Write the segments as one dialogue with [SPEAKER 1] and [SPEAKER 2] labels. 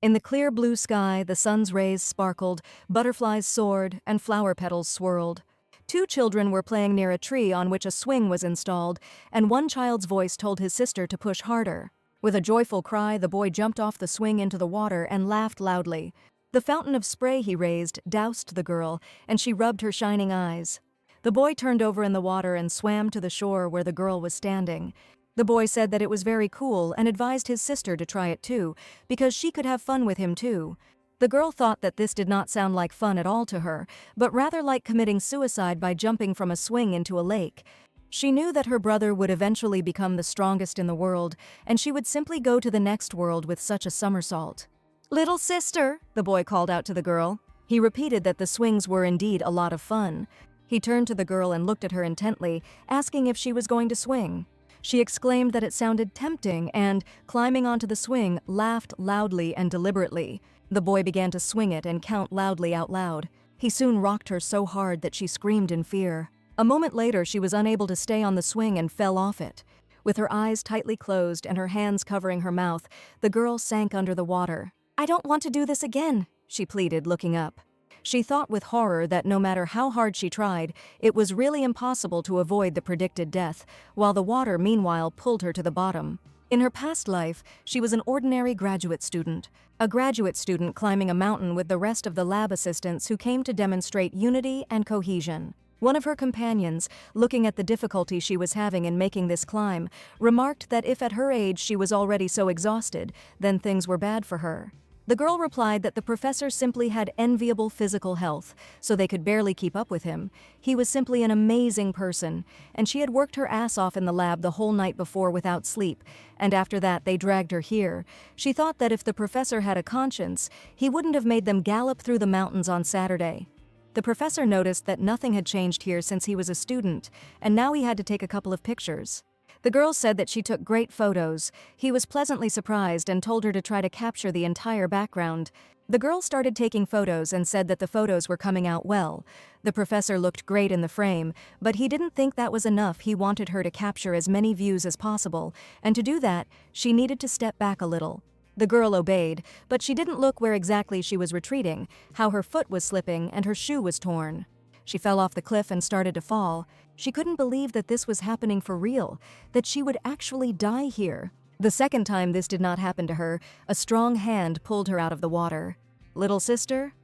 [SPEAKER 1] In the clear blue sky, the sun's rays sparkled, butterflies soared, and flower petals swirled. Two children were playing near a tree on which a swing was installed, and one child's voice told his sister to push harder. With a joyful cry, the boy jumped off the swing into the water and laughed loudly. The fountain of spray he raised doused the girl, and she rubbed her shining eyes. The boy turned over in the water and swam to the shore where the girl was standing. The boy said that it was very cool and advised his sister to try it too, because she could have fun with him too. The girl thought that this did not sound like fun at all to her, but rather like committing suicide by jumping from a swing into a lake. She knew that her brother would eventually become the strongest in the world, and she would simply go to the next world with such a somersault. "Little sister," the boy called out to the girl. He repeated that the swings were indeed a lot of fun. He turned to the girl and looked at her intently, asking if she was going to swing. She exclaimed that it sounded tempting and, climbing onto the swing, laughed loudly and deliberately. The boy began to swing it and count loudly out loud. He soon rocked her so hard that she screamed in fear. A moment later, she was unable to stay on the swing and fell off it. With her eyes tightly closed and her hands covering her mouth, the girl sank under the water. "I don't want to do this again," she pleaded, looking up. She thought with horror that no matter how hard she tried, it was really impossible to avoid the predicted death, while the water meanwhile pulled her to the bottom. In her past life, she was an ordinary graduate student, a graduate student climbing a mountain with the rest of the lab assistants who came to demonstrate unity and cohesion. One of her companions, looking at the difficulty she was having in making this climb, remarked that if at her age she was already so exhausted, then things were bad for her. The girl replied that the professor simply had enviable physical health, so they could barely keep up with him. He was simply an amazing person, and she had worked her ass off in the lab the whole night before without sleep, and after that they dragged her here. She thought that if the professor had a conscience, he wouldn't have made them gallop through the mountains on Saturday. The professor noticed that nothing had changed here since he was a student, and now he had to take a couple of pictures. The girl said that she took great photos. He was pleasantly surprised and told her to try to capture the entire background. The girl started taking photos and said that the photos were coming out well. The professor looked great in the frame, but he didn't think that was enough. He wanted her to capture as many views as possible, and to do that, she needed to step back a little. The girl obeyed, but she didn't look where exactly she was retreating, how her foot was slipping and her shoe was torn. She fell off the cliff and started to fall. She couldn't believe that this was happening for real, that she would actually die here. The second time this did not happen to her, a strong hand pulled her out of the water. "Little sister,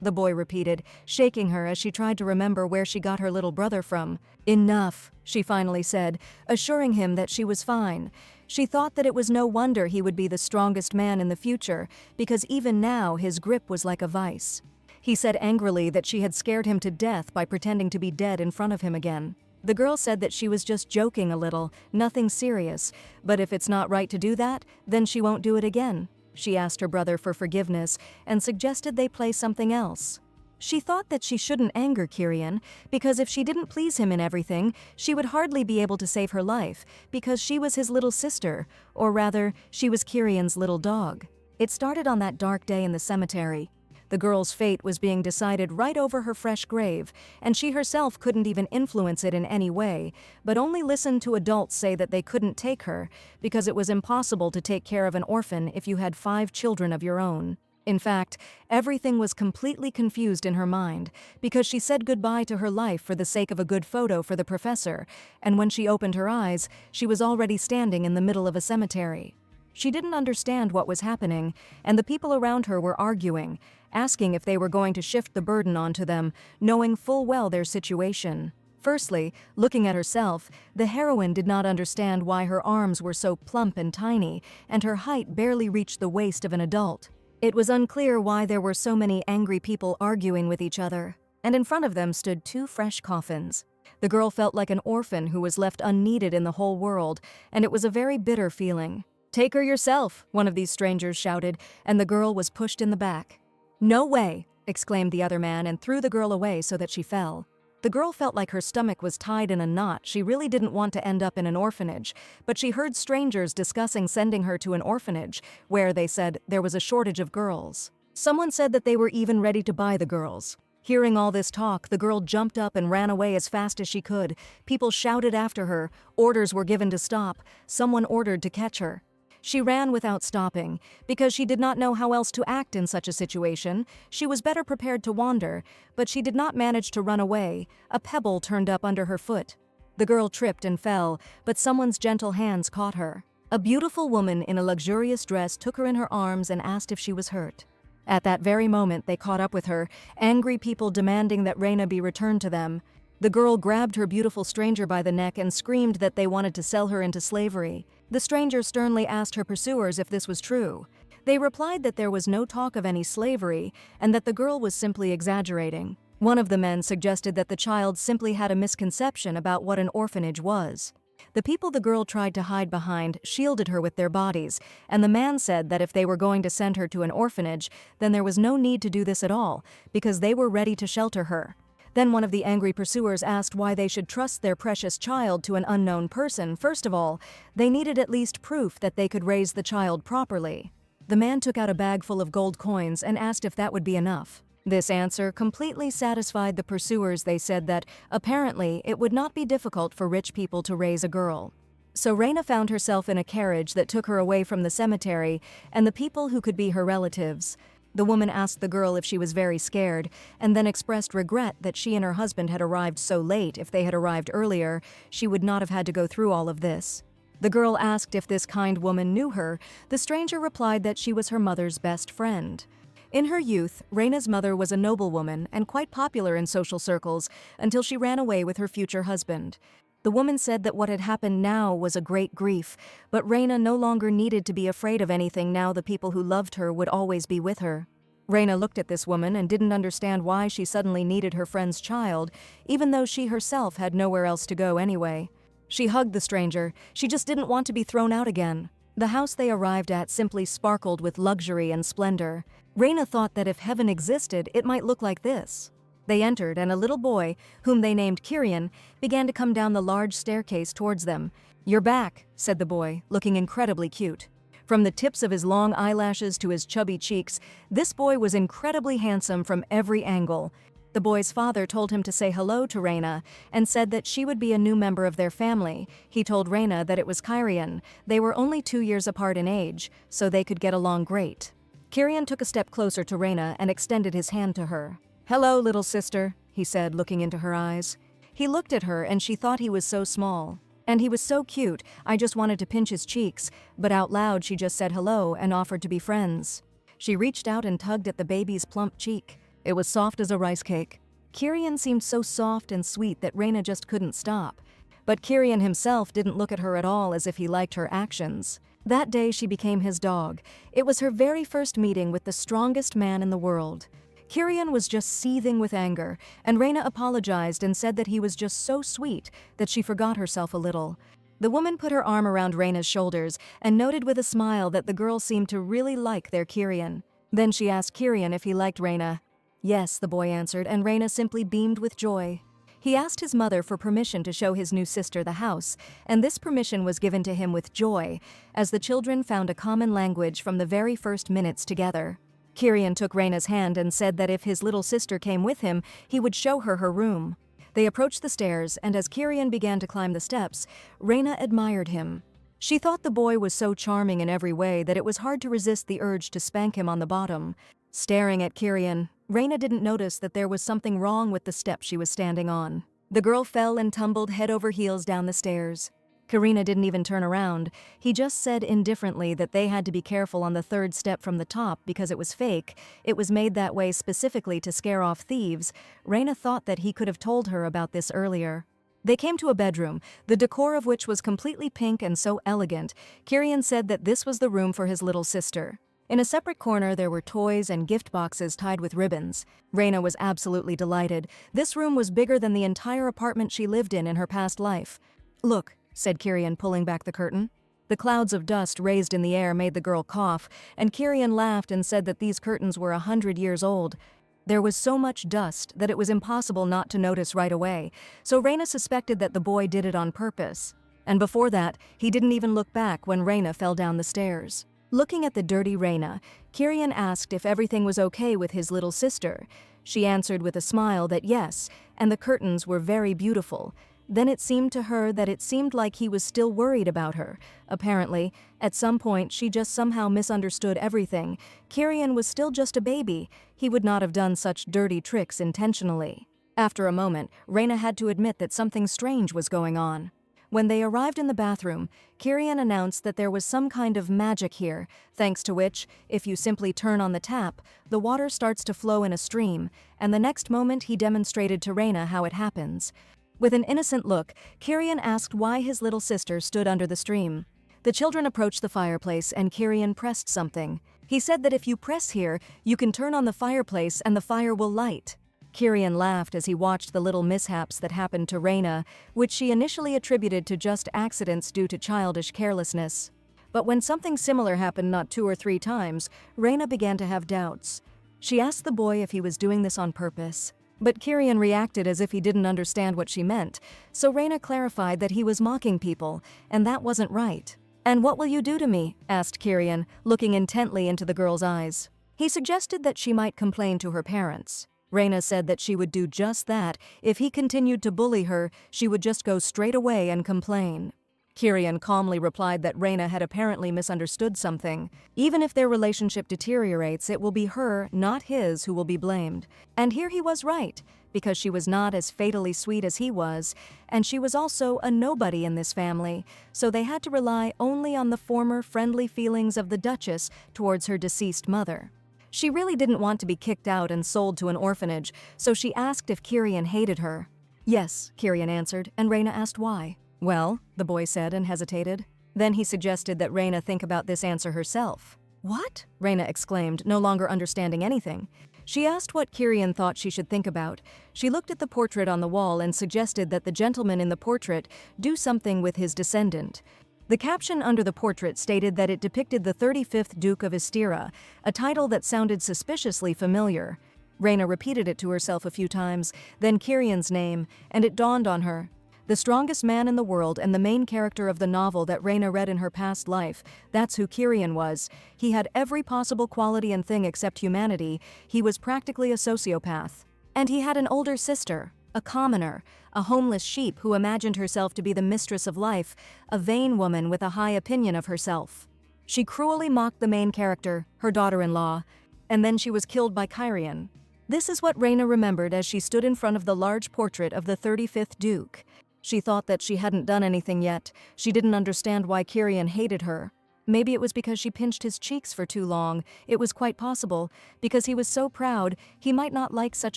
[SPEAKER 1] the boy repeated, shaking her as she tried to remember where she got her little brother from. "Enough," she finally said, assuring him that she was fine. She thought that it was no wonder he would be the strongest man in the future, because even now his grip was like a vice. He said angrily that she had scared him to death by pretending to be dead in front of him again. The girl said that she was just joking a little, nothing serious, but if it's not right to do that, then she won't do it again. She asked her brother for forgiveness and suggested they play something else. She thought that she shouldn't anger Kyrion, because if she didn't please him in everything, she would hardly be able to save her life, because she was his little sister, or rather, she was Kyrion's little dog. It started on that dark day in the cemetery. The girl's fate was being decided right over her fresh grave, and she herself couldn't even influence it in any way, but only listened to adults say that they couldn't take her, because it was impossible to take care of an orphan if you had 5 children of your own. In fact, everything was completely confused in her mind, because she said goodbye to her life for the sake of a good photo for the professor, and when she opened her eyes, she was already standing in the middle of a cemetery. She didn't understand what was happening, and the people around her were arguing, asking if they were going to shift the burden onto them, knowing full well their situation. Firstly, looking at herself, the heroine did not understand why her arms were so plump and tiny, and her height barely reached the waist of an adult. It was unclear why there were so many angry people arguing with each other, and in front of them stood 2 fresh coffins. The girl felt like an orphan who was left unneeded in the whole world, and it was a very bitter feeling. "Take her yourself," one of these strangers shouted, and the girl was pushed in the back. "No way," exclaimed the other man and threw the girl away so that she fell. The girl felt like her stomach was tied in a knot. She really didn't want to end up in an orphanage, but she heard strangers discussing sending her to an orphanage, where, they said, there was a shortage of girls. Someone said that they were even ready to buy the girls. Hearing all this talk, the girl jumped up and ran away as fast as she could. People shouted after her. Orders were given to stop. Someone ordered to catch her. She ran without stopping, because she did not know how else to act in such a situation. She was better prepared to wander, but she did not manage to run away. A pebble turned up under her foot. The girl tripped and fell, but someone's gentle hands caught her. A beautiful woman in a luxurious dress took her in her arms and asked if she was hurt. At that very moment, they caught up with her, angry people demanding that Reina be returned to them. The girl grabbed her beautiful stranger by the neck and screamed that they wanted to sell her into slavery. The stranger sternly asked her pursuers if this was true. They replied that there was no talk of any slavery and that the girl was simply exaggerating. One of the men suggested that the child simply had a misconception about what an orphanage was. The people the girl tried to hide behind shielded her with their bodies, and the man said that if they were going to send her to an orphanage, then there was no need to do this at all, because they were ready to shelter her. Then one of the angry pursuers asked why they should trust their precious child to an unknown person. First of all, they needed at least proof that they could raise the child properly. The man took out a bag full of gold coins and asked if that would be enough. This answer completely satisfied the pursuers. They said that, apparently, it would not be difficult for rich people to raise a girl. So Reina found herself in a carriage that took her away from the cemetery and the people who could be her relatives. The woman asked the girl if she was very scared, and then expressed regret that she and her husband had arrived so late. If they had arrived earlier, she would not have had to go through all of this. The girl asked if this kind woman knew her. The stranger replied that she was her mother's best friend. In her youth, Reina's mother was a noblewoman and quite popular in social circles until she ran away with her future husband. The woman said that what had happened now was a great grief, but Reina no longer needed to be afraid of anything now. The people who loved her would always be with her. Reina looked at this woman and didn't understand why she suddenly needed her friend's child, even though she herself had nowhere else to go anyway. She hugged the stranger. She just didn't want to be thrown out again. The house they arrived at simply sparkled with luxury and splendor. Reina thought that if heaven existed, it might look like this. They entered, and a little boy, whom they named Kyrion, began to come down the large staircase towards them. "You're back," said the boy, looking incredibly cute. From the tips of his long eyelashes to his chubby cheeks, this boy was incredibly handsome from every angle. The boy's father told him to say hello to Reina and said that she would be a new member of their family. He told Reina that it was Kyrion. They were only 2 years apart in age, so they could get along great. Kyrion took a step closer to Reina and extended his hand to her. "Hello, little sister," he said, looking into her eyes. He looked at her and she thought he was so small. And he was so cute, I just wanted to pinch his cheeks, but out loud she just said hello and offered to be friends. She reached out and tugged at the baby's plump cheek. It was soft as a rice cake. Kyrion seemed so soft and sweet that Reina just couldn't stop. But Kyrion himself didn't look at her at all as if he liked her actions. That day she became his dog. It was her very first meeting with the strongest man in the world. Kyrion was just seething with anger, and Reina apologized and said that he was just so sweet that she forgot herself a little. The woman put her arm around Reina's shoulders and noted with a smile that the girl seemed to really like their Kyrion. Then she asked Kyrion if he liked Reina. "Yes," the boy answered, and Reina simply beamed with joy. He asked his mother for permission to show his new sister the house, and this permission was given to him with joy, as the children found a common language from the very first minutes together. Kyrion took Reina's hand and said that if his little sister came with him, he would show her her room. They approached the stairs, and as Kyrion began to climb the steps, Reina admired him. She thought the boy was so charming in every way that it was hard to resist the urge to spank him on the bottom. Staring at Kyrion, Reina didn't notice that there was something wrong with the step she was standing on. The girl fell and tumbled head over heels down the stairs. Karina didn't even turn around. He just said indifferently that they had to be careful on the third step from the top because it was fake. It was made that way specifically to scare off thieves. Reina thought that he could have told her about this earlier. They came to a bedroom, the decor of which was completely pink and so elegant. Kyrion said that this was the room for his little sister. In a separate corner, there were toys and gift boxes tied with ribbons. Reina was absolutely delighted. This room was bigger than the entire apartment she lived in her past life. "Look," said Kyrion, pulling back the curtain. The clouds of dust raised in the air made the girl cough, and Kyrion laughed and said that these curtains were 100 years old. There was so much dust that it was impossible not to notice right away, so Reina suspected that the boy did it on purpose. And before that, he didn't even look back when Reina fell down the stairs. Looking at the dirty Reina, Kyrion asked if everything was okay with his little sister. She answered with a smile that yes, and the curtains were very beautiful. Then it seemed to her that it seemed like he was still worried about her. Apparently, at some point she just somehow misunderstood everything. Kyrion was still just a baby. He would not have done such dirty tricks intentionally. After a moment, Reina had to admit that something strange was going on. When they arrived in the bathroom, Kyrion announced that there was some kind of magic here, thanks to which, if you simply turn on the tap, the water starts to flow in a stream, and the next moment he demonstrated to Reina how it happens. With an innocent look, Kyrion asked why his little sister stood under the stream. The children approached the fireplace and Kyrion pressed something. He said that if you press here, you can turn on the fireplace and the fire will light. Kyrion laughed as he watched the little mishaps that happened to Reina, which she initially attributed to just accidents due to childish carelessness. But when something similar happened not 2 or 3 times, Reina began to have doubts. She asked the boy if he was doing this on purpose. But Kyrion reacted as if he didn't understand what she meant, so Reina clarified that he was mocking people, and that wasn't right. "And what will you do to me?" asked Kyrion, looking intently into the girl's eyes. He suggested that she might complain to her parents. Reina said that she would do just that. If he continued to bully her, she would just go straight away and complain. Kyrion calmly replied that Reina had apparently misunderstood something. Even if their relationship deteriorates, it will be her, not his, who will be blamed. And here he was right, because she was not as fatally sweet as he was, and she was also a nobody in this family, so they had to rely only on the former friendly feelings of the Duchess towards her deceased mother. She really didn't want to be kicked out and sold to an orphanage, so she asked if Kyrion hated her. "Yes," Kyrion answered, and Reina asked why. "Well," the boy said and hesitated. Then he suggested that Reina think about this answer herself. "What?" Reina exclaimed, no longer understanding anything. She asked what Kyrion thought she should think about. She looked at the portrait on the wall and suggested that the gentleman in the portrait do something with his descendant. The caption under the portrait stated that it depicted the 35th Duke of Istira, a title that sounded suspiciously familiar. Reina repeated it to herself a few times, then Kyrion's name, and it dawned on her. The strongest man in the world and the main character of the novel that Reina read in her past life, that's who Kyrion was. He had every possible quality and thing except humanity. He was practically a sociopath. And he had an older sister, a commoner, a homeless sheep who imagined herself to be the mistress of life, a vain woman with a high opinion of herself. She cruelly mocked the main character, her daughter-in-law, and then she was killed by Kyrion. This is what Reina remembered as she stood in front of the large portrait of the 35th Duke. She thought that she hadn't done anything yet. She didn't understand why Kyrion hated her. Maybe it was because she pinched his cheeks for too long. It was quite possible. Because he was so proud, he might not like such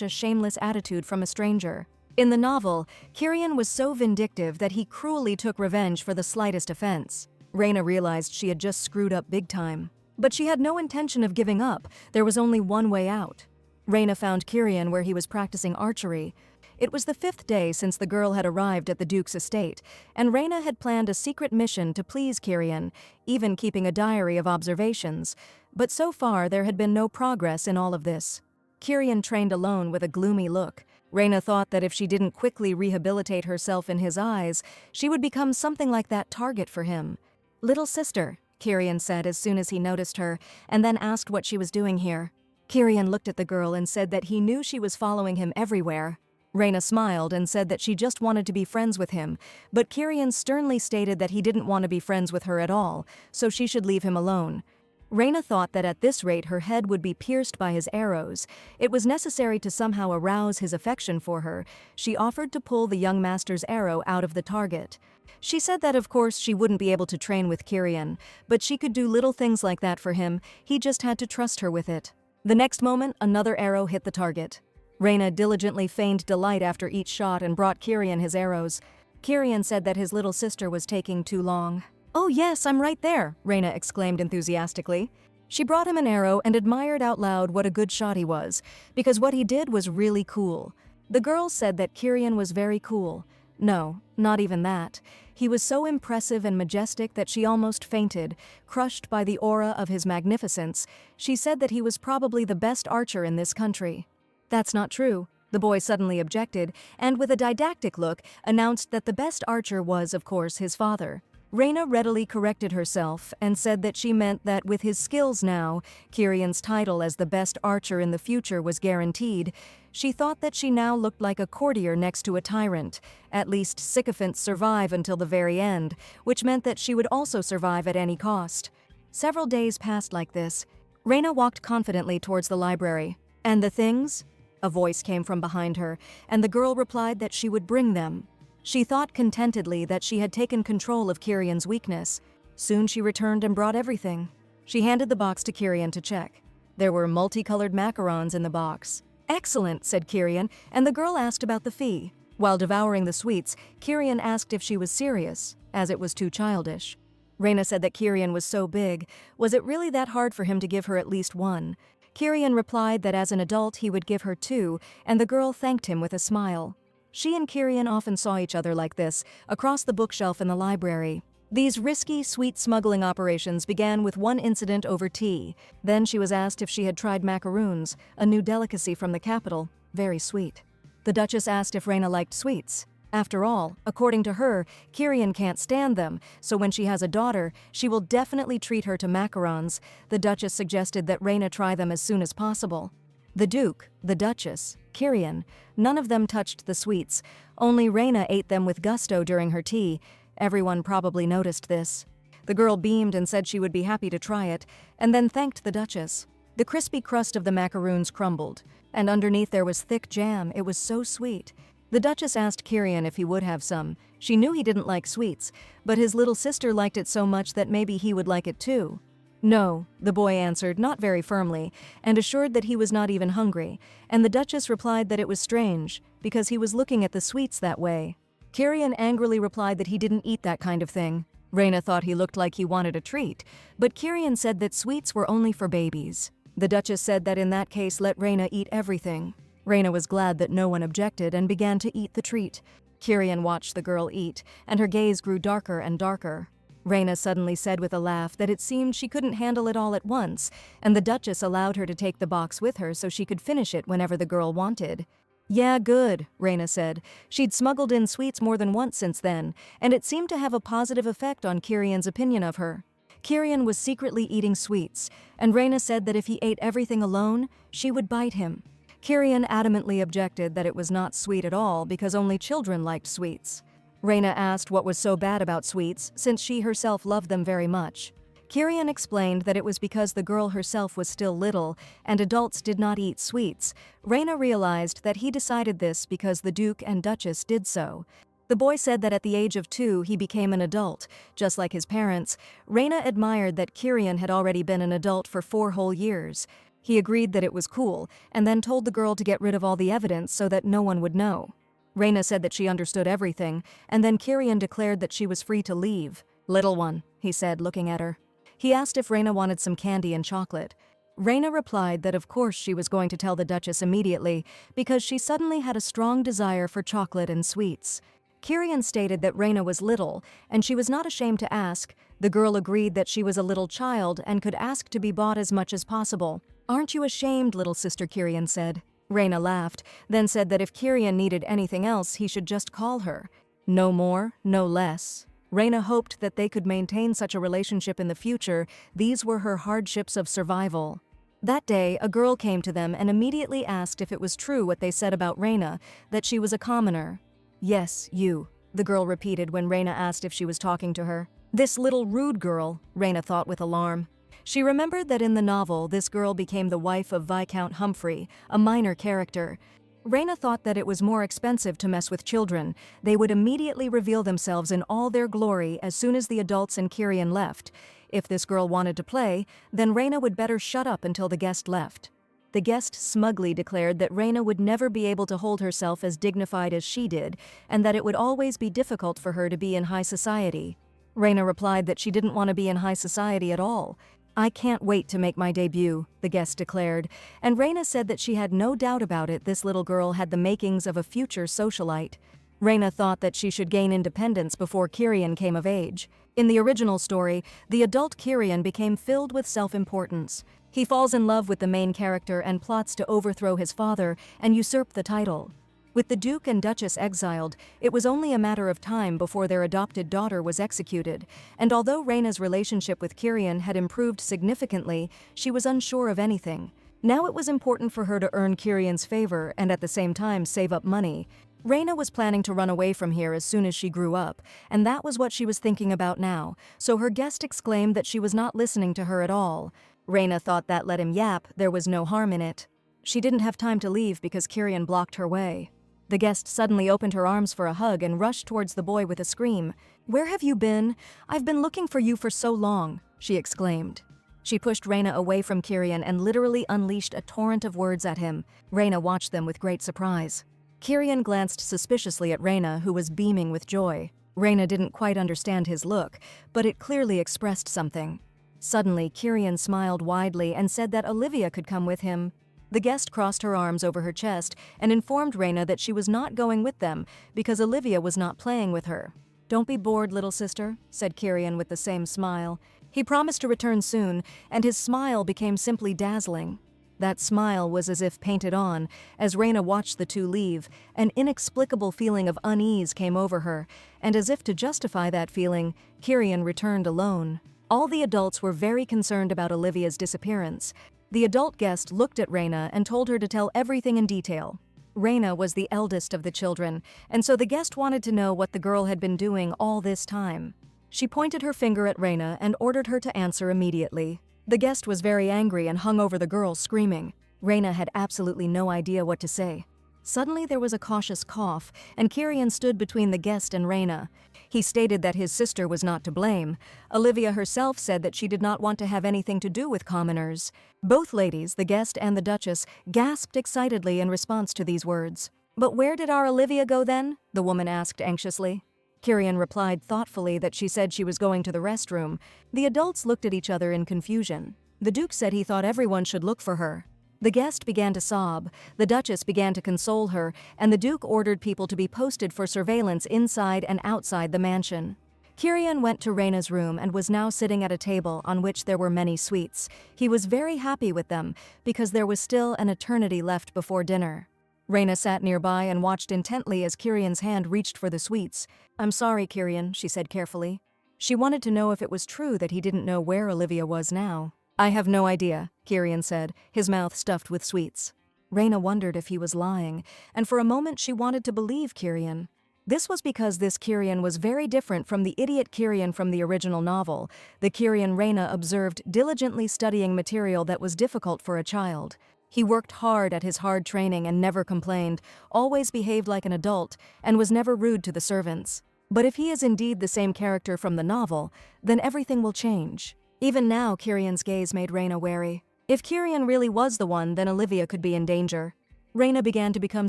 [SPEAKER 1] a shameless attitude from a stranger. In the novel, Kyrion was so vindictive that he cruelly took revenge for the slightest offense. Reina realized she had just screwed up big time. But she had no intention of giving up. There was only one way out. Reina found Kyrion where he was practicing archery. It was the 5th day since the girl had arrived at the Duke's estate, and Reina had planned a secret mission to please Kyrion, even keeping a diary of observations. But so far there had been no progress in all of this. Kyrion trained alone with a gloomy look. Reina thought that if she didn't quickly rehabilitate herself in his eyes, she would become something like that target for him. "Little sister," Kyrion said as soon as he noticed her, and then asked what she was doing here. Kyrion looked at the girl and said that he knew she was following him everywhere. Reina smiled and said that she just wanted to be friends with him, but Kyrion sternly stated that he didn't want to be friends with her at all, so she should leave him alone. Reina thought that at this rate her head would be pierced by his arrows. It was necessary to somehow arouse his affection for her. She offered to pull the young master's arrow out of the target. She said that of course she wouldn't be able to train with Kyrion, but she could do little things like that for him. He just had to trust her with it. The next moment, another arrow hit the target. Reina diligently feigned delight after each shot and brought Kyrion his arrows. Kyrion said that his little sister was taking too long. "Oh yes, I'm right there," Reina exclaimed enthusiastically. She brought him an arrow and admired out loud what a good shot he was, because what he did was really cool. The girl said that Kyrion was very cool. No, not even that. He was so impressive and majestic that she almost fainted, crushed by the aura of his magnificence. She said that he was probably the best archer in this country. "That's not true," the boy suddenly objected, and with a didactic look, announced that the best archer was, of course, his father. Reina readily corrected herself and said that she meant that with his skills now, Kyrion's title as the best archer in the future was guaranteed. She thought that she now looked like a courtier next to a tyrant. At least sycophants survive until the very end, which meant that she would also survive at any cost. Several days passed like this. Reina walked confidently towards the library. "And the things?" A voice came from behind her, and the girl replied that she would bring them. She thought contentedly that she had taken control of Kyrion's weakness. Soon she returned and brought everything. She handed the box to Kyrion to check. There were multicolored macarons in the box. "Excellent," said Kyrion, and the girl asked about the fee. While devouring the sweets, Kyrion asked if she was serious, as it was too childish. Reina said that Kyrion was so big. Was it really that hard for him to give her at least one? Kyrion replied that as an adult he would give her 2, and the girl thanked him with a smile. She and Kyrion often saw each other like this, across the bookshelf in the library. These risky, sweet smuggling operations began with one incident over tea. Then she was asked if she had tried macaroons, a new delicacy from the capital, very sweet. The Duchess asked if Reina liked sweets. After all, according to her, Kyrion can't stand them, so when she has a daughter, she will definitely treat her to macarons. The Duchess suggested that Reina try them as soon as possible. The Duke, the Duchess, Kyrion, none of them touched the sweets. Only Reina ate them with gusto during her tea. Everyone probably noticed this. The girl beamed and said she would be happy to try it, and then thanked the Duchess. The crispy crust of the macaroons crumbled, and underneath there was thick jam. It was so sweet. The Duchess asked Kyrion if he would have some. She knew he didn't like sweets, but his little sister liked it so much that maybe he would like it too. "No," the boy answered, not very firmly, and assured that he was not even hungry, and the Duchess replied that it was strange, because he was looking at the sweets that way. Kyrion angrily replied that he didn't eat that kind of thing. Reina thought he looked like he wanted a treat, but Kyrion said that sweets were only for babies. The Duchess said that in that case let Reina eat everything. Reina was glad that no one objected and began to eat the treat. Kyrion watched the girl eat, and her gaze grew darker and darker. Reina suddenly said with a laugh that it seemed she couldn't handle it all at once, and the Duchess allowed her to take the box with her so she could finish it whenever the girl wanted. "Yeah, good," Reina said. She'd smuggled in sweets more than once since then, and it seemed to have a positive effect on Kyrion's opinion of her. Kyrion was secretly eating sweets, and Reina said that if he ate everything alone, she would bite him. Kyrion adamantly objected that it was not sweet at all because only children liked sweets. Reina asked what was so bad about sweets, since she herself loved them very much. Kyrion explained that it was because the girl herself was still little, and adults did not eat sweets. Reina realized that he decided this because the Duke and Duchess did so. The boy said that at the age of 2 he became an adult, just like his parents. Reina admired that Kyrion had already been an adult for 4 whole years. He agreed that it was cool, and then told the girl to get rid of all the evidence so that no one would know. Reina said that she understood everything, and then Kyrion declared that she was free to leave. "Little one," he said, looking at her. He asked if Reina wanted some candy and chocolate. Reina replied that of course she was going to tell the Duchess immediately, because she suddenly had a strong desire for chocolate and sweets. Kyrion stated that Reina was little, and she was not ashamed to ask. The girl agreed that she was a little child and could ask to be bought as much as possible. "Aren't you ashamed, little sister?" Kyrion said. Reina laughed, then said that if Kyrion needed anything else, he should just call her. No more, no less. Reina hoped that they could maintain such a relationship in the future. These were her hardships of survival. That day, a girl came to them and immediately asked if it was true what they said about Reina, that she was a commoner. "Yes, you," the girl repeated when Reina asked if she was talking to her. This little rude girl, Reina thought with alarm. She remembered that in the novel, this girl became the wife of Viscount Humphrey, a minor character. Reina thought that it was more expensive to mess with children. They would immediately reveal themselves in all their glory as soon as the adults and Kyrion left. If this girl wanted to play, then Reina would better shut up until the guest left. The guest smugly declared that Reina would never be able to hold herself as dignified as she did, and that it would always be difficult for her to be in high society. Reina replied that she didn't want to be in high society at all. "I can't wait to make my debut," the guest declared, and Reina said that she had no doubt about it. This little girl had the makings of a future socialite. Reina thought that she should gain independence before Kyrion came of age. In the original story, the adult Kyrion became filled with self-importance. He falls in love with the main character and plots to overthrow his father and usurp the title. With the Duke and Duchess exiled, it was only a matter of time before their adopted daughter was executed, and although Reyna's relationship with Kyrion had improved significantly, she was unsure of anything. Now it was important for her to earn Kyrion's favor and at the same time save up money. Reyna was planning to run away from here as soon as she grew up, and that was what she was thinking about now, so her guest exclaimed that she was not listening to her at all. Reyna thought that let him yap, there was no harm in it. She didn't have time to leave because Kyrion blocked her way. The guest suddenly opened her arms for a hug and rushed towards the boy with a scream. "Where have you been? I've been looking for you for so long," she exclaimed. She pushed Reyna away from Kyrion and literally unleashed a torrent of words at him. Reyna watched them with great surprise. Kyrion glanced suspiciously at Reyna, who was beaming with joy. Reyna didn't quite understand his look, but it clearly expressed something. Suddenly, Kyrion smiled widely and said that Olivia could come with him. The guest crossed her arms over her chest and informed Reyna that she was not going with them because Olivia was not playing with her. "Don't be bored, little sister," said Kyrion with the same smile. He promised to return soon, and his smile became simply dazzling. That smile was as if painted on. As Reyna watched the two leave, an inexplicable feeling of unease came over her, and as if to justify that feeling, Kyrion returned alone. All the adults were very concerned about Olivia's disappearance. The adult guest looked at Reyna and told her to tell everything in detail. Reyna was the eldest of the children, and so the guest wanted to know what the girl had been doing all this time. She pointed her finger at Reyna and ordered her to answer immediately. The guest was very angry and hung over the girl, screaming. Reyna had absolutely no idea what to say. Suddenly there was a cautious cough, and Kyrion stood between the guest and Reyna. He stated that his sister was not to blame. Olivia herself said that she did not want to have anything to do with commoners. Both ladies, the guest and the Duchess, gasped excitedly in response to these words. "But where did our Olivia go then?" the woman asked anxiously. Kyrion replied thoughtfully that she said she was going to the restroom. The adults looked at each other in confusion. The Duke said he thought everyone should look for her. The guest began to sob, the Duchess began to console her, and the Duke ordered people to be posted for surveillance inside and outside the mansion. Kyrion went to Reyna's room and was now sitting at a table on which there were many sweets. He was very happy with them, because there was still an eternity left before dinner. Reyna sat nearby and watched intently as Kyrion's hand reached for the sweets. "I'm sorry, Kyrion," she said carefully. She wanted to know if it was true that he didn't know where Olivia was now. "I have no idea," Kyrion said, his mouth stuffed with sweets. Reyna wondered if he was lying, and for a moment she wanted to believe Kyrion. This was because this Kyrion was very different from the idiot Kyrion from the original novel, the Kyrion Reyna observed diligently studying material that was difficult for a child. He worked hard at his hard training and never complained, always behaved like an adult, and was never rude to the servants. But if he is indeed the same character from the novel, then everything will change. Even now, Kyrion's gaze made Reyna wary. If Kyrion really was the one, then Olivia could be in danger. Reyna began to become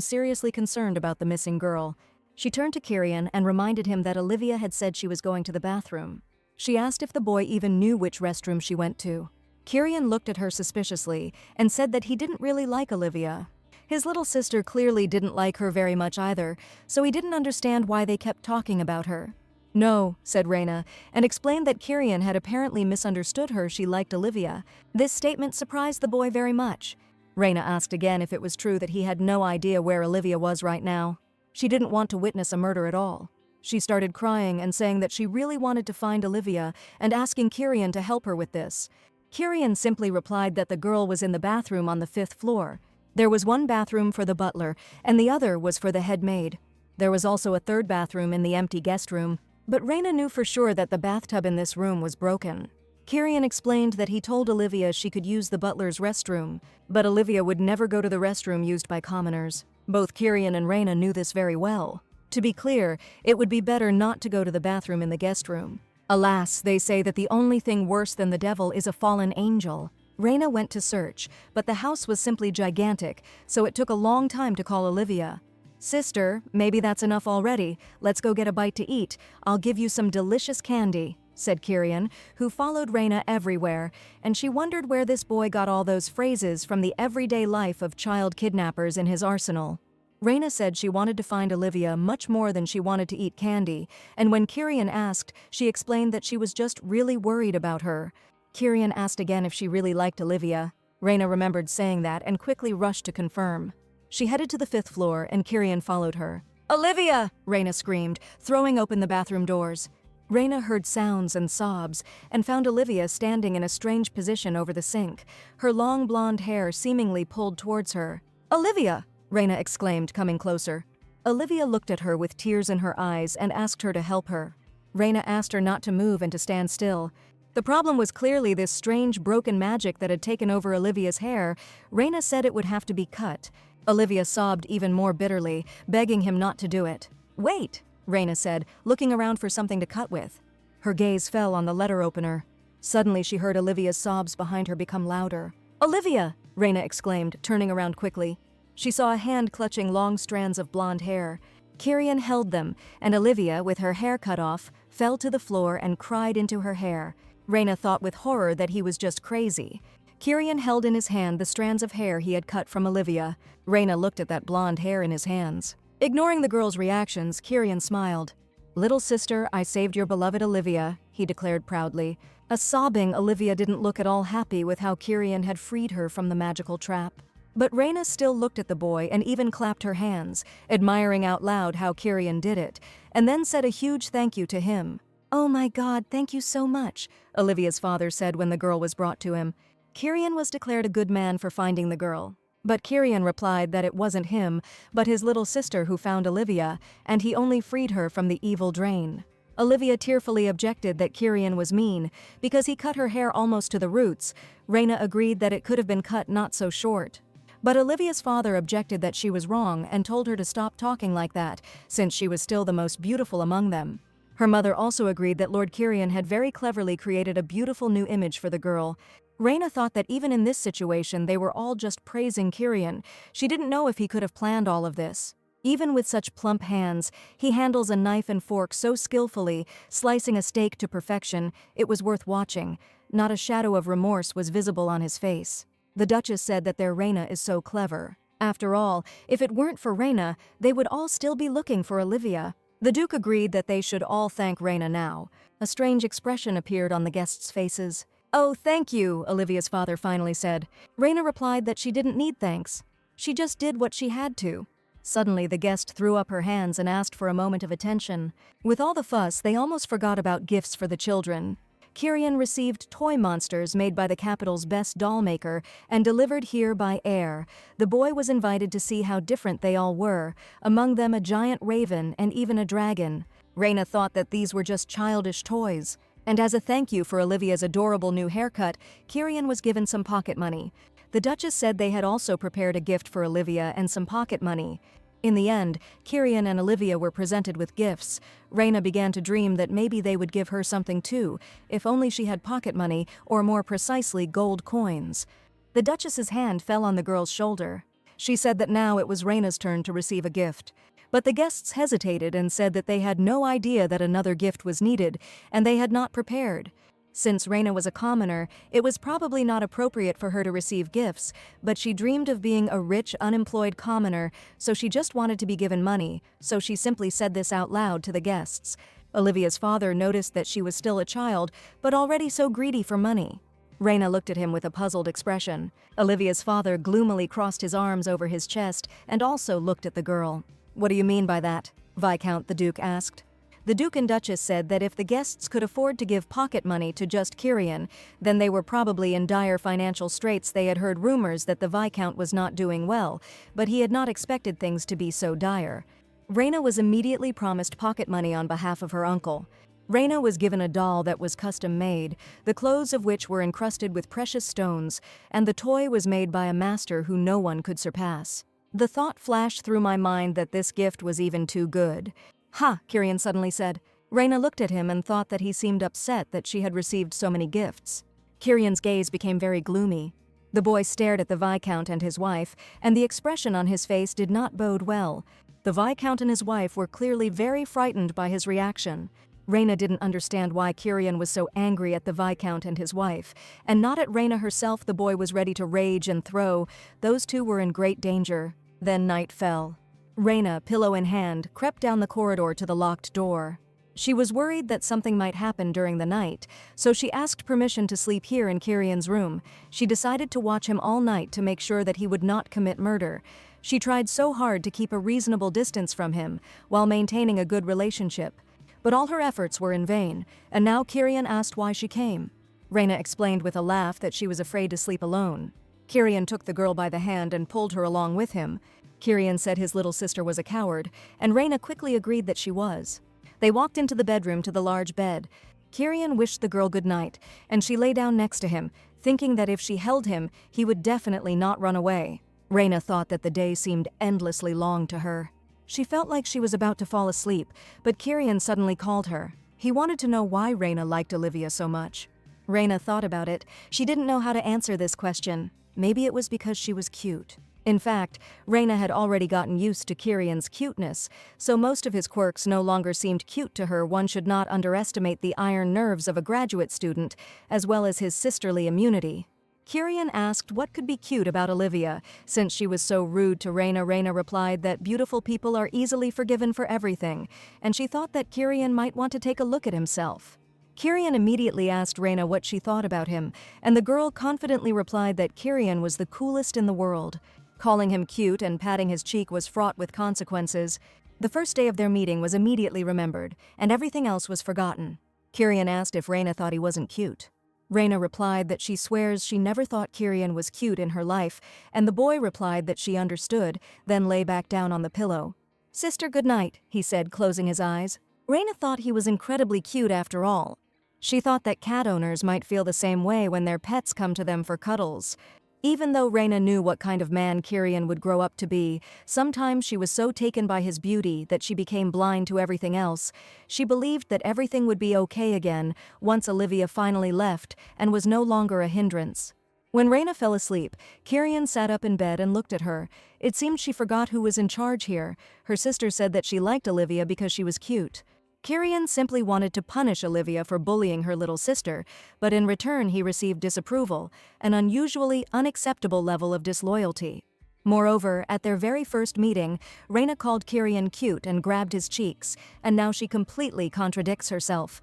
[SPEAKER 1] seriously concerned about the missing girl. She turned to Kyrion and reminded him that Olivia had said she was going to the bathroom. She asked if the boy even knew which restroom she went to. Kyrion looked at her suspiciously and said that he didn't really like Olivia. His little sister clearly didn't like her very much either, so he didn't understand why they kept talking about her. "No," said Reyna, and explained that Kyrion had apparently misunderstood her. She liked Olivia. This statement surprised the boy very much. Reyna asked again if it was true that he had no idea where Olivia was right now. She didn't want to witness a murder at all. She started crying and saying that she really wanted to find Olivia and asking Kyrion to help her with this. Kyrion simply replied that the girl was in the bathroom on the 5th floor. There was one bathroom for the butler, and the other was for the head maid. There was also a third bathroom in the empty guest room, but Reyna knew for sure that the bathtub in this room was broken. Kyrion explained that he told Olivia she could use the butler's restroom, but Olivia would never go to the restroom used by commoners. Both Kyrion and Reyna knew this very well. To be clear, it would be better not to go to the bathroom in the guest room. Alas, they say that the only thing worse than the devil is a fallen angel. Reyna went to search, but the house was simply gigantic, so it took a long time to call Olivia. "Sister, maybe that's enough already. Let's go get a bite to eat. I'll give you some delicious candy," said Kyrion, who followed Reyna everywhere, and she wondered where this boy got all those phrases from the everyday life of child kidnappers in his arsenal. Reyna said she wanted to find Olivia much more than she wanted to eat candy, and when Kyrion asked, she explained that she was just really worried about her. Kyrion asked again if she really liked Olivia. Reyna remembered saying that and quickly rushed to confirm. She headed to the 5th floor and Kyrion followed her. "Olivia!" Reyna screamed, throwing open the bathroom doors. Reyna heard sounds and sobs and found Olivia standing in a strange position over the sink, her long blonde hair seemingly pulled towards her. "Olivia!" Reyna exclaimed, coming closer. Olivia looked at her with tears in her eyes and asked her to help her. Reyna asked her not to move and to stand still. The problem was clearly this strange broken magic that had taken over Olivia's hair. Reyna said it would have to be cut. Olivia sobbed even more bitterly, begging him not to do it. "Wait," Reyna said, looking around for something to cut with. Her gaze fell on the letter opener. Suddenly she heard Olivia's sobs behind her become louder. "Olivia!" Reyna exclaimed, turning around quickly. She saw a hand clutching long strands of blonde hair. Kyrion held them, and Olivia, with her hair cut off, fell to the floor and cried into her hair. Reyna thought with horror that he was just crazy. Kyrion held in his hand the strands of hair he had cut from Olivia. Reyna looked at that blonde hair in his hands. Ignoring the girl's reactions, Kyrion smiled. "Little sister, I saved your beloved Olivia," he declared proudly. A sobbing Olivia didn't look at all happy with how Kyrion had freed her from the magical trap. But Reyna still looked at the boy and even clapped her hands, admiring out loud how Kyrion did it, and then said a huge thank you to him. "Oh my God, thank you so much," Olivia's father said when the girl was brought to him. Kyrion was declared a good man for finding the girl. But Kyrion replied that it wasn't him, but his little sister who found Olivia, and he only freed her from the evil drain. Olivia tearfully objected that Kyrion was mean, because he cut her hair almost to the roots. Reyna agreed that it could have been cut not so short. But Olivia's father objected that she was wrong and told her to stop talking like that, since she was still the most beautiful among them. Her mother also agreed that Lord Kyrion had very cleverly created a beautiful new image for the girl. Reyna thought that even in this situation they were all just praising Kyrion. She didn't know if he could have planned all of this. Even with such plump hands, he handles a knife and fork so skillfully, slicing a steak to perfection, it was worth watching. Not a shadow of remorse was visible on his face. The Duchess said that their Reyna is so clever. After all, if it weren't for Reyna, they would all still be looking for Olivia. The Duke agreed that they should all thank Reyna now. A strange expression appeared on the guests' faces. "Oh, thank you," Olivia's father finally said. Reyna replied that she didn't need thanks. She just did what she had to. Suddenly, the guest threw up her hands and asked for a moment of attention. With all the fuss, they almost forgot about gifts for the children. Kyrion received toy monsters made by the capital's best doll maker and delivered here by air. The boy was invited to see how different they all were, among them a giant raven and even a dragon. Reyna thought that these were just childish toys. And as a thank you for Olivia's adorable new haircut, Kyrion was given some pocket money. The Duchess said they had also prepared a gift for Olivia and some pocket money. In the end, Kyrion and Olivia were presented with gifts. Reyna began to dream that maybe they would give her something too, if only she had pocket money, or more precisely, gold coins. The Duchess's hand fell on the girl's shoulder. She said that now it was Reyna's turn to receive a gift. But the guests hesitated and said that they had no idea that another gift was needed, and they had not prepared. Since Reyna was a commoner, it was probably not appropriate for her to receive gifts, but she dreamed of being a rich, unemployed commoner, so she just wanted to be given money, so she simply said this out loud to the guests. Olivia's father noticed that she was still a child, but already so greedy for money. Reyna looked at him with a puzzled expression. Olivia's father gloomily crossed his arms over his chest and also looked at the girl. "What do you mean by that?" Viscount the Duke asked. The Duke and Duchess said that if the guests could afford to give pocket money to just Kyrion, then they were probably in dire financial straits. They had heard rumors that the Viscount was not doing well, but he had not expected things to be so dire. Reyna was immediately promised pocket money on behalf of her uncle. Reyna was given a doll that was custom-made, the clothes of which were encrusted with precious stones, and the toy was made by a master who no one could surpass. The thought flashed through my mind that this gift was even too good. "Ha," Kyrion suddenly said. Reyna looked at him and thought that he seemed upset that she had received so many gifts. Kyrion's gaze became very gloomy. The boy stared at the Viscount and his wife, and the expression on his face did not bode well. The Viscount and his wife were clearly very frightened by his reaction. Reyna didn't understand why Kyrion was so angry at the Viscount and his wife, and not at Reyna herself. The boy was ready to rage and throw. Those two were in great danger. Then night fell. Reyna, pillow in hand, crept down the corridor to the locked door. She was worried that something might happen during the night, so she asked permission to sleep here in Kyrion's room. She decided to watch him all night to make sure that he would not commit murder. She tried so hard to keep a reasonable distance from him, while maintaining a good relationship. But all her efforts were in vain, and now Kyrion asked why she came. Reyna explained with a laugh that she was afraid to sleep alone. Kyrion took the girl by the hand and pulled her along with him. Kyrion said his little sister was a coward, and Reyna quickly agreed that she was. They walked into the bedroom to the large bed. Kyrion wished the girl good night, and she lay down next to him, thinking that if she held him, he would definitely not run away. Reyna thought that the day seemed endlessly long to her. She felt like she was about to fall asleep, but Kyrion suddenly called her. He wanted to know why Reyna liked Olivia so much. Reyna thought about it. She didn't know how to answer this question. Maybe it was because she was cute. In fact, Reyna had already gotten used to Kyrion's cuteness, so most of his quirks no longer seemed cute to her. One should not underestimate the iron nerves of a graduate student, as well as his sisterly immunity. Kyrion asked what could be cute about Olivia, since she was so rude to Reyna. Reyna replied that beautiful people are easily forgiven for everything, and she thought that Kyrion might want to take a look at himself. Kyrion immediately asked Reyna what she thought about him, and the girl confidently replied that Kyrion was the coolest in the world. Calling him cute and patting his cheek was fraught with consequences. The first day of their meeting was immediately remembered, and everything else was forgotten. Kyrion asked if Reyna thought he wasn't cute. Reyna replied that she swears she never thought Kyrion was cute in her life, and the boy replied that she understood, then lay back down on the pillow. "Sister, good night," he said, closing his eyes. Reyna thought he was incredibly cute after all. She thought that cat owners might feel the same way when their pets come to them for cuddles. Even though Reyna knew what kind of man Kyrion would grow up to be, sometimes she was so taken by his beauty that she became blind to everything else. She believed that everything would be okay again once Olivia finally left and was no longer a hindrance. When Reyna fell asleep, Kyrion sat up in bed and looked at her. It seemed she forgot who was in charge here. Her sister said that she liked Olivia because she was cute. Kyrion simply wanted to punish Olivia for bullying her little sister, but in return he received disapproval, an unusually unacceptable level of disloyalty. Moreover, at their very first meeting, Reyna called Kyrion cute and grabbed his cheeks, and now she completely contradicts herself.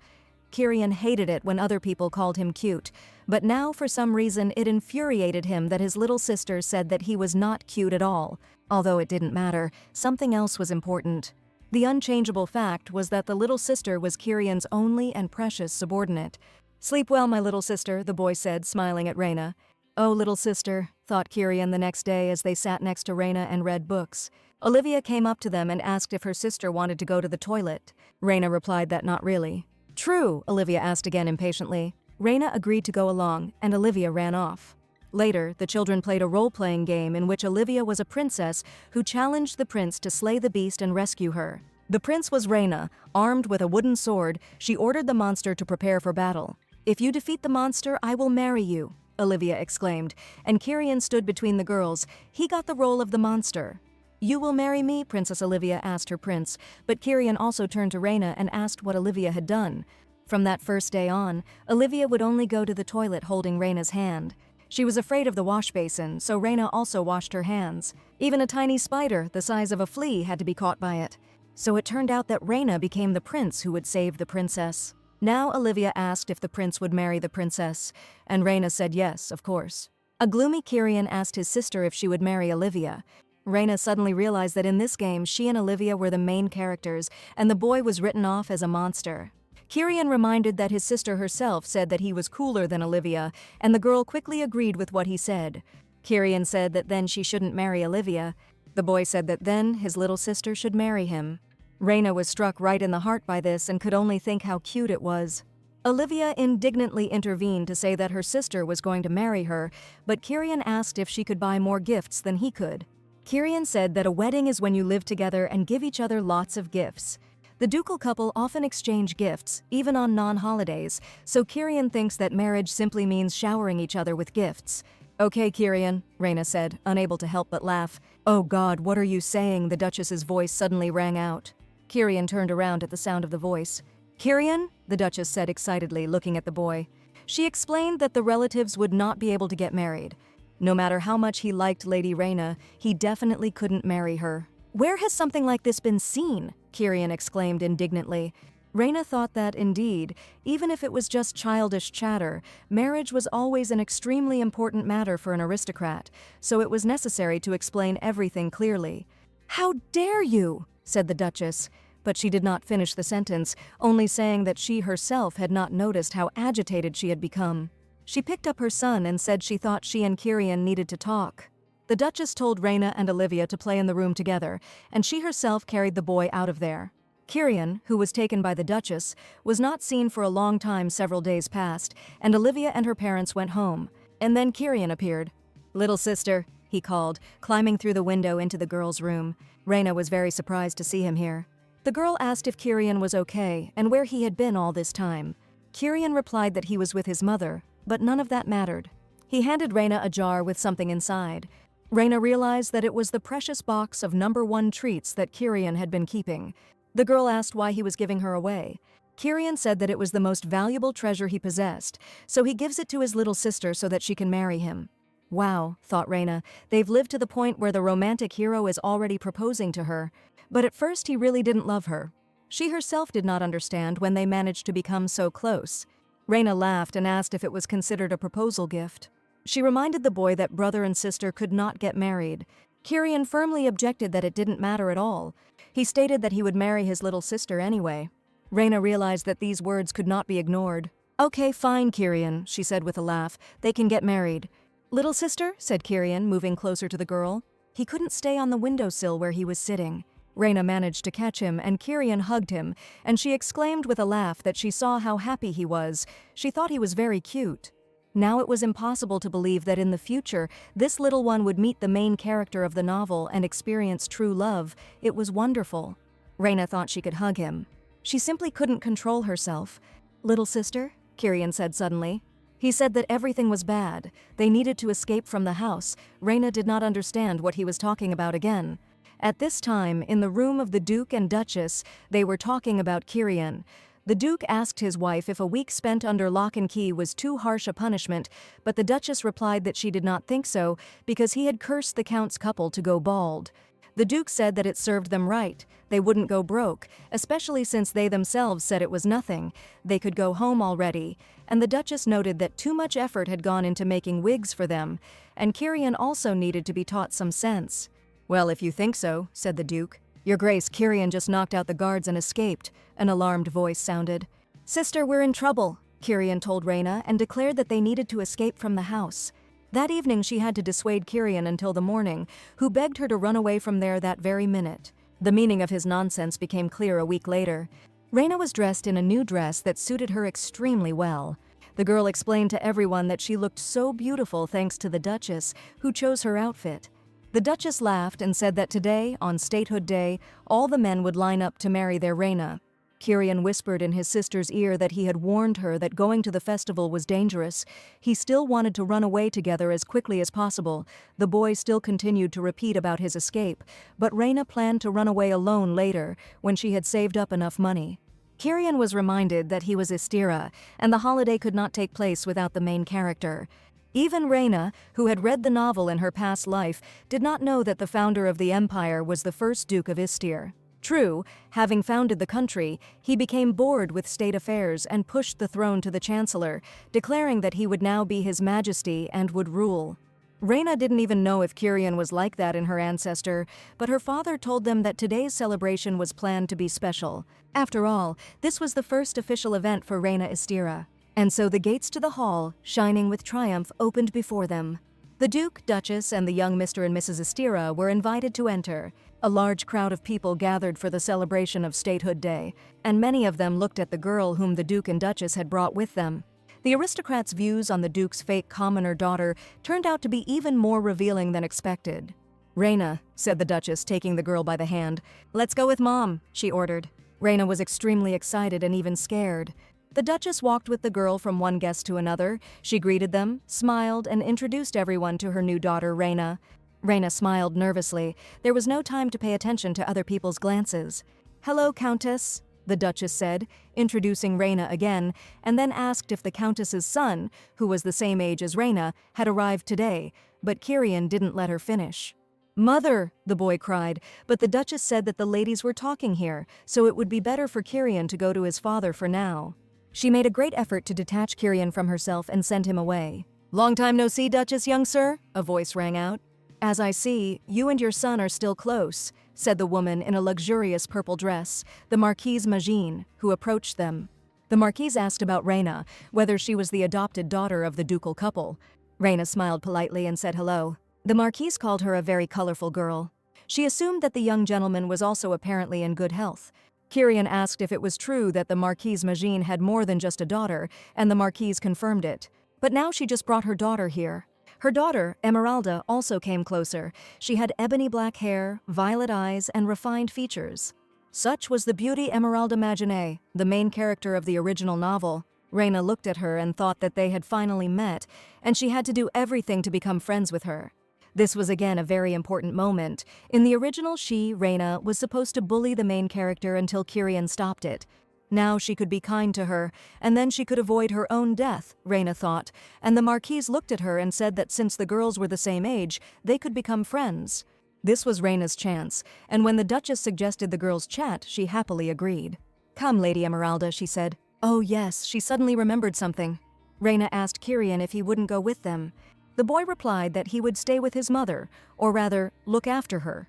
[SPEAKER 1] Kyrion hated it when other people called him cute, but now for some reason it infuriated him that his little sister said that he was not cute at all. Although it didn't matter, something else was important. The unchangeable fact was that the little sister was Kyrion's only and precious subordinate. "Sleep well, my little sister," the boy said, smiling at Reyna. "Oh, little sister," thought Kyrion the next day as they sat next to Reyna and read books. Olivia came up to them and asked if her sister wanted to go to the toilet. Reyna replied that not really. "True," Olivia asked again impatiently. Reyna agreed to go along, and Olivia ran off. Later, the children played a role-playing game in which Olivia was a princess who challenged the prince to slay the beast and rescue her. The prince was Reyna. Armed with a wooden sword, she ordered the monster to prepare for battle. "If you defeat the monster, I will marry you," Olivia exclaimed, and Kyrion stood between the girls. He got the role of the monster. "You will marry me?" Princess Olivia asked her prince, but Kyrion also turned to Reyna and asked what Olivia had done. From that first day on, Olivia would only go to the toilet holding Reyna's hand. She was afraid of the wash basin, so Reyna also washed her hands. Even a tiny spider, the size of a flea, had to be caught by it. So it turned out that Reyna became the prince who would save the princess. Now Olivia asked if the prince would marry the princess, and Reyna said yes, of course. A gloomy Kyrion asked his sister if she would marry Olivia. Reyna suddenly realized that in this game she and Olivia were the main characters, and the boy was written off as a monster. Kyrion reminded that his sister herself said that he was cooler than Olivia, and the girl quickly agreed with what he said. Kyrion said that then she shouldn't marry Olivia. The boy said that then his little sister should marry him. Reyna was struck right in the heart by this and could only think how cute it was. Olivia indignantly intervened to say that her sister was going to marry her, but Kyrion asked if she could buy more gifts than he could. Kyrion said that a wedding is when you live together and give each other lots of gifts. The ducal couple often exchange gifts, even on non-holidays, so Kyrion thinks that marriage simply means showering each other with gifts. "Okay, Kyrion," Reyna said, unable to help but laugh. "Oh God, what are you saying?" The Duchess's voice suddenly rang out. Kyrion turned around at the sound of the voice. "Kyrion?" the Duchess said excitedly, looking at the boy. She explained that the relatives would not be able to get married. No matter how much he liked Lady Reyna, he definitely couldn't marry her. "Where has something like this been seen?" Kyrion exclaimed indignantly. Reina thought that, indeed, even if it was just childish chatter, marriage was always an extremely important matter for an aristocrat, so it was necessary to explain everything clearly. "How dare you?" said the Duchess, but she did not finish the sentence, only saying that she herself had not noticed how agitated she had become. She picked up her son and said she thought she and Kyrion needed to talk. The Duchess told Reina and Olivia to play in the room together, and she herself carried the boy out of there. Kyrion, who was taken by the Duchess, was not seen for a long time. Several days passed, and Olivia and her parents went home. And then Kyrion appeared. "Little sister," he called, climbing through the window into the girl's room. Reina was very surprised to see him here. The girl asked if Kyrion was okay and where he had been all this time. Kyrion replied that he was with his mother, but none of that mattered. He handed Reina a jar with something inside. Reina realized that it was the precious box of #1 treats that Kyrion had been keeping. The girl asked why he was giving her away. Kyrion said that it was the most valuable treasure he possessed, so he gives it to his little sister so that she can marry him. Wow, thought Reina, they've lived to the point where the romantic hero is already proposing to her. But at first he really didn't love her. She herself did not understand when they managed to become so close. Reina laughed and asked if it was considered a proposal gift. She reminded the boy that brother and sister could not get married. Kyrion firmly objected that it didn't matter at all. He stated that he would marry his little sister anyway. Reina realized that these words could not be ignored. "Okay, fine, Kyrion," she said with a laugh. "They can get married." "Little sister?" said Kyrion, moving closer to the girl. He couldn't stay on the windowsill where he was sitting. Reina managed to catch him, and Kyrion hugged him, and she exclaimed with a laugh that she saw how happy he was. She thought he was very cute. Now it was impossible to believe that in the future, this little one would meet the main character of the novel and experience true love. It was wonderful. Reina thought she could hug him. She simply couldn't control herself. "Little sister?" Kyrion said suddenly. He said that everything was bad. They needed to escape from the house. Reina did not understand what he was talking about again. At this time, in the room of the Duke and Duchess, they were talking about Kyrion. The Duke asked his wife if a week spent under lock and key was too harsh a punishment, but the Duchess replied that she did not think so because he had cursed the Count's couple to go bald. The Duke said that it served them right. They wouldn't go broke, especially since they themselves said it was nothing. They could go home already. And the Duchess noted that too much effort had gone into making wigs for them, and Kyrion also needed to be taught some sense. "Well, if you think so," said the Duke. "Your Grace, Kyrion just knocked out the guards and escaped," an alarmed voice sounded. "Sister, we're in trouble," Kyrion told Reina and declared that they needed to escape from the house. That evening she had to dissuade Kyrion until the morning, who begged her to run away from there that very minute. The meaning of his nonsense became clear a week later. Reina was dressed in a new dress that suited her extremely well. The girl explained to everyone that she looked so beautiful thanks to the Duchess, who chose her outfit. The Duchess laughed and said that today, on Statehood Day, all the men would line up to marry their Reina. Kyrion whispered in his sister's ear that he had warned her that going to the festival was dangerous. He still wanted to run away together as quickly as possible. The boy still continued to repeat about his escape, but Reina planned to run away alone later, when she had saved up enough money. Kyrion was reminded that he was Istira, and the holiday could not take place without the main character. Even Reina, who had read the novel in her past life, did not know that the founder of the empire was the first Duke of Istir. True, having founded the country, he became bored with state affairs and pushed the throne to the chancellor, declaring that he would now be His Majesty and would rule. Reina didn't even know if Kyrion was like that in her ancestor, but her father told them that today's celebration was planned to be special. After all, this was the first official event for Reina Istira. And so the gates to the hall, shining with triumph, opened before them. The Duke, Duchess, and the young Mr. and Mrs. Istira were invited to enter. A large crowd of people gathered for the celebration of Statehood Day, and many of them looked at the girl whom the Duke and Duchess had brought with them. The aristocrats' views on the Duke's fake commoner daughter turned out to be even more revealing than expected. "Reina," said the Duchess, taking the girl by the hand. "Let's go with Mom," she ordered. Reina was extremely excited and even scared. The Duchess walked with the girl from one guest to another. She greeted them, smiled, and introduced everyone to her new daughter, Reina. Reina smiled nervously. There was no time to pay attention to other people's glances. "Hello, Countess," the Duchess said, introducing Reina again, and then asked if the Countess's son, who was the same age as Reina, had arrived today, but Kyrion didn't let her finish. "Mother!" the boy cried, but the Duchess said that the ladies were talking here, so it would be better for Kyrion to go to his father for now. She made a great effort to detach Kyrion from herself and send him away. "Long time no see, Duchess, young sir?" a voice rang out. "As I see, you and your son are still close," said the woman in a luxurious purple dress, the Marquise Magine, who approached them. The Marquise asked about Reina, whether she was the adopted daughter of the ducal couple. Reina smiled politely and said hello. The Marquise called her a very colorful girl. She assumed that the young gentleman was also apparently in good health. Kyrion asked if it was true that the Marquise Magine had more than just a daughter, and the Marquise confirmed it. But now she just brought her daughter here. Her daughter, Emeralda, also came closer. She had ebony black hair, violet eyes, and refined features. Such was the beauty Emeralda Magine, the main character of the original novel. Reina looked at her and thought that they had finally met, and she had to do everything to become friends with her. This was again a very important moment. In the original, Reina, was supposed to bully the main character until Kyrion stopped it. Now she could be kind to her, and then she could avoid her own death, Reina thought, and the Marquise looked at her and said that since the girls were the same age, they could become friends. This was Reina's chance, and when the Duchess suggested the girls chat, she happily agreed. "Come, Lady Emeralda," she said. Oh yes, she suddenly remembered something. Reina asked Kyrion if he wouldn't go with them. The boy replied that he would stay with his mother, or rather, look after her.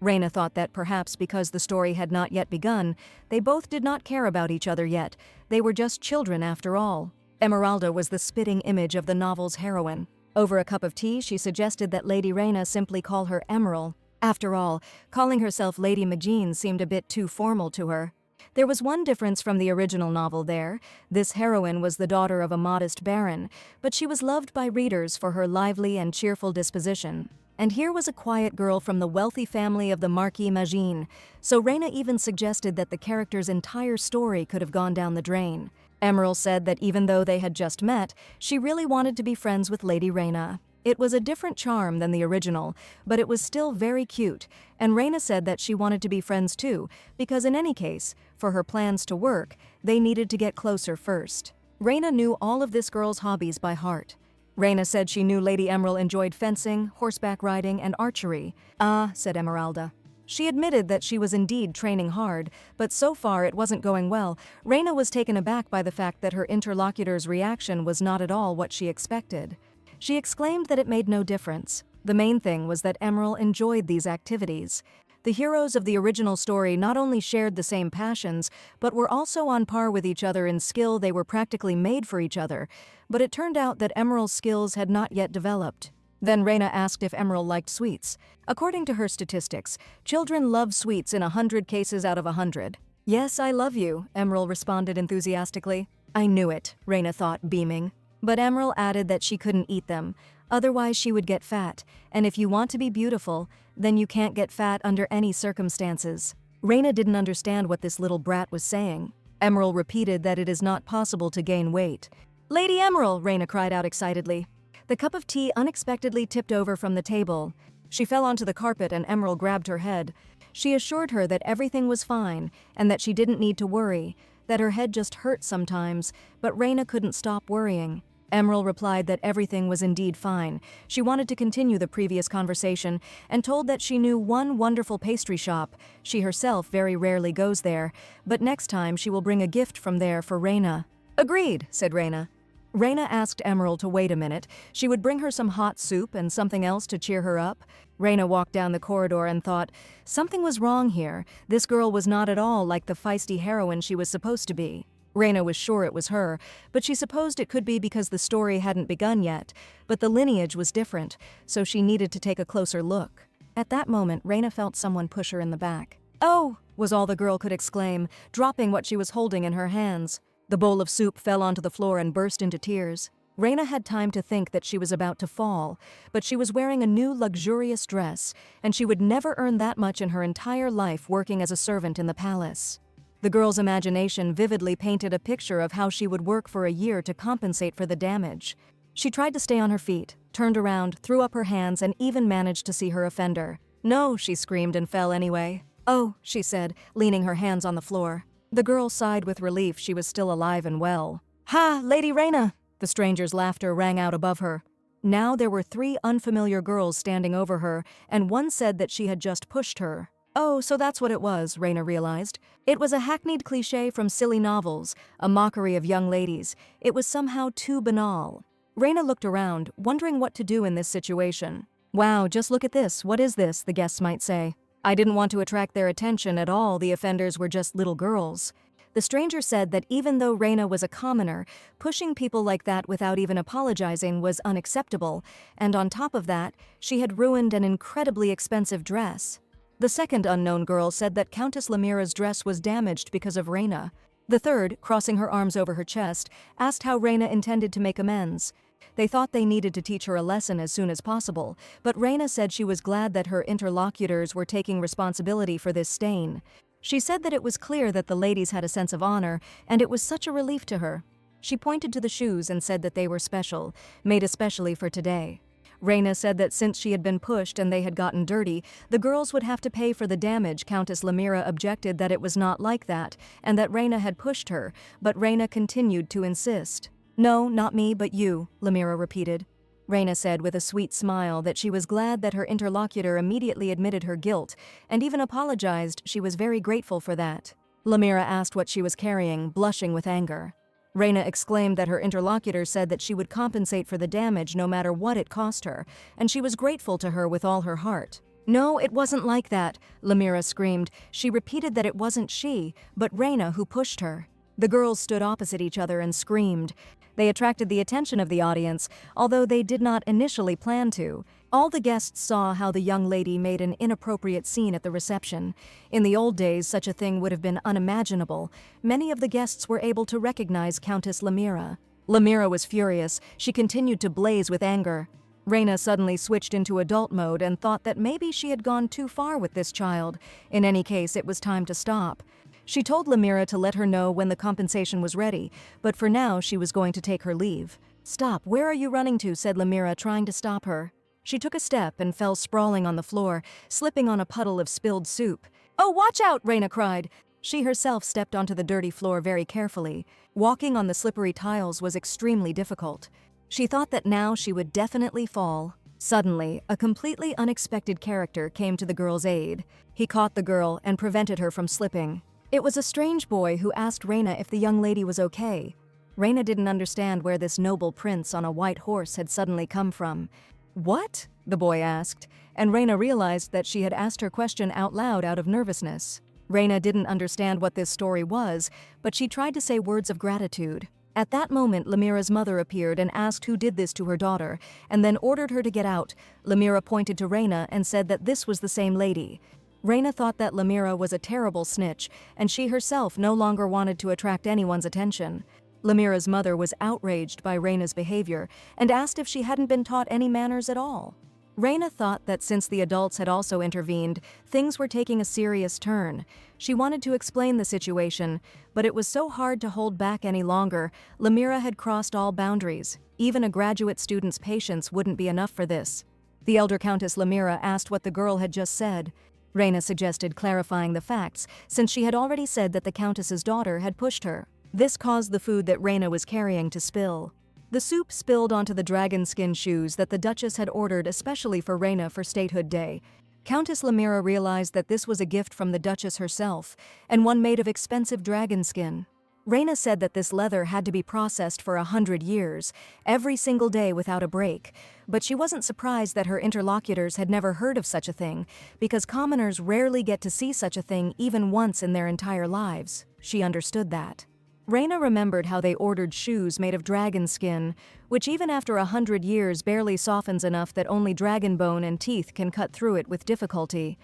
[SPEAKER 1] Reina thought that perhaps because the story had not yet begun, they both did not care about each other yet. They were just children after all. Emeralda was the spitting image of the novel's heroine. Over a cup of tea, she suggested that Lady Reina simply call her Emerald. After all, calling herself Lady Magine seemed a bit too formal to her. There was one difference from the original novel there. This heroine was the daughter of a modest baron, but she was loved by readers for her lively and cheerful disposition. And here was a quiet girl from the wealthy family of the Marquis Magine, so Reina even suggested that the character's entire story could have gone down the drain. Emerald said that even though they had just met, she really wanted to be friends with Lady Reina. It was a different charm than the original, but it was still very cute, and Reina said that she wanted to be friends too, because in any case, for her plans to work, they needed to get closer first. Reina knew all of this girl's hobbies by heart. Reina said she knew Lady Emerald enjoyed fencing, horseback riding, and archery. "Ah," said Emeralda. She admitted that she was indeed training hard, but so far it wasn't going well. Reina was taken aback by the fact that her interlocutor's reaction was not at all what she expected. She exclaimed that it made no difference. The main thing was that Emerald enjoyed these activities. The heroes of the original story not only shared the same passions, but were also on par with each other in skill. They were practically made for each other. But it turned out that Emerald's skills had not yet developed. Then Reina asked if Emerald liked sweets. According to her statistics, children love sweets in 100 cases out of 100. "Yes, I love you," Emerald responded enthusiastically. "I knew it," Reina thought, beaming. But Emerald added that she couldn't eat them. Otherwise she would get fat, and if you want to be beautiful, then you can't get fat under any circumstances. Reina didn't understand what this little brat was saying. Emerald repeated that it is not possible to gain weight. "Lady Emerald!" Reina cried out excitedly. The cup of tea unexpectedly tipped over from the table. She fell onto the carpet and Emerald grabbed her head. She assured her that everything was fine and that she didn't need to worry, that her head just hurt sometimes, but Reina couldn't stop worrying. Emerald replied that everything was indeed fine. She wanted to continue the previous conversation and told that she knew one wonderful pastry shop. She herself very rarely goes there, but next time she will bring a gift from there for Reina. "Agreed," said Reina. Reina asked Emerald to wait a minute. She would bring her some hot soup and something else to cheer her up. Reina walked down the corridor and thought, something was wrong here. This girl was not at all like the feisty heroine she was supposed to be. Reina was sure it was her, but she supposed it could be because the story hadn't begun yet, but the lineage was different, so she needed to take a closer look. At that moment, Reina felt someone push her in the back. "Oh!" was all the girl could exclaim, dropping what she was holding in her hands. The bowl of soup fell onto the floor and burst into tears. Reina had time to think that she was about to fall, but she was wearing a new luxurious dress, and she would never earn that much in her entire life working as a servant in the palace. The girl's imagination vividly painted a picture of how she would work for a year to compensate for the damage. She tried to stay on her feet, turned around, threw up her hands, and even managed to see her offender. "No," she screamed and fell anyway. "Oh," she said, leaning her hands on the floor. The girl sighed with relief she was still alive and well. "Ha, Lady Reina!" The stranger's laughter rang out above her. Now there were 3 unfamiliar girls standing over her, and one said that she had just pushed her. Oh, so that's what it was, Raina realized. It was a hackneyed cliché from silly novels, a mockery of young ladies. It was somehow too banal. Raina looked around, wondering what to do in this situation. Wow, just look at this, what is this, the guests might say. I didn't want to attract their attention at all, the offenders were just little girls. The stranger said that even though Raina was a commoner, pushing people like that without even apologizing was unacceptable, and on top of that, she had ruined an incredibly expensive dress. The second unknown girl said that Countess Lamira's dress was damaged because of Raina. The third, crossing her arms over her chest, asked how Raina intended to make amends. They thought they needed to teach her a lesson as soon as possible, but Raina said she was glad that her interlocutors were taking responsibility for this stain. She said that it was clear that the ladies had a sense of honor, and it was such a relief to her. She pointed to the shoes and said that they were special, made especially for today. Raina said that since she had been pushed and they had gotten dirty, the girls would have to pay for the damage. Countess Lamira objected that it was not like that, and that Raina had pushed her, but Raina continued to insist. No, not me, but you, Lamira repeated. Raina said with a sweet smile that she was glad that her interlocutor immediately admitted her guilt, and even apologized. She was very grateful for that. Lamira asked what she was carrying, blushing with anger. Raina exclaimed that her interlocutor said that she would compensate for the damage no matter what it cost her, and she was grateful to her with all her heart. No, it wasn't like that, Lamira screamed. She repeated that it wasn't she, but Raina who pushed her. The girls stood opposite each other and screamed. They attracted the attention of the audience, although they did not initially plan to. All the guests saw how the young lady made an inappropriate scene at the reception. In the old days, such a thing would have been unimaginable. Many of the guests were able to recognize Countess Lamira. Lamira was furious. She continued to blaze with anger. Raina suddenly switched into adult mode and thought that maybe she had gone too far with this child. In any case, it was time to stop. She told Lamira to let her know when the compensation was ready, but for now she was going to take her leave. Stop, where are you running to? Said Lamira, trying to stop her. She took a step and fell sprawling on the floor, slipping on a puddle of spilled soup. Oh, watch out, Raina cried. She herself stepped onto the dirty floor very carefully. Walking on the slippery tiles was extremely difficult. She thought that now she would definitely fall. Suddenly, a completely unexpected character came to the girl's aid. He caught the girl and prevented her from slipping. It was a strange boy who asked Raina if the young lady was okay. Raina didn't understand where this noble prince on a white horse had suddenly come from. What? The boy asked, and Raina realized that she had asked her question out loud out of nervousness. Raina didn't understand what this story was, but she tried to say words of gratitude. At that moment, Lamira's mother appeared and asked who did this to her daughter, and then ordered her to get out. Lamira pointed to Raina and said that this was the same lady. Raina thought that Lamira was a terrible snitch, and she herself no longer wanted to attract anyone's attention. Lamira's mother was outraged by Raina's behavior and asked if she hadn't been taught any manners at all. Raina thought that since the adults had also intervened, things were taking a serious turn. She wanted to explain the situation, but it was so hard to hold back any longer. Lamira had crossed all boundaries. Even a graduate student's patience wouldn't be enough for this. The elder Countess Lamira asked what the girl had just said. Raina suggested clarifying the facts, since she had already said that the Countess's daughter had pushed her. This caused the food that Raina was carrying to spill. The soup spilled onto the dragon skin shoes that the Duchess had ordered especially for Raina for Statehood Day. Countess Lamira realized that this was a gift from the Duchess herself, and one made of expensive dragon skin. Raina said that this leather had to be processed for 100 years, every single day without a break, but she wasn't surprised that her interlocutors had never heard of such a thing, because commoners rarely get to see such a thing even once in their entire lives. She understood that. Raina remembered how they ordered shoes made of dragon skin, which even after 100 years barely softens enough that only dragon bone and teeth can cut through it with difficulty.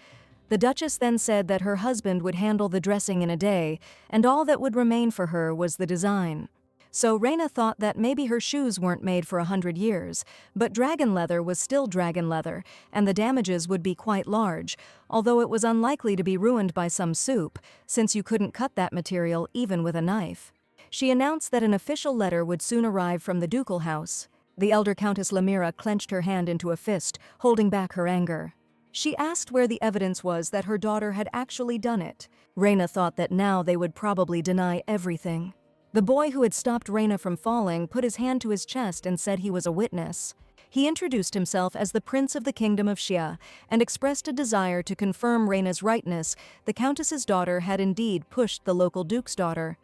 [SPEAKER 1] The Duchess then said that her husband would handle the dressing in a day, and all that would remain for her was the design. So Raina thought that maybe her shoes weren't made for 100 years, but dragon leather was still dragon leather, and the damages would be quite large, although it was unlikely to be ruined by some soup, since you couldn't cut that material even with a knife. She announced that an official letter would soon arrive from the ducal house. The elder Countess Lamira clenched her hand into a fist, holding back her anger. She asked where the evidence was that her daughter had actually done it. Raina thought that now they would probably deny everything. The boy who had stopped Raina from falling put his hand to his chest and said he was a witness. He introduced himself as the Prince of the Kingdom of Xia and expressed a desire to confirm Reina's rightness. The Countess's daughter had indeed pushed the local duke's daughter.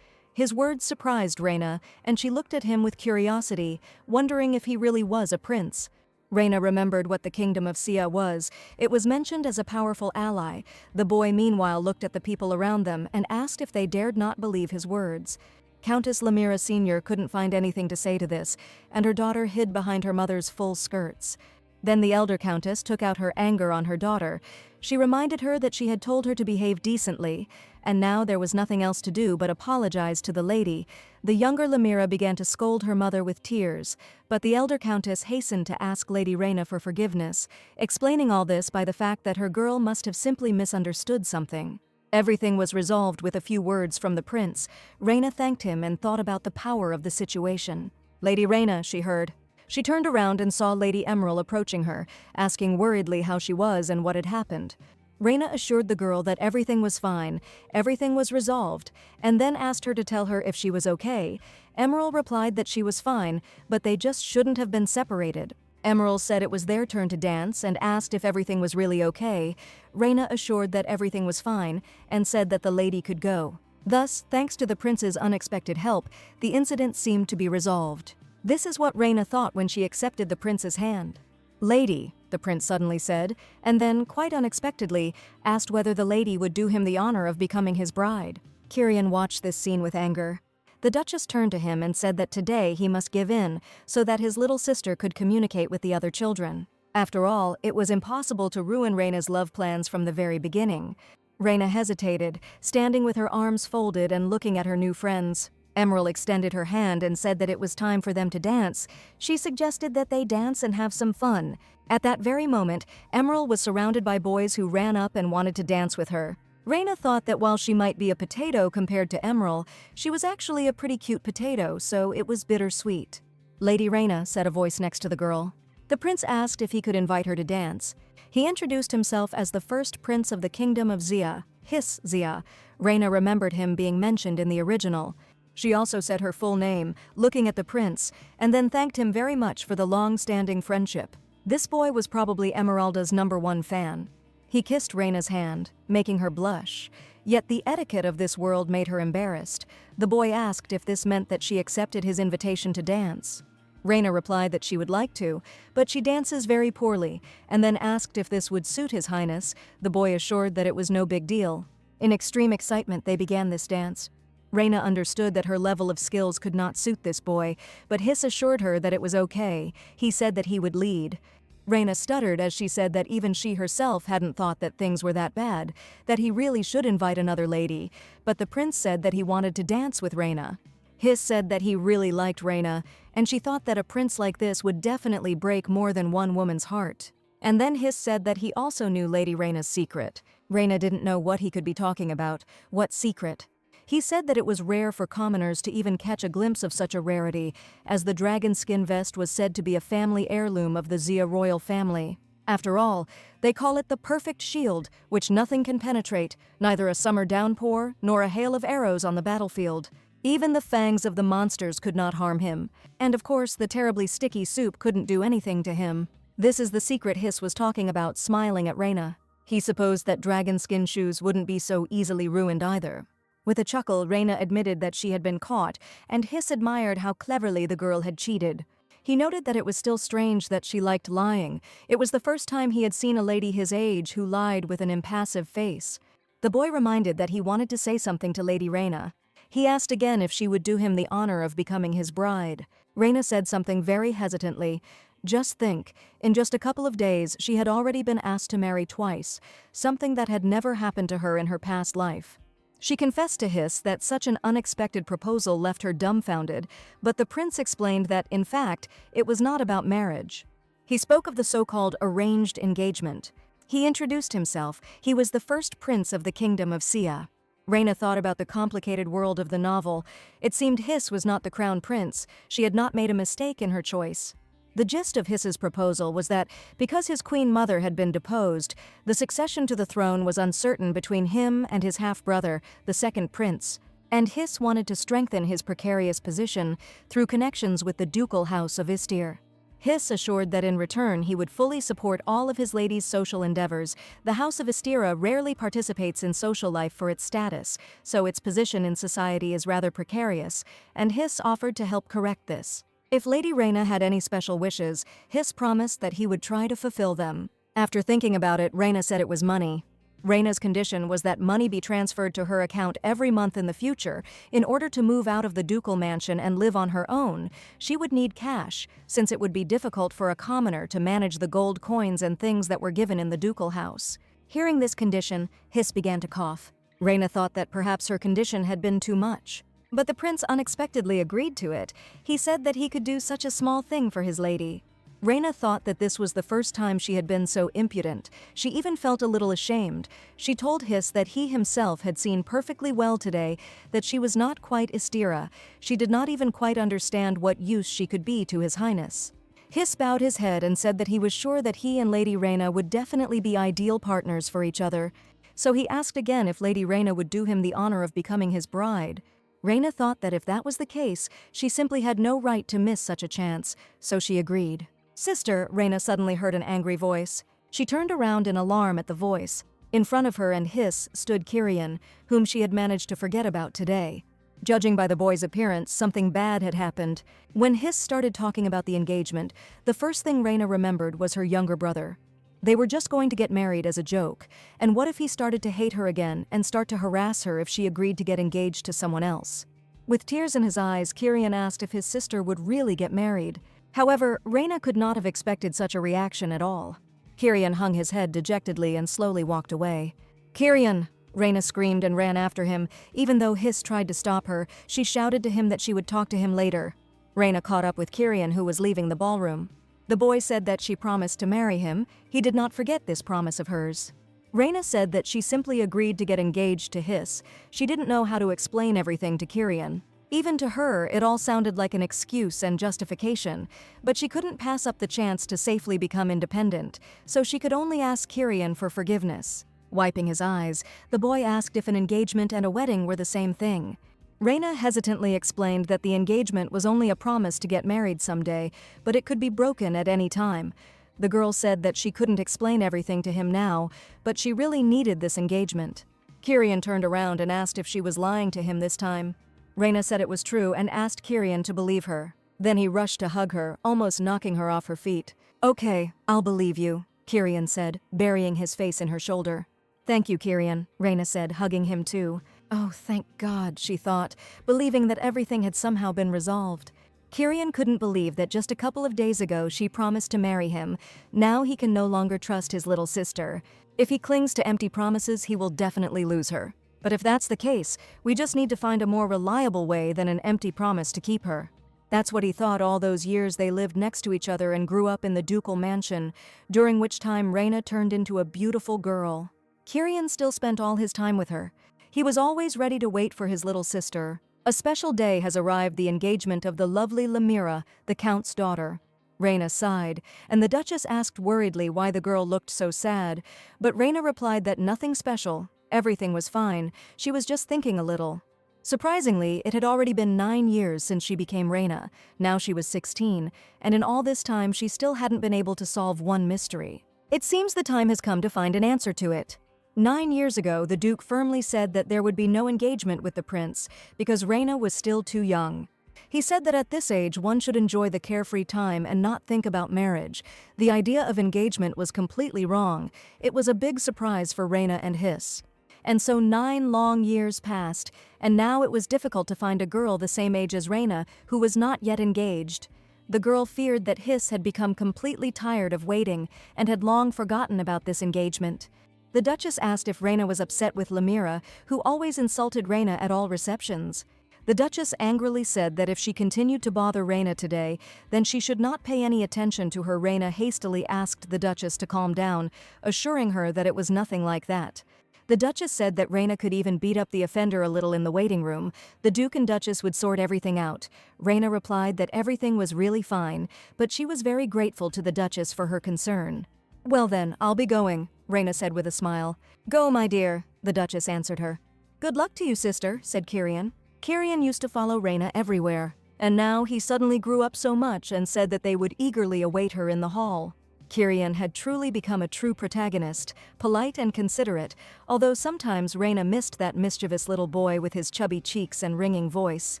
[SPEAKER 1] His words surprised Reina, and she looked at him with curiosity, wondering if he really was a prince. Reina remembered what the Kingdom of Xia was. It was mentioned as a powerful ally. The boy meanwhile looked at the people around them and asked if they dared not believe his words. Countess Lamira Sr. couldn't find anything to say to this, and her daughter hid behind her mother's full skirts. Then the elder countess took out her anger on her daughter. She reminded her that she had told her to behave decently, and now there was nothing else to do but apologize to the lady. The younger Lamira began to scold her mother with tears, but the elder countess hastened to ask Lady Reina for forgiveness, explaining all this by the fact that her girl must have simply misunderstood something. Everything was resolved with a few words from the prince. Reina thanked him and thought about the power of the situation. "Lady Reina," she heard. She turned around and saw Lady Emerald approaching her, asking worriedly how she was and what had happened. Reina assured the girl that everything was fine, everything was resolved, and then asked her to tell her if she was okay. Emerald replied that she was fine, but they just shouldn't have been separated. Emerald said it was their turn to dance and asked if everything was really okay. Reina assured that everything was fine and said that the lady could go. Thus, thanks to the prince's unexpected help, the incident seemed to be resolved. This is what Reina thought when she accepted the prince's hand. "Lady," the prince suddenly said, and then, quite unexpectedly, asked whether the lady would do him the honor of becoming his bride. Kyrion watched this scene with anger. The Duchess turned to him and said that today he must give in so that his little sister could communicate with the other children. After all, it was impossible to ruin Reina's love plans from the very beginning. Reina hesitated, standing with her arms folded and looking at her new friends. Emerald extended her hand and said that it was time for them to dance. She suggested that they dance and have some fun. At that very moment, Emerald was surrounded by boys who ran up and wanted to dance with her. Reina thought that while she might be a potato compared to Emerald, she was actually a pretty cute potato, so it was bittersweet. "Lady Reina," said a voice next to the girl. The prince asked if he could invite her to dance. He introduced himself as the first prince of the Kingdom of Xia, his Xia. Reina remembered him being mentioned in the original. She also said her full name, looking at the prince, and then thanked him very much for the long-standing friendship. This boy was probably Esmeralda's #1 fan. He kissed Reina's hand, making her blush. Yet the etiquette of this world made her embarrassed. The boy asked if this meant that she accepted his invitation to dance. Reina replied that she would like to, but she dances very poorly, and then asked if this would suit His Highness. The boy assured that it was no big deal. In extreme excitement, they began this dance. Reina understood that her level of skills could not suit this boy, but Hiss assured her that it was okay. He said that he would lead. Reina stuttered as she said that even she herself hadn't thought that things were that bad, that he really should invite another lady, but the prince said that he wanted to dance with Reina. Hiss said that he really liked Reina, and she thought that a prince like this would definitely break more than one woman's heart. And then Hiss said that he also knew Lady Reina's secret. Reina didn't know what he could be talking about. What secret? He said that it was rare for commoners to even catch a glimpse of such a rarity, as the dragon skin vest was said to be a family heirloom of the Xia royal family. After all, they call it the perfect shield, which nothing can penetrate, neither a summer downpour nor a hail of arrows on the battlefield. Even the fangs of the monsters could not harm him, and of course the terribly sticky soup couldn't do anything to him. This is the secret Hiss was talking about, smiling at Reina. He supposed that dragon skin shoes wouldn't be so easily ruined either. With a chuckle, Reina admitted that she had been caught, and Hiss admired how cleverly the girl had cheated. He noted that it was still strange that she liked lying. It was the first time he had seen a lady his age who lied with an impassive face. The boy reminded that he wanted to say something to Lady Reina. He asked again if she would do him the honor of becoming his bride. Reina said something very hesitantly. Just think, in just a couple of days she had already been asked to marry twice, something that had never happened to her in her past life. She confessed to Hiss that such an unexpected proposal left her dumbfounded, but the prince explained that, in fact, it was not about marriage. He spoke of the so-called arranged engagement. He introduced himself. He was the first prince of the Kingdom of Xia. Reina thought about the complicated world of the novel. It seemed Hiss was not the crown prince. She had not made a mistake in her choice. The gist of Hiss's proposal was that, because his queen mother had been deposed, the succession to the throne was uncertain between him and his half-brother, the second prince, and Hiss wanted to strengthen his precarious position through connections with the ducal house of Istir. Hiss assured that in return he would fully support all of his lady's social endeavors. The House of Astera rarely participates in social life for its status, so its position in society is rather precarious, and Hiss offered to help correct this. If Lady Reyna had any special wishes, Hiss promised that he would try to fulfill them. After thinking about it, Reyna said it was money. Reyna's condition was that money be transferred to her account every month in the future. In order to move out of the ducal mansion and live on her own, she would need cash, since it would be difficult for a commoner to manage the gold coins and things that were given in the ducal house. Hearing this condition, Hiss began to cough. Reyna thought that perhaps her condition had been too much. But the prince unexpectedly agreed to it. He said that he could do such a small thing for his lady. Reyna thought that this was the first time she had been so impudent. She even felt a little ashamed. She told Hiss that he himself had seen perfectly well today that she was not quite Astera. She did not even quite understand what use she could be to His Highness. Hiss bowed his head and said that he was sure that he and Lady Reyna would definitely be ideal partners for each other. So he asked again if Lady Reyna would do him the honor of becoming his bride. Reyna thought that if that was the case, she simply had no right to miss such a chance, so she agreed. "Sister," Reyna suddenly heard an angry voice. She turned around in alarm at the voice. In front of her and Hiss stood Kyrion, whom she had managed to forget about today. Judging by the boy's appearance, something bad had happened. When Hiss started talking about the engagement, the first thing Reyna remembered was her younger brother. They were just going to get married as a joke, and what if he started to hate her again and start to harass her if she agreed to get engaged to someone else? With tears in his eyes, Kyrion asked if his sister would really get married. However, Reyna could not have expected such a reaction at all. Kyrion hung his head dejectedly and slowly walked away. "Kyrion!" Reyna screamed and ran after him. Even though Hiss tried to stop her, she shouted to him that she would talk to him later. Reyna caught up with Kyrion, who was leaving the ballroom. The boy said that she promised to marry him. He did not forget this promise of hers. Reyna said that she simply agreed to get engaged to Hiss. She didn't know how to explain everything to Kyrion. Even to her, it all sounded like an excuse and justification, but she couldn't pass up the chance to safely become independent, so she could only ask Kyrion for forgiveness. Wiping his eyes, the boy asked if an engagement and a wedding were the same thing. Reyna hesitantly explained that the engagement was only a promise to get married someday, but it could be broken at any time. The girl said that she couldn't explain everything to him now, but she really needed this engagement. Kyrion turned around and asked if she was lying to him this time. Reyna said it was true and asked Kyrion to believe her. Then he rushed to hug her, almost knocking her off her feet. "Okay, I'll believe you," Kyrion said, burying his face in her shoulder. "Thank you, Kyrion," Reyna said, hugging him too. Oh, thank God, she thought, believing that everything had somehow been resolved. Kyrion couldn't believe that just a couple of days ago she promised to marry him. Now he can no longer trust his little sister. If he clings to empty promises, he will definitely lose her. But if that's the case, we just need to find a more reliable way than an empty promise to keep her. That's what he thought all those years they lived next to each other and grew up in the ducal mansion, during which time Reyna turned into a beautiful girl. Kyrion still spent all his time with her. He was always ready to wait for his little sister. A special day has arrived, the engagement of the lovely Lamira, the Count's daughter. Reyna sighed, and the Duchess asked worriedly why the girl looked so sad, but Reyna replied that nothing special, everything was fine, she was just thinking a little. Surprisingly, it had already been 9 years since she became Reyna. Now she was 16, and in all this time she still hadn't been able to solve one mystery. It seems the time has come to find an answer to it. 9 years ago, the Duke firmly said that there would be no engagement with the prince because Reyna was still too young. He said that at this age one should enjoy the carefree time and not think about marriage. The idea of engagement was completely wrong. It was a big surprise for Reyna and Hiss. And so 9 long years passed, and now it was difficult to find a girl the same age as Reyna who was not yet engaged. The girl feared that Hiss had become completely tired of waiting and had long forgotten about this engagement. The Duchess asked if Reyna was upset with Lamira, who always insulted Reyna at all receptions. The Duchess angrily said that if she continued to bother Reyna today, then she should not pay any attention to her. Reyna hastily asked the Duchess to calm down, assuring her that it was nothing like that. The Duchess said that Reyna could even beat up the offender a little in the waiting room. The Duke and Duchess would sort everything out. Reyna replied that everything was really fine, but she was very grateful to the Duchess for her concern. "Well then, I'll be going," Reyna said with a smile. "Go, my dear," the Duchess answered her. "Good luck to you, sister," said Kyrion. Kyrion used to follow Reyna everywhere. and now he suddenly grew up so much and said that they would eagerly await her in the hall. Kyrion had truly become a true protagonist, polite and considerate, although sometimes Reina missed that mischievous little boy with his chubby cheeks and ringing voice.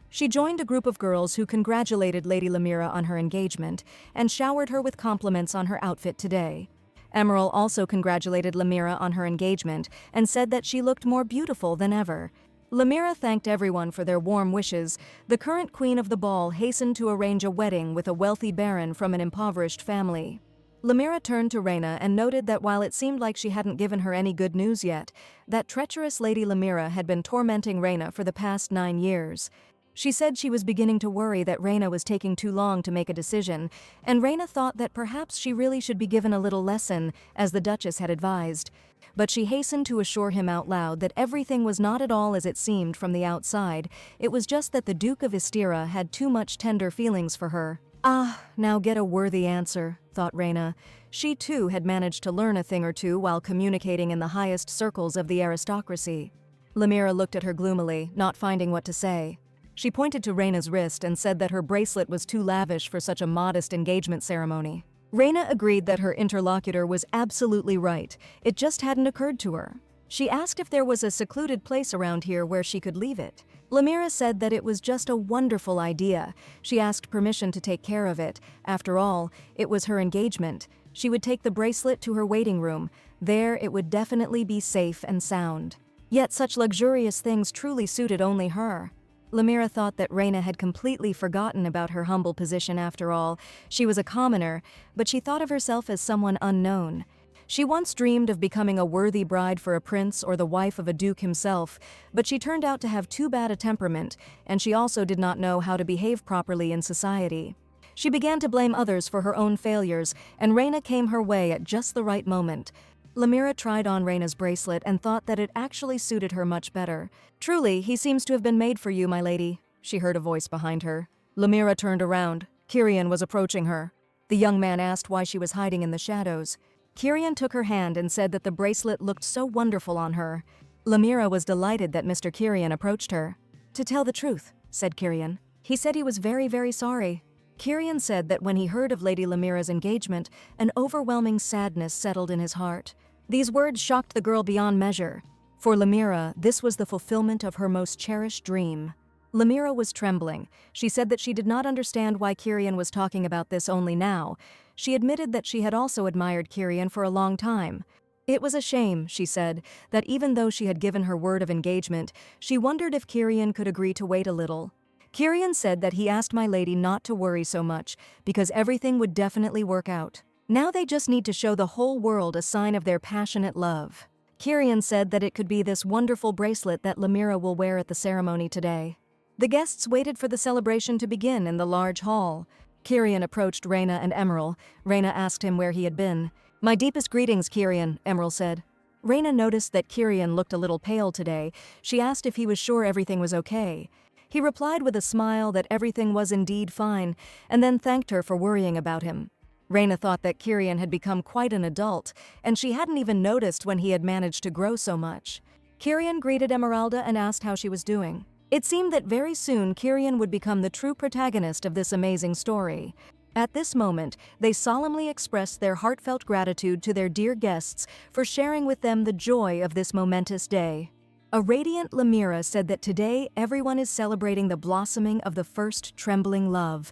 [SPEAKER 1] She joined a group of girls who congratulated Lady Lamira on her engagement and showered her with compliments on her outfit today. Emerald also congratulated Lamira on her engagement and said that she looked more beautiful than ever. Lamira thanked everyone for their warm wishes. The current queen of the ball hastened to arrange a wedding with a wealthy baron from an impoverished family. Lamira turned to Reina and noted that while it seemed like she hadn't given her any good news yet, that treacherous Lady Lamira had been tormenting Reina for the past 9 years. She said she was beginning to worry that Reina was taking too long to make a decision, and Reina thought that perhaps she really should be given a little lesson, as the Duchess had advised. But she hastened to assure him out loud that everything was not at all as it seemed from the outside. It was just that the Duke of Istira had too much tender feelings for her. Ah, now get a worthy answer, thought Reina. She too had managed to learn a thing or two while communicating in the highest circles of the aristocracy. Lamira looked at her gloomily, not finding what to say. She pointed to Reina's wrist and said that her bracelet was too lavish for such a modest engagement ceremony. Reina agreed that her interlocutor was absolutely right. It just hadn't occurred to her. She asked if there was a secluded place around here where she could leave it. Lamira said that it was just a wonderful idea. She asked permission to take care of it. After all, it was her engagement. She would take the bracelet to her waiting room. There it would definitely be safe and sound. Yet such luxurious things truly suited only her. Lamira thought that Reina had completely forgotten about her humble position after all. She was a commoner, but she thought of herself as someone unknown. She once dreamed of becoming a worthy bride for a prince or the wife of a duke himself, but she turned out to have too bad a temperament, and she also did not know how to behave properly in society. She began to blame others for her own failures, and Reina came her way at just the right moment. Lamira tried on Reina's bracelet and thought that it actually suited her much better. "Truly, he seems to have been made for you, my lady," she heard a voice behind her. Lamira turned around. Kyrion was approaching her. The young man asked why she was hiding in the shadows. Kyrion took her hand and said that the bracelet looked so wonderful on her. Lamira was delighted that Mr. Kyrion approached her. "To tell the truth," said Kyrion. "He said he was very, very sorry." Kyrion said that when he heard of Lady Lamira's engagement, an overwhelming sadness settled in his heart. These words shocked the girl beyond measure. For Lamira, this was the fulfillment of her most cherished dream. Lamira was trembling. She said that she did not understand why Kyrion was talking about this only now. She admitted that she had also admired Kyrion for a long time. It was a shame, she said, that even though she had given her word of engagement, she wondered if Kyrion could agree to wait a little. Kyrion said that he asked my lady not to worry so much, because everything would definitely work out. Now they just need to show the whole world a sign of their passionate love. Kyrion said that it could be this wonderful bracelet that Lamira will wear at the ceremony today. The guests waited for the celebration to begin in the large hall. Kyrion approached Reina and Emerald. Reina asked him where he had been. "My deepest greetings, Kyrion," Emerald said. Reina noticed that Kyrion looked a little pale today. She asked if he was sure everything was okay. He replied with a smile that everything was indeed fine, and then thanked her for worrying about him. Reina thought that Kyrion had become quite an adult, and she hadn't even noticed when he had managed to grow so much. Kyrion greeted Emeralda and asked how she was doing. It seemed that very soon Kyrion would become the true protagonist of this amazing story. At this moment, they solemnly expressed their heartfelt gratitude to their dear guests for sharing with them the joy of this momentous day. A radiant Lamira said that today everyone is celebrating the blossoming of the first trembling love.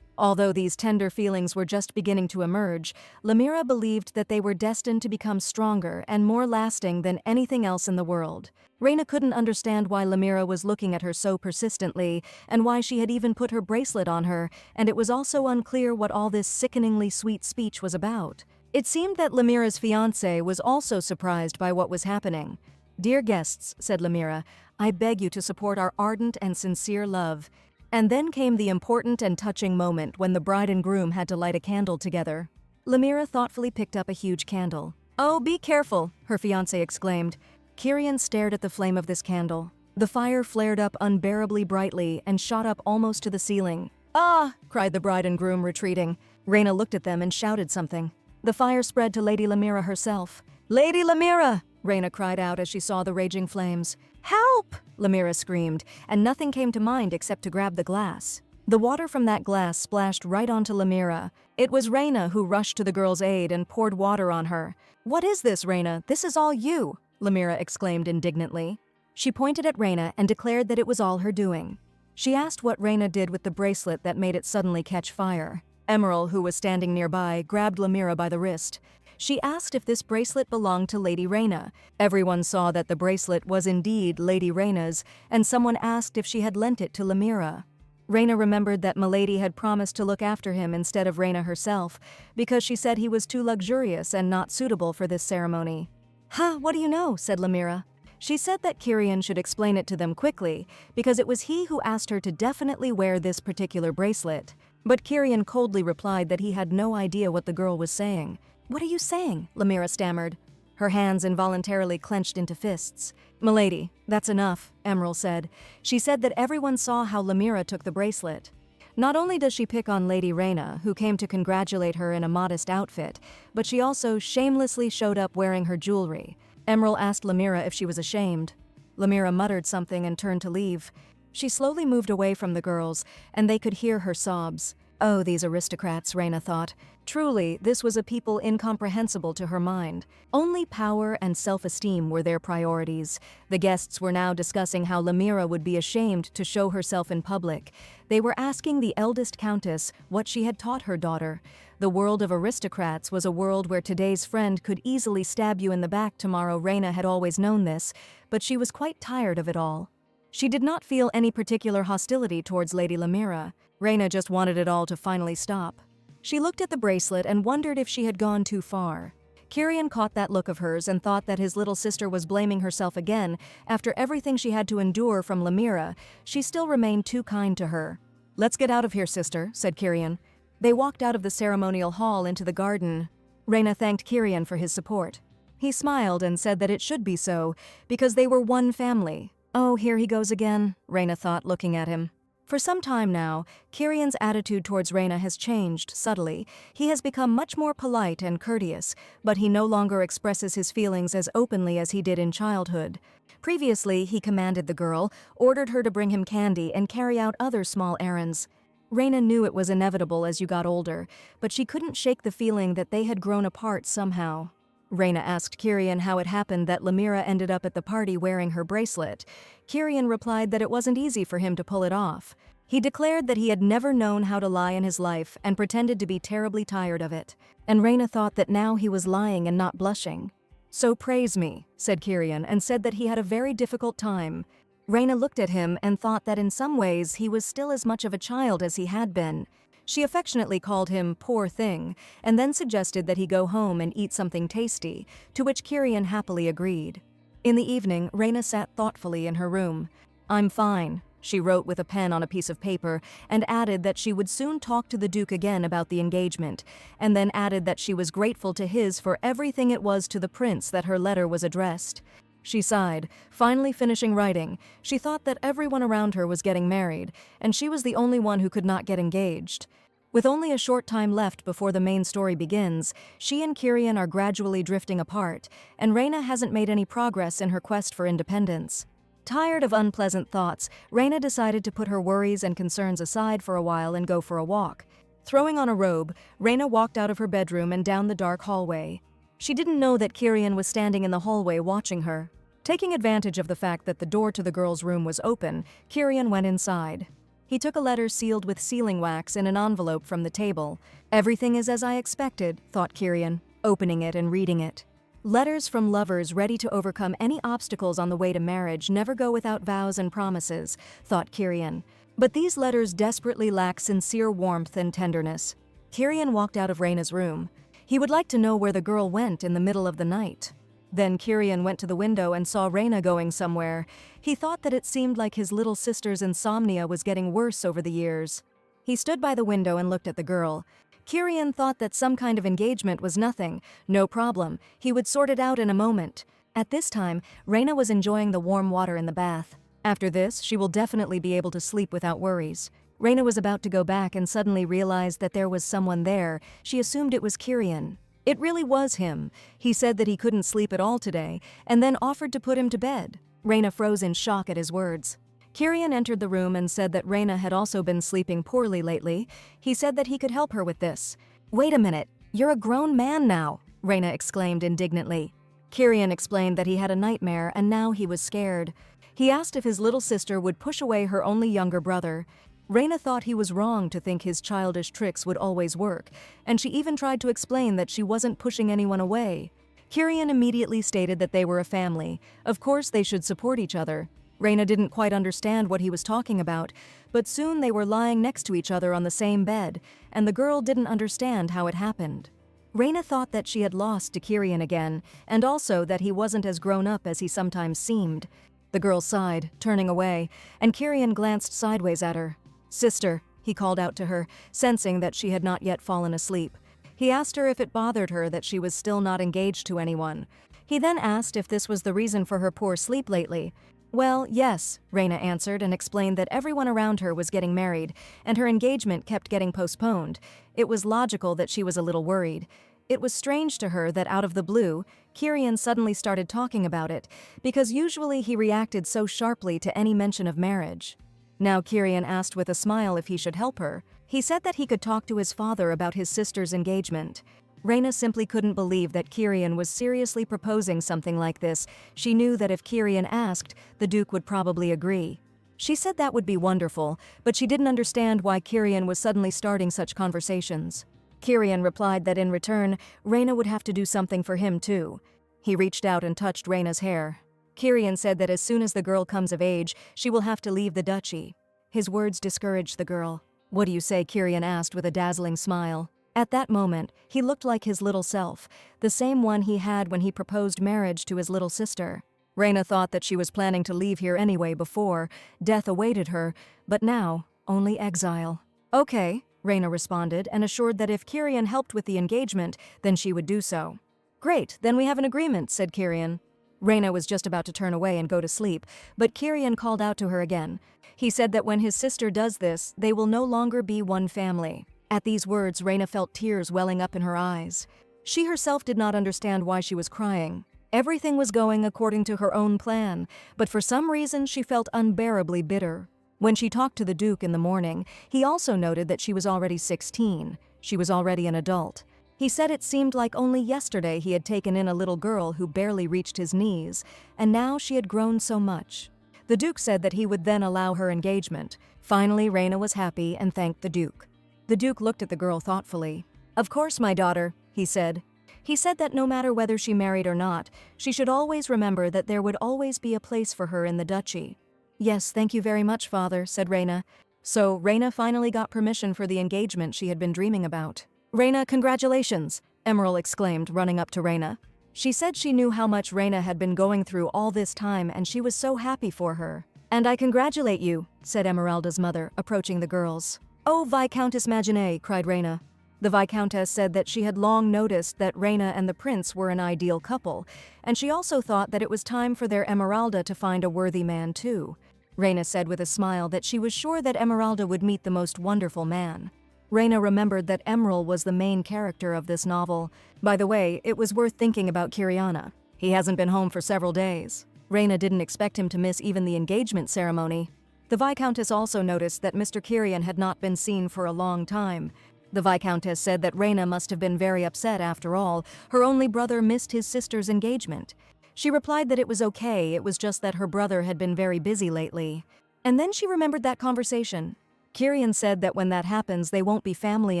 [SPEAKER 1] Although these tender feelings were just beginning to emerge, Lamira believed that they were destined to become stronger and more lasting than anything else in the world. Reina couldn't understand why Lamira was looking at her so persistently, and why she had even put her bracelet on her, and it was also unclear what all this sickeningly sweet speech was about. It seemed that Lamira's fiancé was also surprised by what was happening. "Dear guests," said Lamira, "I beg you to support our ardent and sincere love." And then came the important and touching moment when the bride and groom had to light a candle together. Lamira thoughtfully picked up a huge candle. "Oh, be careful," her fiancé exclaimed. Kyrion stared at the flame of this candle. The fire flared up unbearably brightly and shot up almost to the ceiling. "Ah!" cried the bride and groom, retreating. Reina looked at them and shouted something. The fire spread to Lady Lamira herself. "Lady Lamira!" Reina cried out as she saw the raging flames. "Help!" Lamira screamed, and nothing came to mind except to grab the glass. The water from that glass splashed right onto Lamira. It was Reyna who rushed to the girl's aid and poured water on her. "What is this, Reyna? This is all you!" Lamira exclaimed indignantly. She pointed at Reyna and declared that it was all her doing. She asked what Reyna did with the bracelet that made it suddenly catch fire. Emerald, who was standing nearby, grabbed Lamira by the wrist. She asked if this bracelet belonged to Lady Reyna. Everyone saw that the bracelet was indeed Lady Reyna's, and someone asked if she had lent it to Lamira. Reyna remembered that Milady had promised to look after him instead of Reyna herself, because she said he was too luxurious and not suitable for this ceremony. "Huh, what do you know?" said Lamira. She said that Kyrion should explain it to them quickly, because it was he who asked her to definitely wear this particular bracelet. But Kyrion coldly replied that he had no idea what the girl was saying. "What are you saying?" Lamira stammered. Her hands involuntarily clenched into fists. "Milady, that's enough," Emerald said. She said that everyone saw how Lamira took the bracelet. Not only does she pick on Lady Reyna, who came to congratulate her in a modest outfit, but she also shamelessly showed up wearing her jewelry. Emerald asked Lamira if she was ashamed. Lamira muttered something and turned to leave. She slowly moved away from the girls, and they could hear her sobs. Oh, these aristocrats, Reyna thought. Truly, this was a people incomprehensible to her mind. Only power and self-esteem were their priorities. The guests were now discussing how Lamira would be ashamed to show herself in public. They were asking the eldest countess what she had taught her daughter. The world of aristocrats was a world where today's friend could easily stab you in the back tomorrow. Reyna had always known this, but she was quite tired of it all. She did not feel any particular hostility towards Lady Lamira. Reyna just wanted it all to finally stop. She looked at the bracelet and wondered if she had gone too far. Kyrion caught that look of hers and thought that his little sister was blaming herself again. After everything she had to endure from Lamira, she still remained too kind to her. "Let's get out of here, sister," said Kyrion. They walked out of the ceremonial hall into the garden. Reyna thanked Kyrion for his support. He smiled and said that it should be so, because they were one family. Oh, here he goes again, Reyna thought, looking at him. For some time now, Kyrion's attitude towards Reyna has changed subtly. He has become much more polite and courteous, but he no longer expresses his feelings as openly as he did in childhood. Previously, he commanded the girl, ordered her to bring him candy, and carry out other small errands. Reyna knew it was inevitable as you got older, but she couldn't shake the feeling that they had grown apart somehow. Reyna asked Kyrion how it happened that Lamira ended up at the party wearing her bracelet. Kyrion replied that it wasn't easy for him to pull it off. He declared that he had never known how to lie in his life and pretended to be terribly tired of it. And Reyna thought that now he was lying and not blushing. "So praise me," said Kyrion, and said that he had a very difficult time. Reyna looked at him and thought that in some ways he was still as much of a child as he had been. She affectionately called him "poor thing," and then suggested that he go home and eat something tasty, to which Kyrion happily agreed. In the evening, Reyna sat thoughtfully in her room. "I'm fine," she wrote with a pen on a piece of paper, and added that she would soon talk to the Duke again about the engagement, and then added that she was grateful to his for everything it was to the prince that her letter was addressed. She sighed, finally finishing writing. She thought that everyone around her was getting married, and she was the only one who could not get engaged. With only a short time left before the main story begins, she and Kyrion are gradually drifting apart, and Reyna hasn't made any progress in her quest for independence. Tired of unpleasant thoughts, Reyna decided to put her worries and concerns aside for a while and go for a walk. Throwing on a robe, Reyna walked out of her bedroom and down the dark hallway. She didn't know that Kyrion was standing in the hallway watching her. Taking advantage of the fact that the door to the girl's room was open, Kyrion went inside. He took a letter sealed with sealing wax in an envelope from the table. "Everything is as I expected," thought Kyrion, opening it and reading it. Letters from lovers ready to overcome any obstacles on the way to marriage never go without vows and promises, thought Kyrion. But these letters desperately lack sincere warmth and tenderness. Kyrion walked out of Reyna's room. He would like to know where the girl went in the middle of the night. Then Kyrion went to the window and saw Reyna going somewhere. He thought that it seemed like his little sister's insomnia was getting worse over the years. He stood by the window and looked at the girl. Kyrion thought that some kind of engagement was nothing, no problem. He would sort it out in a moment. At this time, Reyna was enjoying the warm water in the bath. After this, she will definitely be able to sleep without worries. Reyna was about to go back and suddenly realized that there was someone there. She assumed it was Kyrion. It really was him. He said that he couldn't sleep at all today, and then offered to put him to bed. Reyna froze in shock at his words. Kyrion entered the room and said that Reyna had also been sleeping poorly lately. He said that he could help her with this. "Wait a minute, you're a grown man now," Reyna exclaimed indignantly. Kyrion explained that he had a nightmare and now he was scared. He asked if his little sister would push away her only younger brother. Reyna thought he was wrong to think his childish tricks would always work, and she even tried to explain that she wasn't pushing anyone away. Kyrion immediately stated that they were a family. Of course they should support each other. Reyna didn't quite understand what he was talking about, but soon they were lying next to each other on the same bed, and the girl didn't understand how it happened. Reyna thought that she had lost to Kyrion again, and also that he wasn't as grown up as he sometimes seemed. The girl sighed, turning away, and Kyrion glanced sideways at her. "Sister," he called out to her, sensing that she had not yet fallen asleep. He asked her if it bothered her that she was still not engaged to anyone. He then asked if this was the reason for her poor sleep lately. "Well, yes," Reyna answered and explained that everyone around her was getting married, and her engagement kept getting postponed. It was logical that she was a little worried. It was strange to her that out of the blue, Kyrion suddenly started talking about it, because usually he reacted so sharply to any mention of marriage. Now Kyrion asked with a smile if he should help her. He said that he could talk to his father about his sister's engagement. Reyna simply couldn't believe that Kyrion was seriously proposing something like this. She knew that if Kyrion asked, the Duke would probably agree. She said that would be wonderful, but she didn't understand why Kyrion was suddenly starting such conversations. Kyrion replied that in return, Reyna would have to do something for him too. He reached out and touched Reyna's hair. Kyrion said that as soon as the girl comes of age, she will have to leave the duchy. His words discouraged the girl. "What do you say?" Kyrion asked with a dazzling smile. At that moment, he looked like his little self, the same one he had when he proposed marriage to his little sister. Reyna thought that she was planning to leave here anyway before. Death awaited her, but now, only exile. "Okay," Reyna responded and assured that if Kyrion helped with the engagement, then she would do so. "Great, then we have an agreement," said Kyrion. Reyna was just about to turn away and go to sleep, but Kyrion called out to her again. He said that when his sister does this, they will no longer be one family. At these words, Reyna felt tears welling up in her eyes. She herself did not understand why she was crying. Everything was going according to her own plan, but for some reason she felt unbearably bitter. When she talked to the Duke in the morning, he also noted that she was already 16. She was already an adult. He said it seemed like only yesterday he had taken in a little girl who barely reached his knees, and now she had grown so much. The Duke said that he would then allow her engagement. Finally, Reyna was happy and thanked the Duke. The Duke looked at the girl thoughtfully. "Of course, my daughter," he said. He said that no matter whether she married or not, she should always remember that there would always be a place for her in the duchy. "Yes, thank you very much, Father," said Reyna. So Reyna finally got permission for the engagement she had been dreaming about. "Reyna, congratulations!" Emerald exclaimed, running up to Reyna. She said she knew how much Reyna had been going through all this time and she was so happy for her. "And I congratulate you," said Emeralda's mother, approaching the girls. "Oh, Viscountess Maginot," cried Reyna. The Viscountess said that she had long noticed that Reyna and the prince were an ideal couple, and she also thought that it was time for their Emeralda to find a worthy man too. Reyna said with a smile that she was sure that Emeralda would meet the most wonderful man. Reyna remembered that Emerald was the main character of this novel. By the way, it was worth thinking about Kyrion. He hasn't been home for several days. Reyna didn't expect him to miss even the engagement ceremony. The Viscountess also noticed that Mr. Kyrion had not been seen for a long time. The Viscountess said that Reyna must have been very upset after all. Her only brother missed his sister's engagement. She replied that it was okay, it was just that her brother had been very busy lately. And then she remembered that conversation. Kyrion said that when that happens, they won't be family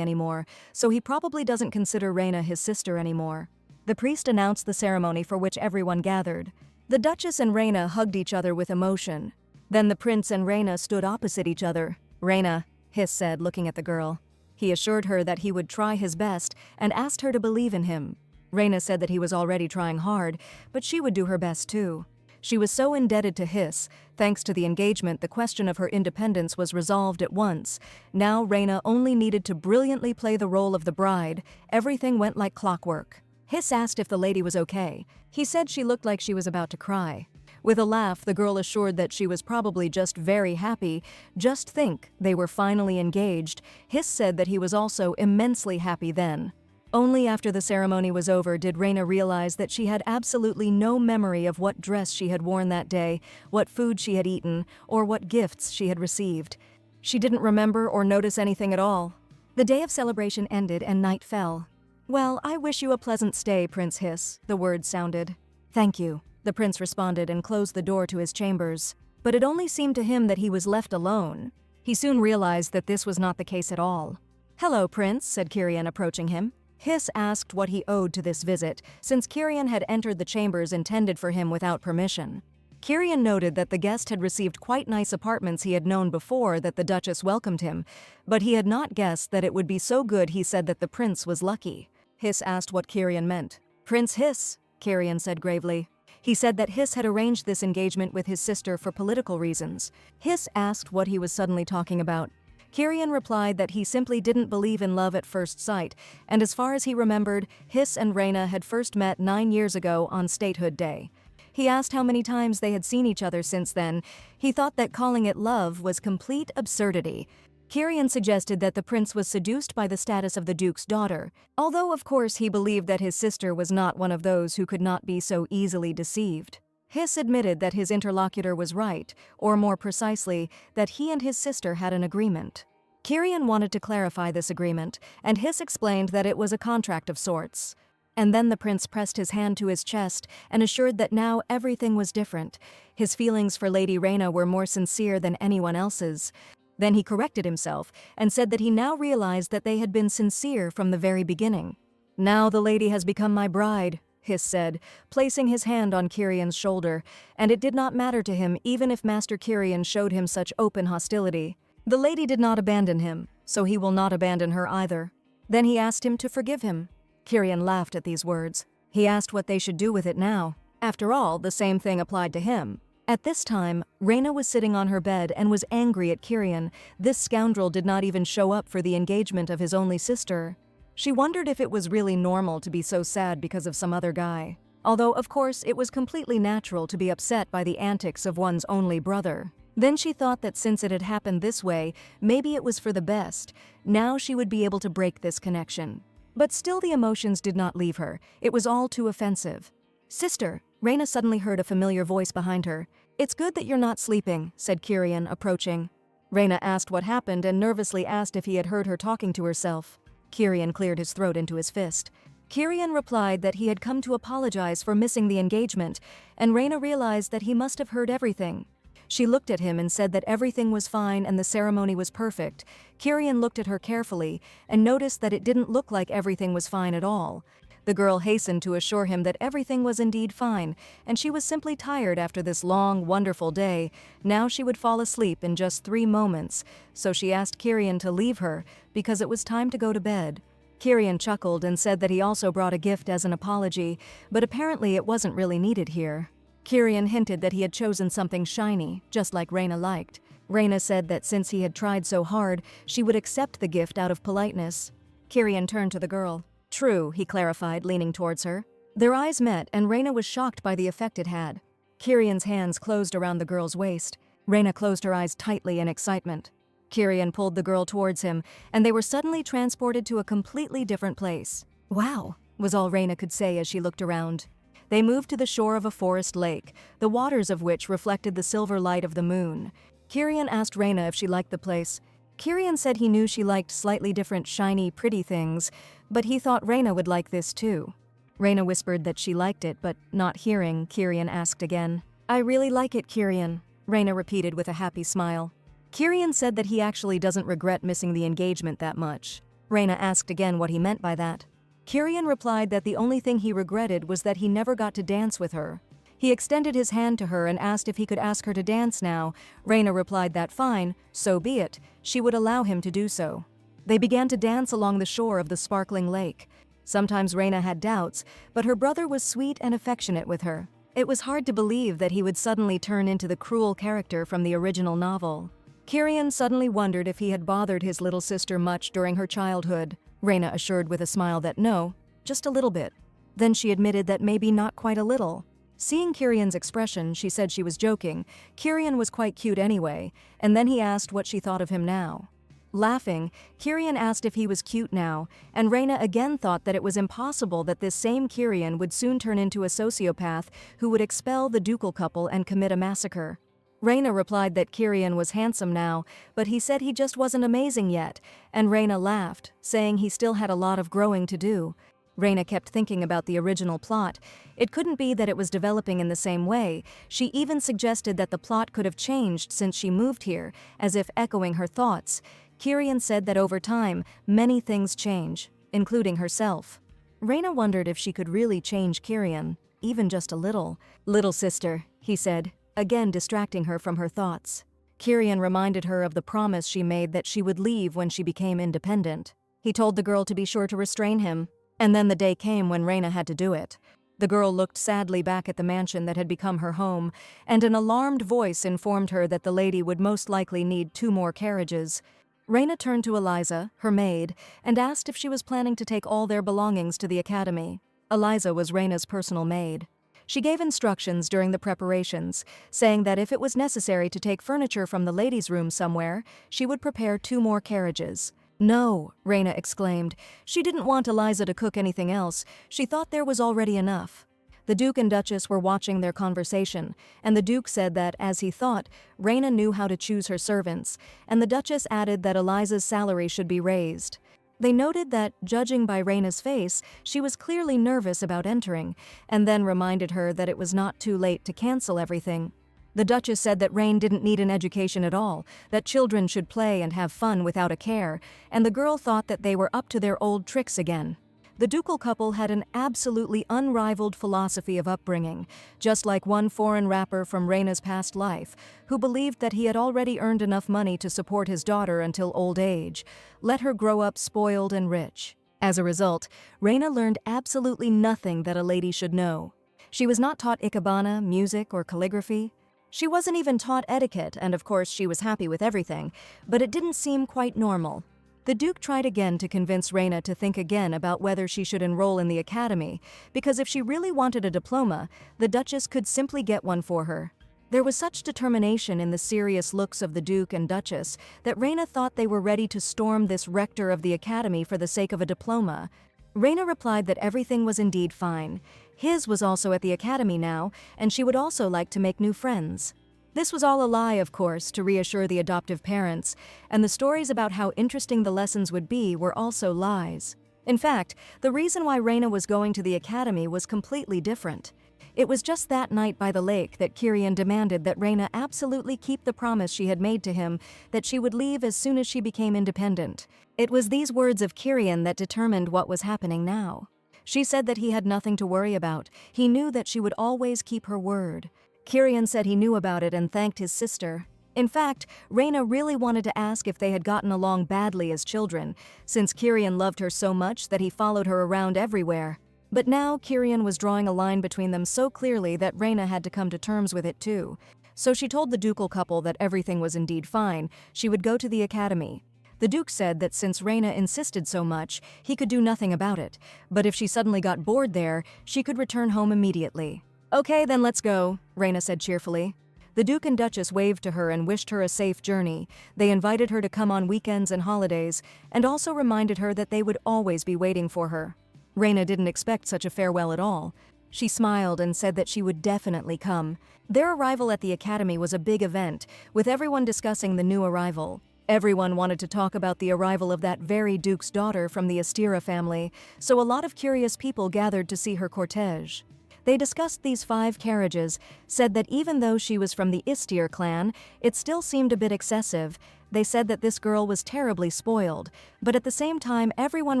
[SPEAKER 1] anymore, so he probably doesn't consider Reyna his sister anymore. The priest announced the ceremony for which everyone gathered. The Duchess and Reyna hugged each other with emotion. Then the prince and Reyna stood opposite each other. "Reyna," Hiss said, looking at the girl. He assured her that he would try his best and asked her to believe in him. Reyna said that he was already trying hard, but she would do her best too. She was so indebted to Hiss. Thanks to the engagement, the question of her independence was resolved at once. Now Reyna only needed to brilliantly play the role of the bride. Everything went like clockwork. Hiss asked if the lady was okay. He said she looked like she was about to cry. With a laugh, the girl assured that she was probably just very happy. Just think, they were finally engaged. Hiss said that he was also immensely happy then. Only after the ceremony was over did Reina realize that she had absolutely no memory of what dress she had worn that day, what food she had eaten, or what gifts she had received. She didn't remember or notice anything at all. The day of celebration ended and night fell. "Well, I wish you a pleasant stay, Prince Hiss," the words sounded. "Thank you," the prince responded and closed the door to his chambers. But it only seemed to him that he was left alone. He soon realized that this was not the case at all. "Hello, Prince," said Kyrion, approaching him. Hiss asked what he owed to this visit, since Kyrion had entered the chambers intended for him without permission. Kyrion noted that the guest had received quite nice apartments. He had known before that the Duchess welcomed him, but he had not guessed that it would be so good. He said that the prince was lucky. Hiss asked what Kyrion meant. "Prince Hiss," Kyrion said gravely. He said that Hiss had arranged this engagement with his sister for political reasons. Hiss asked what he was suddenly talking about. Kyrion replied that he simply didn't believe in love at first sight, and as far as he remembered, Hiss and Reina had first met 9 years ago on Statehood Day. He asked how many times they had seen each other since then. He thought that calling it love was complete absurdity. Kyrion suggested that the prince was seduced by the status of the duke's daughter, although of course he believed that his sister was not one of those who could not be so easily deceived. Hiss admitted that his interlocutor was right, or more precisely, that he and his sister had an agreement. Kyrion wanted to clarify this agreement, and Hiss explained that it was a contract of sorts. And then the prince pressed his hand to his chest and assured that now everything was different. His feelings for Lady Reina were more sincere than anyone else's. Then he corrected himself and said that he now realized that they had been sincere from the very beginning. "Now the lady has become my bride," Hiss said, placing his hand on Kyrion's shoulder, and it did not matter to him even if Master Kyrion showed him such open hostility. The lady did not abandon him, so he will not abandon her either. Then he asked him to forgive him. Kyrion laughed at these words. He asked what they should do with it now. After all, the same thing applied to him. At this time, Reina was sitting on her bed and was angry at Kyrion. This scoundrel did not even show up for the engagement of his only sister. She wondered if it was really normal to be so sad because of some other guy. Although, of course, it was completely natural to be upset by the antics of one's only brother. Then she thought that since it had happened this way, maybe it was for the best. Now she would be able to break this connection. But still the emotions did not leave her. It was all too offensive. "Sister," Reina suddenly heard a familiar voice behind her. "It's good that you're not sleeping," said Kyrion, approaching. Reina asked what happened and nervously asked if he had heard her talking to herself. Kyrion cleared his throat into his fist. Kyrion replied that he had come to apologize for missing the engagement, and Reina realized that he must have heard everything. She looked at him and said that everything was fine and the ceremony was perfect. Kyrion looked at her carefully and noticed that it didn't look like everything was fine at all. The girl hastened to assure him that everything was indeed fine, and she was simply tired after this long, wonderful day. Now she would fall asleep in just 3 moments, so she asked Kyrion to leave her because it was time to go to bed. Kyrion chuckled and said that he also brought a gift as an apology, but apparently it wasn't really needed here. Kyrion hinted that he had chosen something shiny, just like Reina liked. Reina said that since he had tried so hard, she would accept the gift out of politeness. Kyrion turned to the girl. "True," he clarified, leaning towards her. Their eyes met, and Reina was shocked by the effect it had. Kyrion's hands closed around the girl's waist. Reina closed her eyes tightly in excitement. Kyrion pulled the girl towards him, and they were suddenly transported to a completely different place. "Wow," was all Reina could say as she looked around. They moved to the shore of a forest lake, the waters of which reflected the silver light of the moon. Kyrion asked Reina if she liked the place. Kyrion said he knew she liked slightly different shiny, pretty things, but he thought Reina would like this too. Reina whispered that she liked it, but not hearing, Kyrion asked again. "I really like it, Kyrion," Reina repeated with a happy smile. Kyrion said that he actually doesn't regret missing the engagement that much. Reina asked again what he meant by that. Kyrion replied that the only thing he regretted was that he never got to dance with her. He extended his hand to her and asked if he could ask her to dance now. Reina replied that fine, so be it, she would allow him to do so. They began to dance along the shore of the sparkling lake. Sometimes Reina had doubts, but her brother was sweet and affectionate with her. It was hard to believe that he would suddenly turn into the cruel character from the original novel. Kyrion suddenly wondered if he had bothered his little sister much during her childhood. Reina assured with a smile that no, just a little bit. Then she admitted that maybe not quite a little. Seeing Kyrion's expression, she said she was joking. Kyrion was quite cute anyway, and then he asked what she thought of him now. Laughing, Kyrion asked if he was cute now, and Reyna again thought that it was impossible that this same Kyrion would soon turn into a sociopath who would expel the ducal couple and commit a massacre. Reyna replied that Kyrion was handsome now, but he said he just wasn't amazing yet, and Reyna laughed, saying he still had a lot of growing to do. Reyna kept thinking about the original plot. It couldn't be that it was developing in the same way. She even suggested that the plot could have changed since she moved here, as if echoing her thoughts. Kyrion said that over time, many things change, including herself. Reyna wondered if she could really change Kyrion, even just a little. "Little sister," he said, again distracting her from her thoughts. Kyrion reminded her of the promise she made that she would leave when she became independent. He told the girl to be sure to restrain him, and then the day came when Reyna had to do it. The girl looked sadly back at the mansion that had become her home, and an alarmed voice informed her that the lady would most likely need 2 more carriages. Reyna turned to Eliza, her maid, and asked if she was planning to take all their belongings to the academy. Eliza was Reyna's personal maid. She gave instructions during the preparations, saying that if it was necessary to take furniture from the ladies' room somewhere, she would prepare 2 more carriages. "No," Reyna exclaimed. She didn't want Eliza to cook anything else. She thought there was already enough. The Duke and Duchess were watching their conversation, and the Duke said that, as he thought, Reyna knew how to choose her servants, and the Duchess added that Eliza's salary should be raised. They noted that, judging by Reyna's face, she was clearly nervous about entering, and then reminded her that it was not too late to cancel everything. The Duchess said that Reyna didn't need an education at all, that children should play and have fun without a care, and the girl thought that they were up to their old tricks again. The ducal couple had an absolutely unrivaled philosophy of upbringing, just like one foreign rapper from Reyna's past life, who believed that he had already earned enough money to support his daughter until old age. Let her grow up spoiled and rich. As a result, Reyna learned absolutely nothing that a lady should know. She was not taught ikebana, music, or calligraphy. She wasn't even taught etiquette, and of course she was happy with everything, but it didn't seem quite normal. The Duke tried again to convince Reyna to think again about whether she should enroll in the academy, because if she really wanted a diploma, the Duchess could simply get one for her. There was such determination in the serious looks of the Duke and Duchess that Reyna thought they were ready to storm this rector of the academy for the sake of a diploma. Reyna replied that everything was indeed fine. His was also at the academy now, and she would also like to make new friends. This was all a lie, of course, to reassure the adoptive parents, and the stories about how interesting the lessons would be were also lies. In fact, the reason why Reyna was going to the academy was completely different. It was just that night by the lake that Kyrion demanded that Reyna absolutely keep the promise she had made to him that she would leave as soon as she became independent. It was these words of Kyrion that determined what was happening now. She said that he had nothing to worry about. He knew that she would always keep her word. Kyrion said he knew about it and thanked his sister. In fact, Reyna really wanted to ask if they had gotten along badly as children, since Kyrion loved her so much that he followed her around everywhere. But now Kyrion was drawing a line between them so clearly that Reyna had to come to terms with it too. So she told the ducal couple that everything was indeed fine. She would go to the academy. The Duke said that since Reyna insisted so much, he could do nothing about it, but if she suddenly got bored there, she could return home immediately. "Okay, then let's go," Reyna said cheerfully. The Duke and Duchess waved to her and wished her a safe journey. They invited her to come on weekends and holidays, and also reminded her that they would always be waiting for her. Reyna didn't expect such a farewell at all. She smiled and said that she would definitely come. Their arrival at the academy was a big event, with everyone discussing the new arrival. Everyone wanted to talk about the arrival of that very Duke's daughter from the Astera family, so a lot of curious people gathered to see her cortege. They discussed these 5 carriages, said that even though she was from the Istir clan, it still seemed a bit excessive. They said that this girl was terribly spoiled, but at the same time everyone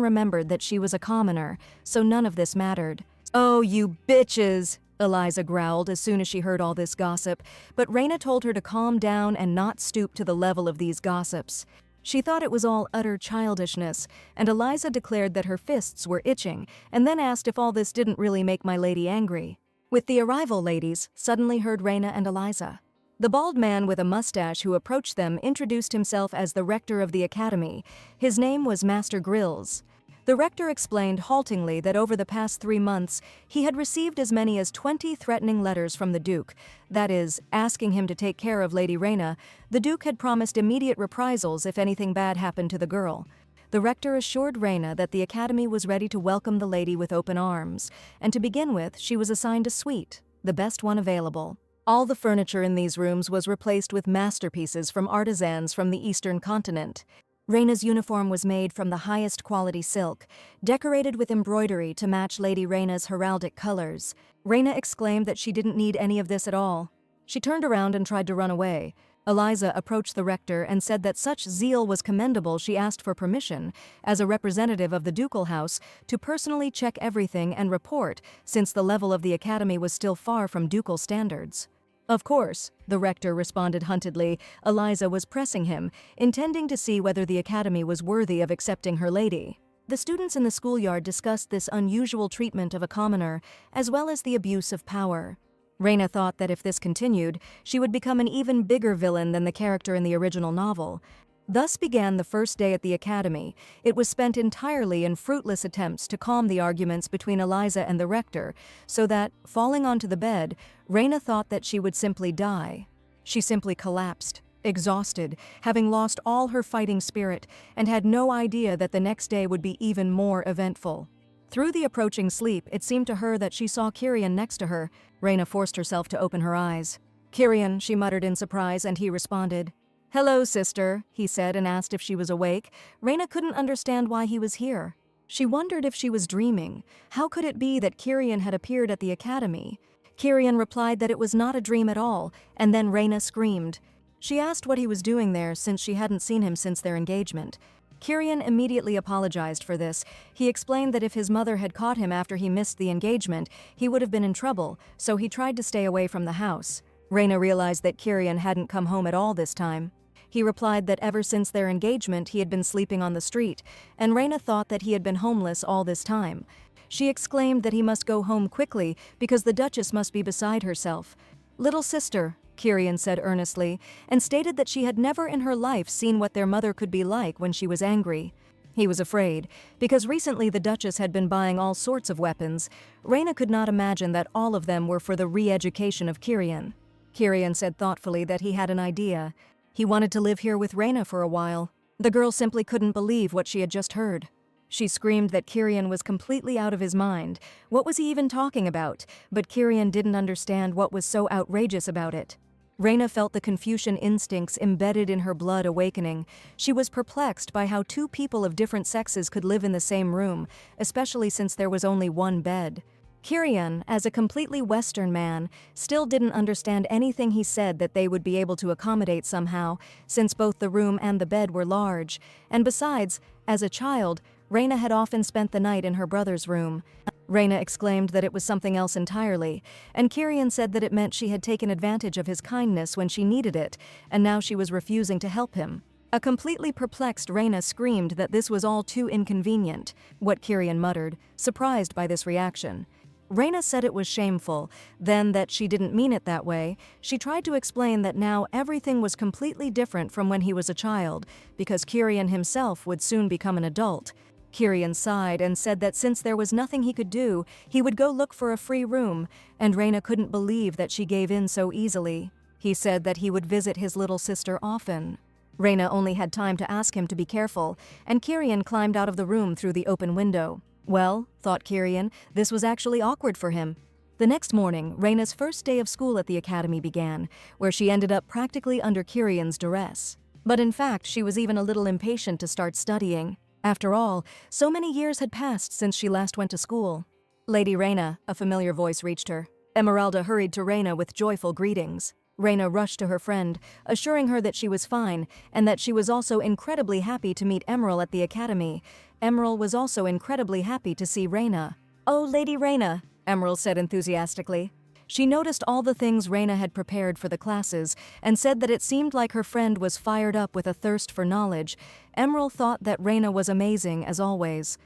[SPEAKER 1] remembered that she was a commoner, so none of this mattered. "Oh, you bitches!" Eliza growled as soon as she heard all this gossip, but Reyna told her to calm down and not stoop to the level of these gossips. She thought it was all utter childishness, and Eliza declared that her fists were itching, and then asked if all this didn't really make my lady angry. With the arrival, ladies suddenly heard Reyna and Eliza. The bald man with a mustache who approached them introduced himself as the rector of the academy. His name was Master Grills. The rector explained haltingly that over the past 3 months, he had received as many as 20 threatening letters from the Duke, that is, asking him to take care of Lady Reyna. The Duke had promised immediate reprisals if anything bad happened to the girl. The rector assured Reyna that the academy was ready to welcome the lady with open arms, and to begin with, she was assigned a suite, the best one available. All the furniture in these rooms was replaced with masterpieces from artisans from the Eastern continent. Reyna's uniform was made from the highest quality silk, decorated with embroidery to match Lady Reyna's heraldic colors. Reyna exclaimed that she didn't need any of this at all. She turned around and tried to run away. Eliza approached the rector and said that such zeal was commendable. She asked for permission, as a representative of the ducal house, to personally check everything and report, since the level of the academy was still far from ducal standards. Of course, the rector responded huntedly. Eliza was pressing him, intending to see whether the academy was worthy of accepting her lady. The students in the schoolyard discussed this unusual treatment of a commoner, as well as the abuse of power. Reyna thought that if this continued, she would become an even bigger villain than the character in the original novel. Thus began the first day at the academy. It was spent entirely in fruitless attempts to calm the arguments between Eliza and the rector, so that, falling onto the bed, Reyna thought that she would simply die. She simply collapsed, exhausted, having lost all her fighting spirit, and had no idea that the next day would be even more eventful. Through the approaching sleep, it seemed to her that she saw Kyrion next to her. Reyna forced herself to open her eyes. "Kyrion," she muttered in surprise, and he responded. "Hello, sister," he said, and asked if she was awake. Reyna couldn't understand why he was here. She wondered if she was dreaming. How could it be that Kyrion had appeared at the academy? Kyrion replied that it was not a dream at all, and then Reyna screamed. She asked what he was doing there, since she hadn't seen him since their engagement. Kyrion immediately apologized for this. He explained that if his mother had caught him after he missed the engagement, he would have been in trouble, so he tried to stay away from the house. Reyna realized that Kyrion hadn't come home at all this time. He replied that ever since their engagement he had been sleeping on the street, and Reyna thought that he had been homeless all this time. She exclaimed that he must go home quickly because the Duchess must be beside herself. "Little sister," Kyrion said earnestly, and stated that she had never in her life seen what their mother could be like when she was angry. He was afraid, because recently the Duchess had been buying all sorts of weapons. Reyna could not imagine that all of them were for the re-education of Kyrion. Kyrion said thoughtfully that he had an idea. He wanted to live here with Reyna for a while. The girl simply couldn't believe what she had just heard. She screamed that Kyrion was completely out of his mind. What was he even talking about? But Kyrion didn't understand what was so outrageous about it. Reyna felt the Confucian instincts embedded in her blood awakening. She was perplexed by how two people of different sexes could live in the same room, especially since there was only one bed. Kyrion, as a completely Western man, still didn't understand anything he said that they would be able to accommodate somehow, since both the room and the bed were large. And besides, as a child, Reyna had often spent the night in her brother's room. Reyna exclaimed that it was something else entirely, and Kyrion said that it meant she had taken advantage of his kindness when she needed it, and now she was refusing to help him. A completely perplexed Reyna screamed that this was all too inconvenient, what Kyrion muttered, surprised by this reaction. Reyna said it was shameful, then that she didn't mean it that way. She tried to explain that now everything was completely different from when he was a child, because Kyrion himself would soon become an adult. Kyrion sighed and said that since there was nothing he could do, he would go look for a free room, and Reyna couldn't believe that she gave in so easily. He said that he would visit his little sister often. Reyna only had time to ask him to be careful, and Kyrion climbed out of the room through the open window. Well, thought Kyrion, this was actually awkward for him. The next morning, Reyna's first day of school at the academy began, where she ended up practically under Kyrion's duress. But in fact, she was even a little impatient to start studying. After all, so many years had passed since she last went to school. "Lady Reyna," a familiar voice reached her. Esmeralda hurried to Reyna with joyful greetings. Reyna rushed to her friend, assuring her that she was fine, and that she was also incredibly happy to meet Emerald at the academy. Emerald was also incredibly happy to see Reyna. "Oh, Lady Reyna," Emerald said enthusiastically. She noticed all the things Reyna had prepared for the classes, and said that it seemed like her friend was fired up with a thirst for knowledge. Emerald thought that Reyna was amazing, as always.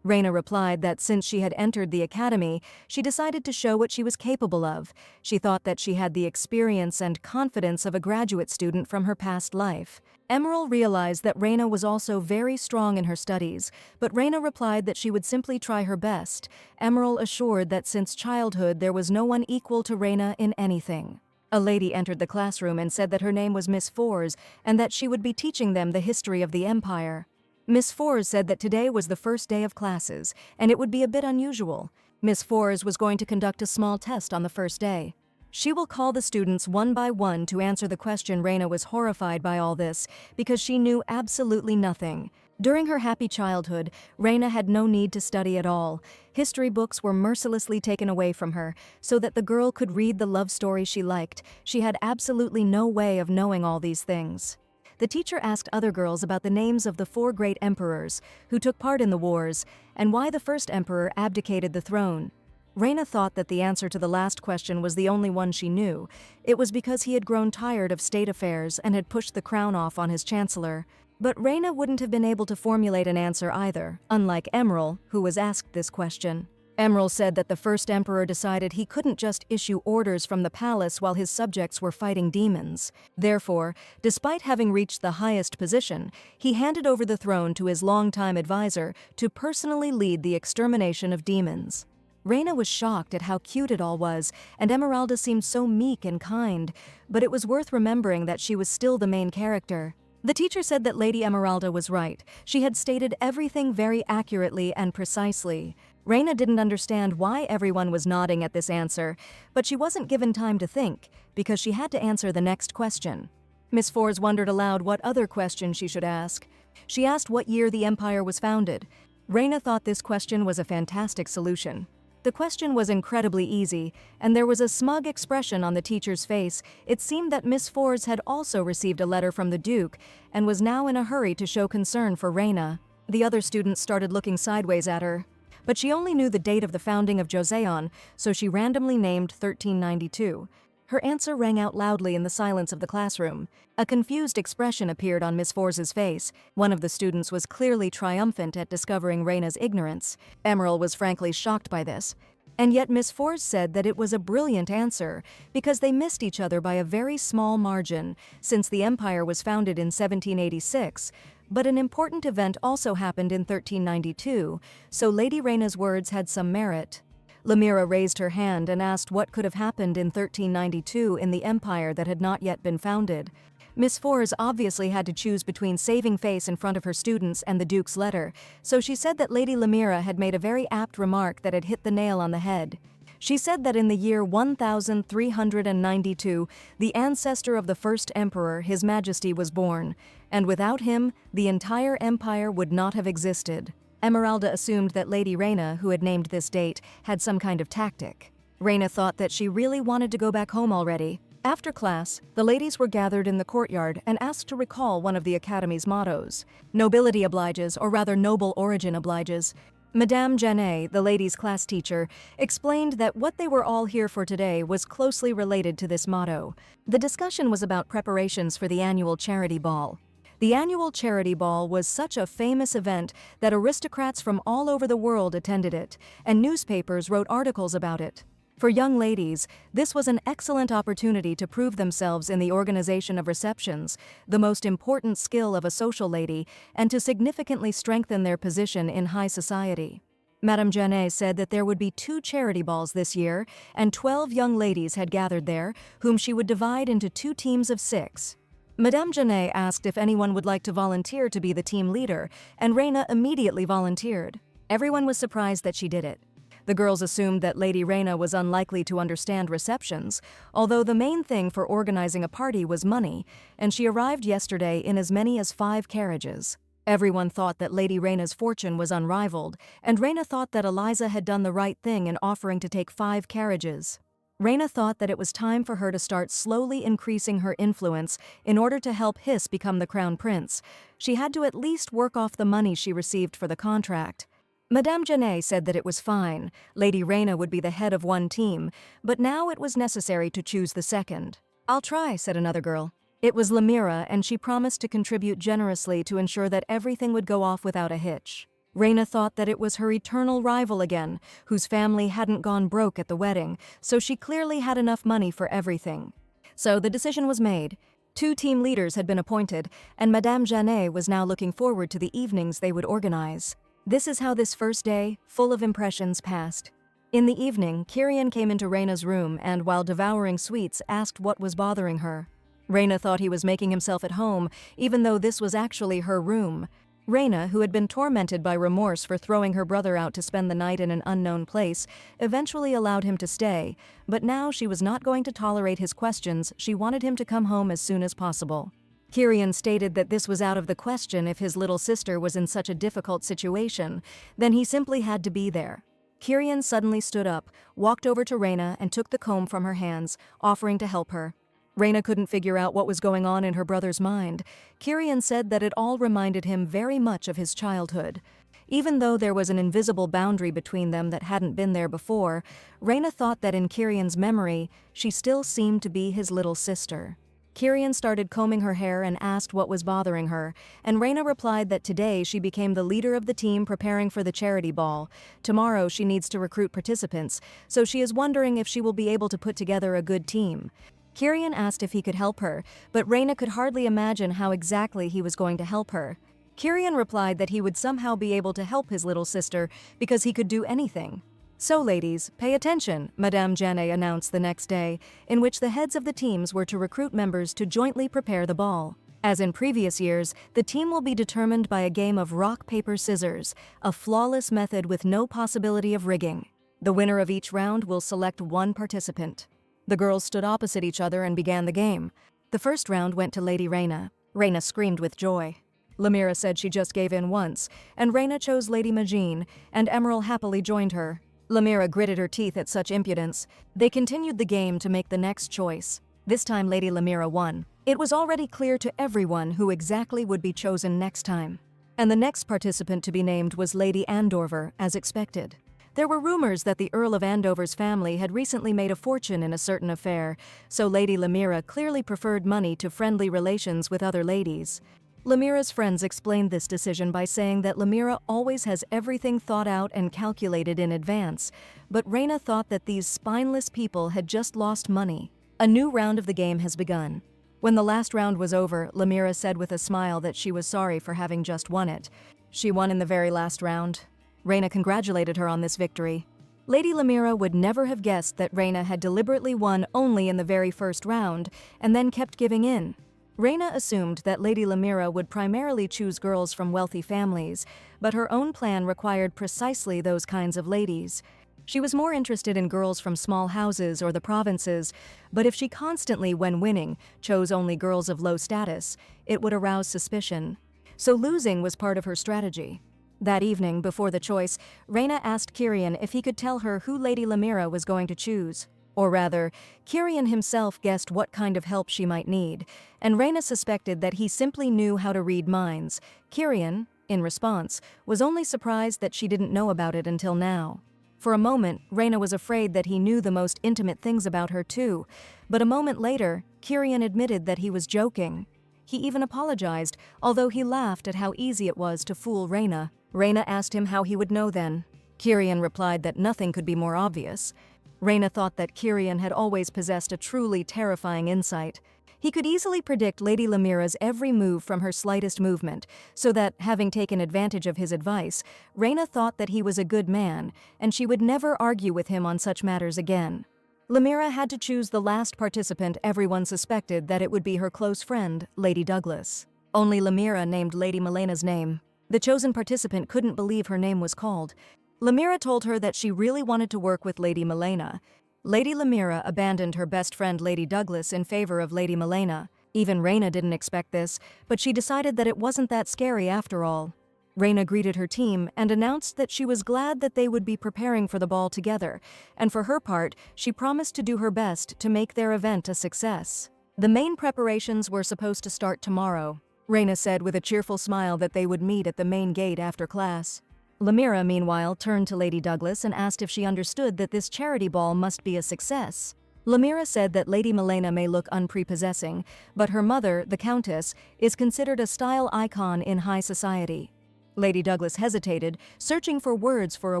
[SPEAKER 1] Reina replied that since she had entered the academy, she decided to show what she was capable of. She thought that she had the experience and confidence of a graduate student from her past life. Emerald realized that Reina was also very strong in her studies, but Reina replied that she would simply try her best. Emerald assured that since childhood there was no one equal to Reina in anything. A lady entered the classroom and said that her name was Miss Fours and that she would be teaching them the history of the Empire. Miss Fours said that today was the first day of classes, and it would be a bit unusual. Miss Fours was going to conduct a small test on the first day. She will call the students one by one to answer the question. Reina was horrified by all this because she knew absolutely nothing. During her happy childhood, Reina had no need to study at all. History books were mercilessly taken away from her so that the girl could read the love story she liked. She had absolutely no way of knowing all these things. The teacher asked other girls about the names of the 4 great emperors who took part in the wars and why the first emperor abdicated the throne. Reina thought that the answer to the last question was the only one she knew. It was because he had grown tired of state affairs and had pushed the crown off on his chancellor. But Reina wouldn't have been able to formulate an answer either, unlike Emerald, who was asked this question. Emerald said that the first emperor decided he couldn't just issue orders from the palace while his subjects were fighting demons. Therefore, despite having reached the highest position, he handed over the throne to his longtime advisor to personally lead the extermination of demons. Reina was shocked at how cute it all was, and Emeralda seemed so meek and kind, but it was worth remembering that she was still the main character. The teacher said that Lady Emeralda was right. She had stated everything very accurately and precisely. Reina didn't understand why everyone was nodding at this answer, but she wasn't given time to think, because she had to answer the next question. Miss Fours wondered aloud what other question she should ask. She asked what year the empire was founded. Reina thought this question was a fantastic solution. The question was incredibly easy, and there was a smug expression on the teacher's face. It seemed that Miss Fours had also received a letter from the Duke and was now in a hurry to show concern for Reina. The other students started looking sideways at her. But she only knew the date of the founding of Joseon, so she randomly named 1392. Her answer rang out loudly in the silence of the classroom. A confused expression appeared on Miss Fours' face. One of the students was clearly triumphant at discovering Reina's ignorance. Emerald was frankly shocked by this. And yet Miss Fours said that it was a brilliant answer, because they missed each other by a very small margin, since the empire was founded in 1786. But an important event also happened in 1392, so Lady Reina's words had some merit. Lamira raised her hand and asked what could have happened in 1392 in the empire that had not yet been founded. Miss Fours obviously had to choose between saving face in front of her students and the Duke's letter, so she said that Lady Lamira had made a very apt remark that had hit the nail on the head. She said that in the year 1392, the ancestor of the first emperor, His Majesty, was born, and without him, the entire empire would not have existed. Emeralda assumed that Lady Reina, who had named this date, had some kind of tactic. Reina thought that she really wanted to go back home already. After class, the ladies were gathered in the courtyard and asked to recall one of the Academy's mottos. Nobility obliges, or rather noble origin obliges. Madame Janet, the ladies' class teacher, explained that what they were all here for today was closely related to this motto. The discussion was about preparations for the annual charity ball. The annual charity ball was such a famous event that aristocrats from all over the world attended it, and newspapers wrote articles about it. For young ladies, this was an excellent opportunity to prove themselves in the organization of receptions, the most important skill of a social lady, and to significantly strengthen their position in high society. Madame Janet said that there would be 2 charity balls this year, and 12 young ladies had gathered there, whom she would divide into 2 teams of 6. Madame Janet asked if anyone would like to volunteer to be the team leader, and Reina immediately volunteered. Everyone was surprised that she did it. The girls assumed that Lady Reina was unlikely to understand receptions, although the main thing for organizing a party was money, and she arrived yesterday in as many as 5 carriages. Everyone thought that Lady Reina's fortune was unrivaled, and Reina thought that Eliza had done the right thing in offering to take 5 carriages. Reina thought that it was time for her to start slowly increasing her influence in order to help Hiss become the crown prince. She had to at least work off the money she received for the contract. Madame Janet said that it was fine. Lady Reina would be the head of one team, but now it was necessary to choose the second. "I'll try," said another girl. It was Lamira, and she promised to contribute generously to ensure that everything would go off without a hitch. Reyna thought that it was her eternal rival again, whose family hadn't gone broke at the wedding, so she clearly had enough money for everything. So the decision was made. 2 team leaders had been appointed, and Madame Janet was now looking forward to the evenings they would organize. This is how this first day, full of impressions, passed. In the evening, Kyrion came into Reyna's room and, while devouring sweets, asked what was bothering her. Reyna thought he was making himself at home, even though this was actually her room. Reyna, who had been tormented by remorse for throwing her brother out to spend the night in an unknown place, eventually allowed him to stay, but now she was not going to tolerate his questions. She wanted him to come home as soon as possible. Kyrion stated that this was out of the question if his little sister was in such a difficult situation, then he simply had to be there. Kyrion suddenly stood up, walked over to Reyna and took the comb from her hands, offering to help her. Reyna couldn't figure out what was going on in her brother's mind. Kyrion said that it all reminded him very much of his childhood. Even though there was an invisible boundary between them that hadn't been there before, Reyna thought that in Kyrion's memory, she still seemed to be his little sister. Kyrion started combing her hair and asked what was bothering her, and Reyna replied that today she became the leader of the team preparing for the charity ball. Tomorrow she needs to recruit participants, so she is wondering if she will be able to put together a good team. Kyrion asked if he could help her, but Reyna could hardly imagine how exactly he was going to help her. Kyrion replied that he would somehow be able to help his little sister because he could do anything. So ladies, pay attention, Madame Janet announced the next day, in which the heads of the teams were to recruit members to jointly prepare the ball. As in previous years, the team will be determined by a game of rock, paper, scissors, a flawless method with no possibility of rigging. The winner of each round will select one participant. The girls stood opposite each other and began the game. The first round went to Lady Reyna. Reyna screamed with joy. Lamira said she just gave in once, and Reyna chose Lady Majine, and Emerald happily joined her. Lamira gritted her teeth at such impudence. They continued the game to make the next choice. This time Lady Lamira won. It was already clear to everyone who exactly would be chosen next time. And the next participant to be named was Lady Andover, as expected. There were rumors that the Earl of Andover's family had recently made a fortune in a certain affair, so Lady Lamira clearly preferred money to friendly relations with other ladies. Lamira's friends explained this decision by saying that Lamira always has everything thought out and calculated in advance, but Reyna thought that these spineless people had just lost money. A new round of the game has begun. When the last round was over, Lamira said with a smile that she was sorry for having just won it. She won in the very last round. Reyna congratulated her on this victory. Lady Lamira would never have guessed that Reyna had deliberately won only in the very first round and then kept giving in. Reyna assumed that Lady Lamira would primarily choose girls from wealthy families, but her own plan required precisely those kinds of ladies. She was more interested in girls from small houses or the provinces, but if she constantly, when winning, chose only girls of low status, it would arouse suspicion. So losing was part of her strategy. That evening, before the choice, Reyna asked Kyrion if he could tell her who Lady Lamira was going to choose. Or rather, Kyrion himself guessed what kind of help she might need, and Reyna suspected that he simply knew how to read minds. Kyrion, in response, was only surprised that she didn't know about it until now. For a moment, Reyna was afraid that he knew the most intimate things about her too, but a moment later, Kyrion admitted that he was joking. He even apologized, although he laughed at how easy it was to fool Reyna. Reyna asked him how he would know then. Kyrion replied that nothing could be more obvious. Reyna thought that Kyrion had always possessed a truly terrifying insight. He could easily predict Lady Lamira's every move from her slightest movement, so that, having taken advantage of his advice, Reyna thought that he was a good man, and she would never argue with him on such matters again. Lamira had to choose the last participant. Everyone suspected that it would be her close friend, Lady Douglas. Only Lamira named Lady Melena's name. The chosen participant couldn't believe her name was called. Lamira told her that she really wanted to work with Lady Melena. Lady Lamira abandoned her best friend Lady Douglas in favor of Lady Melena. Even Reyna didn't expect this, but she decided that it wasn't that scary after all. Reyna greeted her team and announced that she was glad that they would be preparing for the ball together, and for her part, she promised to do her best to make their event a success. The main preparations were supposed to start tomorrow. Reyna said with a cheerful smile that they would meet at the main gate after class. Lamira, meanwhile, turned to Lady Douglas and asked if she understood that this charity ball must be a success. Lamira said that Lady Melena may look unprepossessing, but her mother, the Countess, is considered a style icon in high society. Lady Douglas hesitated, searching for words for a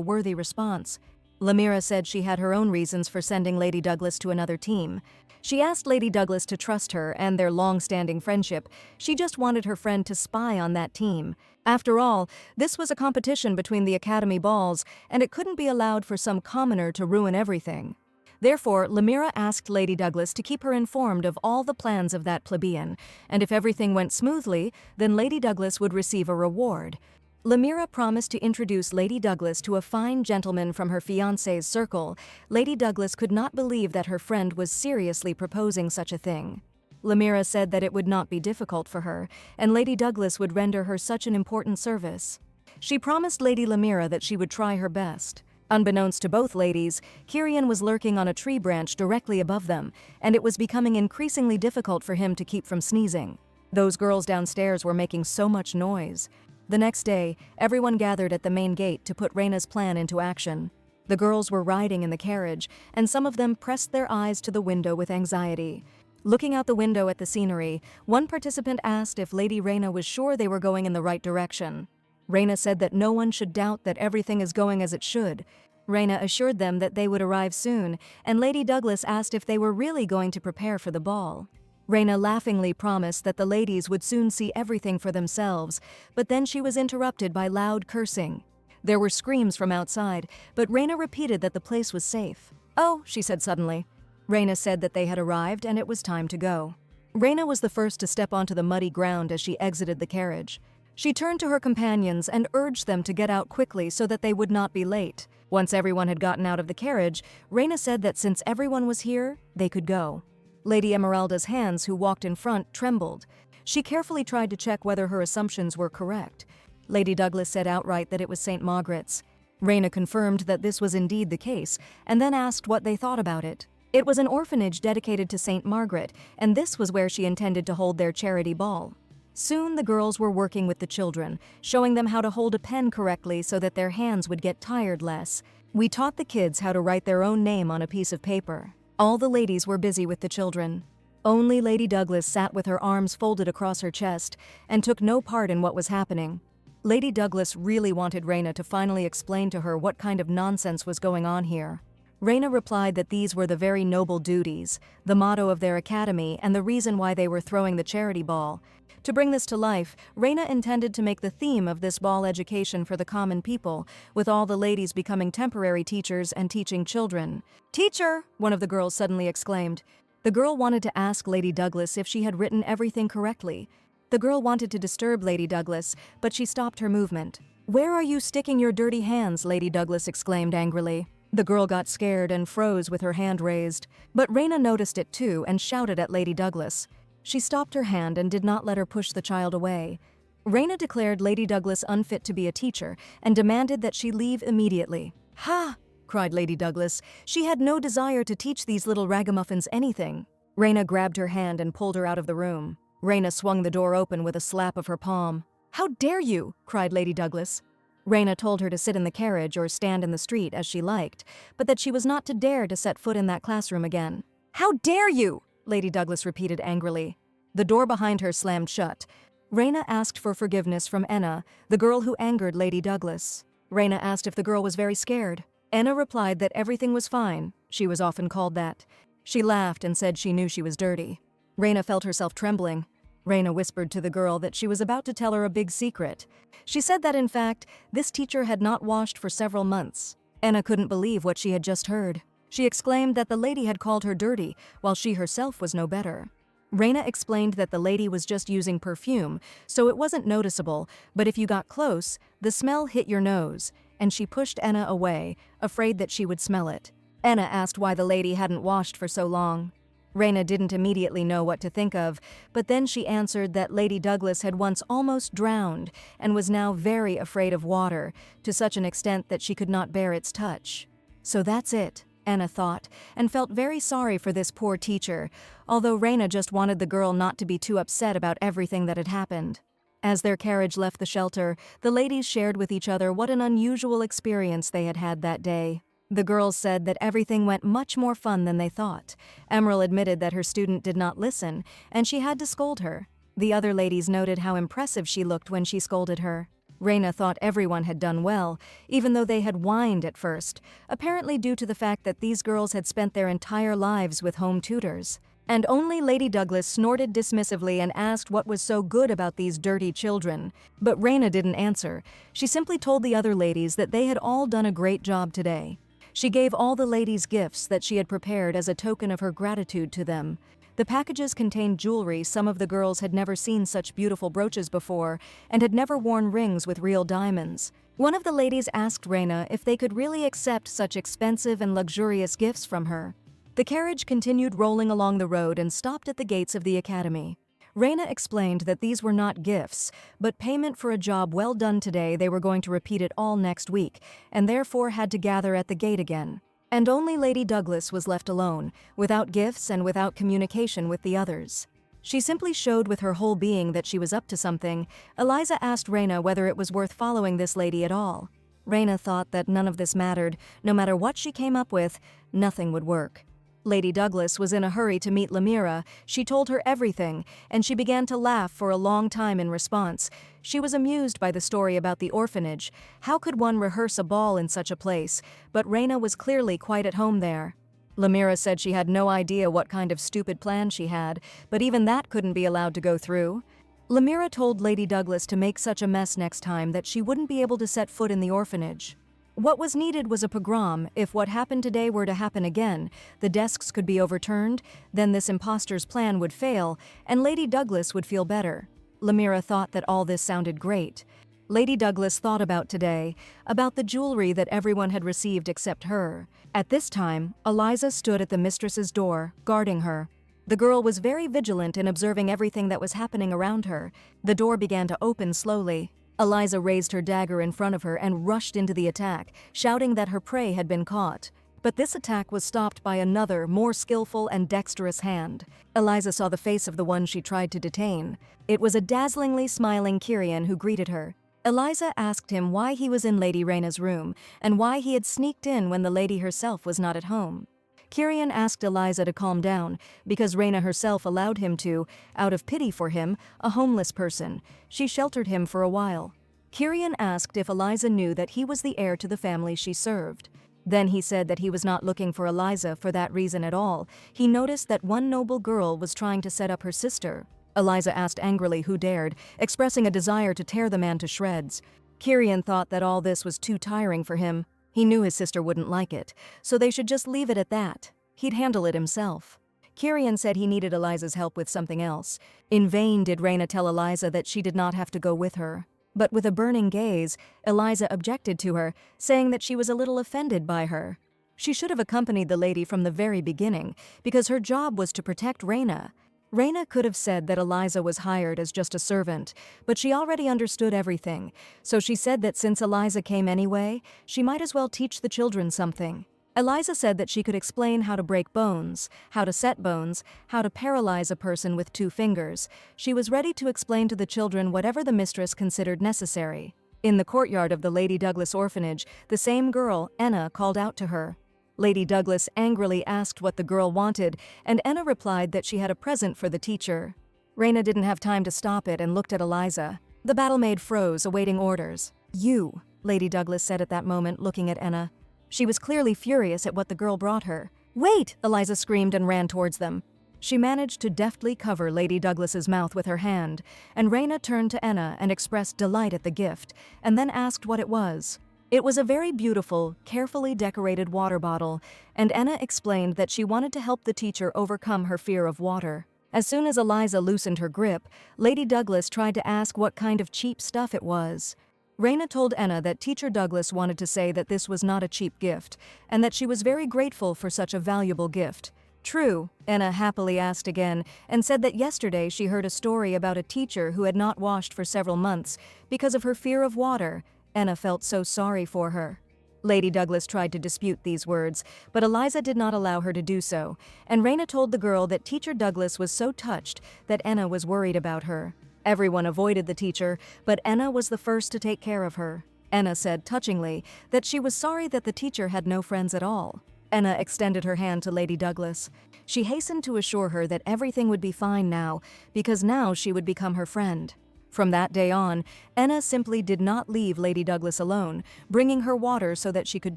[SPEAKER 1] worthy response. Lamira said she had her own reasons for sending Lady Douglas to another team. She asked Lady Douglas to trust her and their long-standing friendship. She just wanted her friend to spy on that team. After all, this was a competition between the Academy balls, and it couldn't be allowed for some commoner to ruin everything. Therefore, Lamira asked Lady Douglas to keep her informed of all the plans of that plebeian, and if everything went smoothly, then Lady Douglas would receive a reward. Lamira promised to introduce Lady Douglas to a fine gentleman from her fiancé's circle. Lady Douglas could not believe that her friend was seriously proposing such a thing. Lamira said that it would not be difficult for her, and Lady Douglas would render her such an important service. She promised Lady Lamira that she would try her best. Unbeknownst to both ladies, Kyrion was lurking on a tree branch directly above them, and it was becoming increasingly difficult for him to keep from sneezing. Those girls downstairs were making so much noise. The next day, everyone gathered at the main gate to put Reina's plan into action. The girls were riding in the carriage, and some of them pressed their eyes to the window with anxiety. Looking out the window at the scenery, one participant asked if Lady Reina was sure they were going in the right direction. Reina said that no one should doubt that everything is going as it should. Reina assured them that they would arrive soon, and Lady Douglas asked if they were really going to prepare for the ball. Reina laughingly promised that the ladies would soon see everything for themselves, but then she was interrupted by loud cursing. There were screams from outside, but Reina repeated that the place was safe. "Oh," she said suddenly. Reina said that they had arrived and it was time to go. Reina was the first to step onto the muddy ground as she exited the carriage. She turned to her companions and urged them to get out quickly so that they would not be late. Once everyone had gotten out of the carriage, Reina said that since everyone was here, they could go. Lady Emeralda's hands, who walked in front, trembled. She carefully tried to check whether her assumptions were correct. Lady Douglas said outright that it was St. Margaret's. Reina confirmed that this was indeed the case, and then asked what they thought about it. It was an orphanage dedicated to St. Margaret, and this was where she intended to hold their charity ball. Soon the girls were working with the children, showing them how to hold a pen correctly so that their hands would get tired less. We taught the kids how to write their own name on a piece of paper. All the ladies were busy with the children. Only Lady Douglas sat with her arms folded across her chest and took no part in what was happening. Lady Douglas really wanted Reina to finally explain to her what kind of nonsense was going on here. Reina replied that these were the very noble duties, the motto of their academy, and the reason why they were throwing the charity ball. To bring this to life, Reina intended to make the theme of this ball education for the common people, with all the ladies becoming temporary teachers and teaching children. "Teacher!" one of the girls suddenly exclaimed. The girl wanted to ask Lady Douglas if she had written everything correctly. The girl wanted to disturb Lady Douglas, but she stopped her movement. "Where are you sticking your dirty hands?" Lady Douglas exclaimed angrily. The girl got scared and froze with her hand raised, but Reina noticed it too and shouted at Lady Douglas. She stopped her hand and did not let her push the child away. Reina declared Lady Douglas unfit to be a teacher and demanded that she leave immediately. "Ha!" cried Lady Douglas. She had no desire to teach these little ragamuffins anything. Reina grabbed her hand and pulled her out of the room. Reina swung the door open with a slap of her palm. "How dare you!" cried Lady Douglas. Reina told her to sit in the carriage or stand in the street as she liked, but that she was not to dare to set foot in that classroom again. "How dare you!" Lady Douglas repeated angrily. The door behind her slammed shut. Reina asked for forgiveness from Enna, the girl who angered Lady Douglas. Reina asked if the girl was very scared. Enna replied that everything was fine. She was often called that. She laughed and said she knew she was dirty. Reina felt herself trembling. Reina whispered to the girl that she was about to tell her a big secret. She said that, in fact, this teacher had not washed for several months. Enna couldn't believe what she had just heard. She exclaimed that the lady had called her dirty, while she herself was no better. Reina explained that the lady was just using perfume, so it wasn't noticeable, but if you got close, the smell hit your nose, and she pushed Enna away, afraid that she would smell it. Enna asked why the lady hadn't washed for so long. Reina didn't immediately know what to think of, but then she answered that Lady Douglas had once almost drowned and was now very afraid of water, to such an extent that she could not bear its touch. So that's it, Enna thought, and felt very sorry for this poor teacher, although Reina just wanted the girl not to be too upset about everything that had happened. As their carriage left the shelter, the ladies shared with each other what an unusual experience they had had that day. The girls said that everything went much more fun than they thought. Emerald admitted that her student did not listen, and she had to scold her. The other ladies noted how impressive she looked when she scolded her. Reina thought everyone had done well, even though they had whined at first, apparently due to the fact that these girls had spent their entire lives with home tutors. And only Lady Douglas snorted dismissively and asked what was so good about these dirty children. But Reina didn't answer. She simply told the other ladies that they had all done a great job today. She gave all the ladies gifts that she had prepared as a token of her gratitude to them. The packages contained jewelry. Some of the girls had never seen such beautiful brooches before and had never worn rings with real diamonds. One of the ladies asked Reina if they could really accept such expensive and luxurious gifts from her. The carriage continued rolling along the road and stopped at the gates of the academy. Reina explained that these were not gifts, but payment for a job well done today. They were going to repeat it all next week, and therefore had to gather at the gate again. And only Lady Douglas was left alone, without gifts and without communication with the others. She simply showed with her whole being that she was up to something. Eliza asked Reina whether it was worth following this lady at all. Reina thought that none of this mattered. No matter what she came up with, nothing would work. Lady Douglas was in a hurry to meet Lamira. She told her everything, and she began to laugh for a long time in response. She was amused by the story about the orphanage. How could one rehearse a ball in such a place? But Reina was clearly quite at home there. Lamira said she had no idea what kind of stupid plan she had, but even that couldn't be allowed to go through. Lamira told Lady Douglas to make such a mess next time that she wouldn't be able to set foot in the orphanage. What was needed was a pogrom. If what happened today were to happen again, the desks could be overturned, then this imposter's plan would fail, and Lady Douglas would feel better. Lamira thought that all this sounded great. Lady Douglas thought about today, about the jewelry that everyone had received except her. At this time, Eliza stood at the mistress's door, guarding her. The girl was very vigilant in observing everything that was happening around her. The door began to open slowly. Eliza raised her dagger in front of her and rushed into the attack, shouting that her prey had been caught. But this attack was stopped by another, more skillful and dexterous hand. Eliza saw the face of the one she tried to detain. It was a dazzlingly smiling Kyrion who greeted her. Eliza asked him why he was in Lady Reina's room, and why he had sneaked in when the lady herself was not at home. Kyrion asked Eliza to calm down, because Reina herself allowed him to, out of pity for him, a homeless person. She sheltered him for a while. Kyrion asked if Eliza knew that he was the heir to the family she served. Then he said that he was not looking for Eliza for that reason at all. He noticed that one noble girl was trying to set up her sister. Eliza asked angrily who dared, expressing a desire to tear the man to shreds. Kyrion thought that all this was too tiring for him. He knew his sister wouldn't like it, so they should just leave it at that. He'd handle it himself. Kyrion said he needed Eliza's help with something else. In vain did Reina tell Eliza that she did not have to go with her. But with a burning gaze, Eliza objected to her, saying that she was a little offended by her. She should have accompanied the lady from the very beginning, because her job was to protect Reina. Reina could have said that Eliza was hired as just a servant, but she already understood everything, so she said that since Eliza came anyway, she might as well teach the children something. Eliza said that she could explain how to break bones, how to set bones, how to paralyze a person with 2 fingers. She was ready to explain to the children whatever the mistress considered necessary. In the courtyard of the Lady Douglas orphanage, the same girl, Enna, called out to her. Lady Douglas angrily asked what the girl wanted, and Enna replied that she had a present for the teacher. Reina didn't have time to stop it and looked at Eliza. The battle-maid froze, awaiting orders. "You," Lady Douglas said at that moment, looking at Enna. She was clearly furious at what the girl brought her. "Wait!" Eliza screamed and ran towards them. She managed to deftly cover Lady Douglas's mouth with her hand, and Reina turned to Enna and expressed delight at the gift, and then asked what it was. It was a very beautiful, carefully decorated water bottle, and Enna explained that she wanted to help the teacher overcome her fear of water. As soon as Eliza loosened her grip, Lady Douglas tried to ask what kind of cheap stuff it was. Reina told Enna that Teacher Douglas wanted to say that this was not a cheap gift, and that she was very grateful for such a valuable gift. "True," Enna happily asked again, and said that yesterday she heard a story about a teacher who had not washed for several months because of her fear of water. Enna felt so sorry for her. Lady Douglas tried to dispute these words, but Eliza did not allow her to do so, and Reina told the girl that Teacher Douglas was so touched that Enna was worried about her. Everyone avoided the teacher, but Enna was the first to take care of her. Enna said touchingly that she was sorry that the teacher had no friends at all. Enna extended her hand to Lady Douglas. She hastened to assure her that everything would be fine now, because now she would become her friend. From that day on, Enna simply did not leave Lady Douglas alone, bringing her water so that she could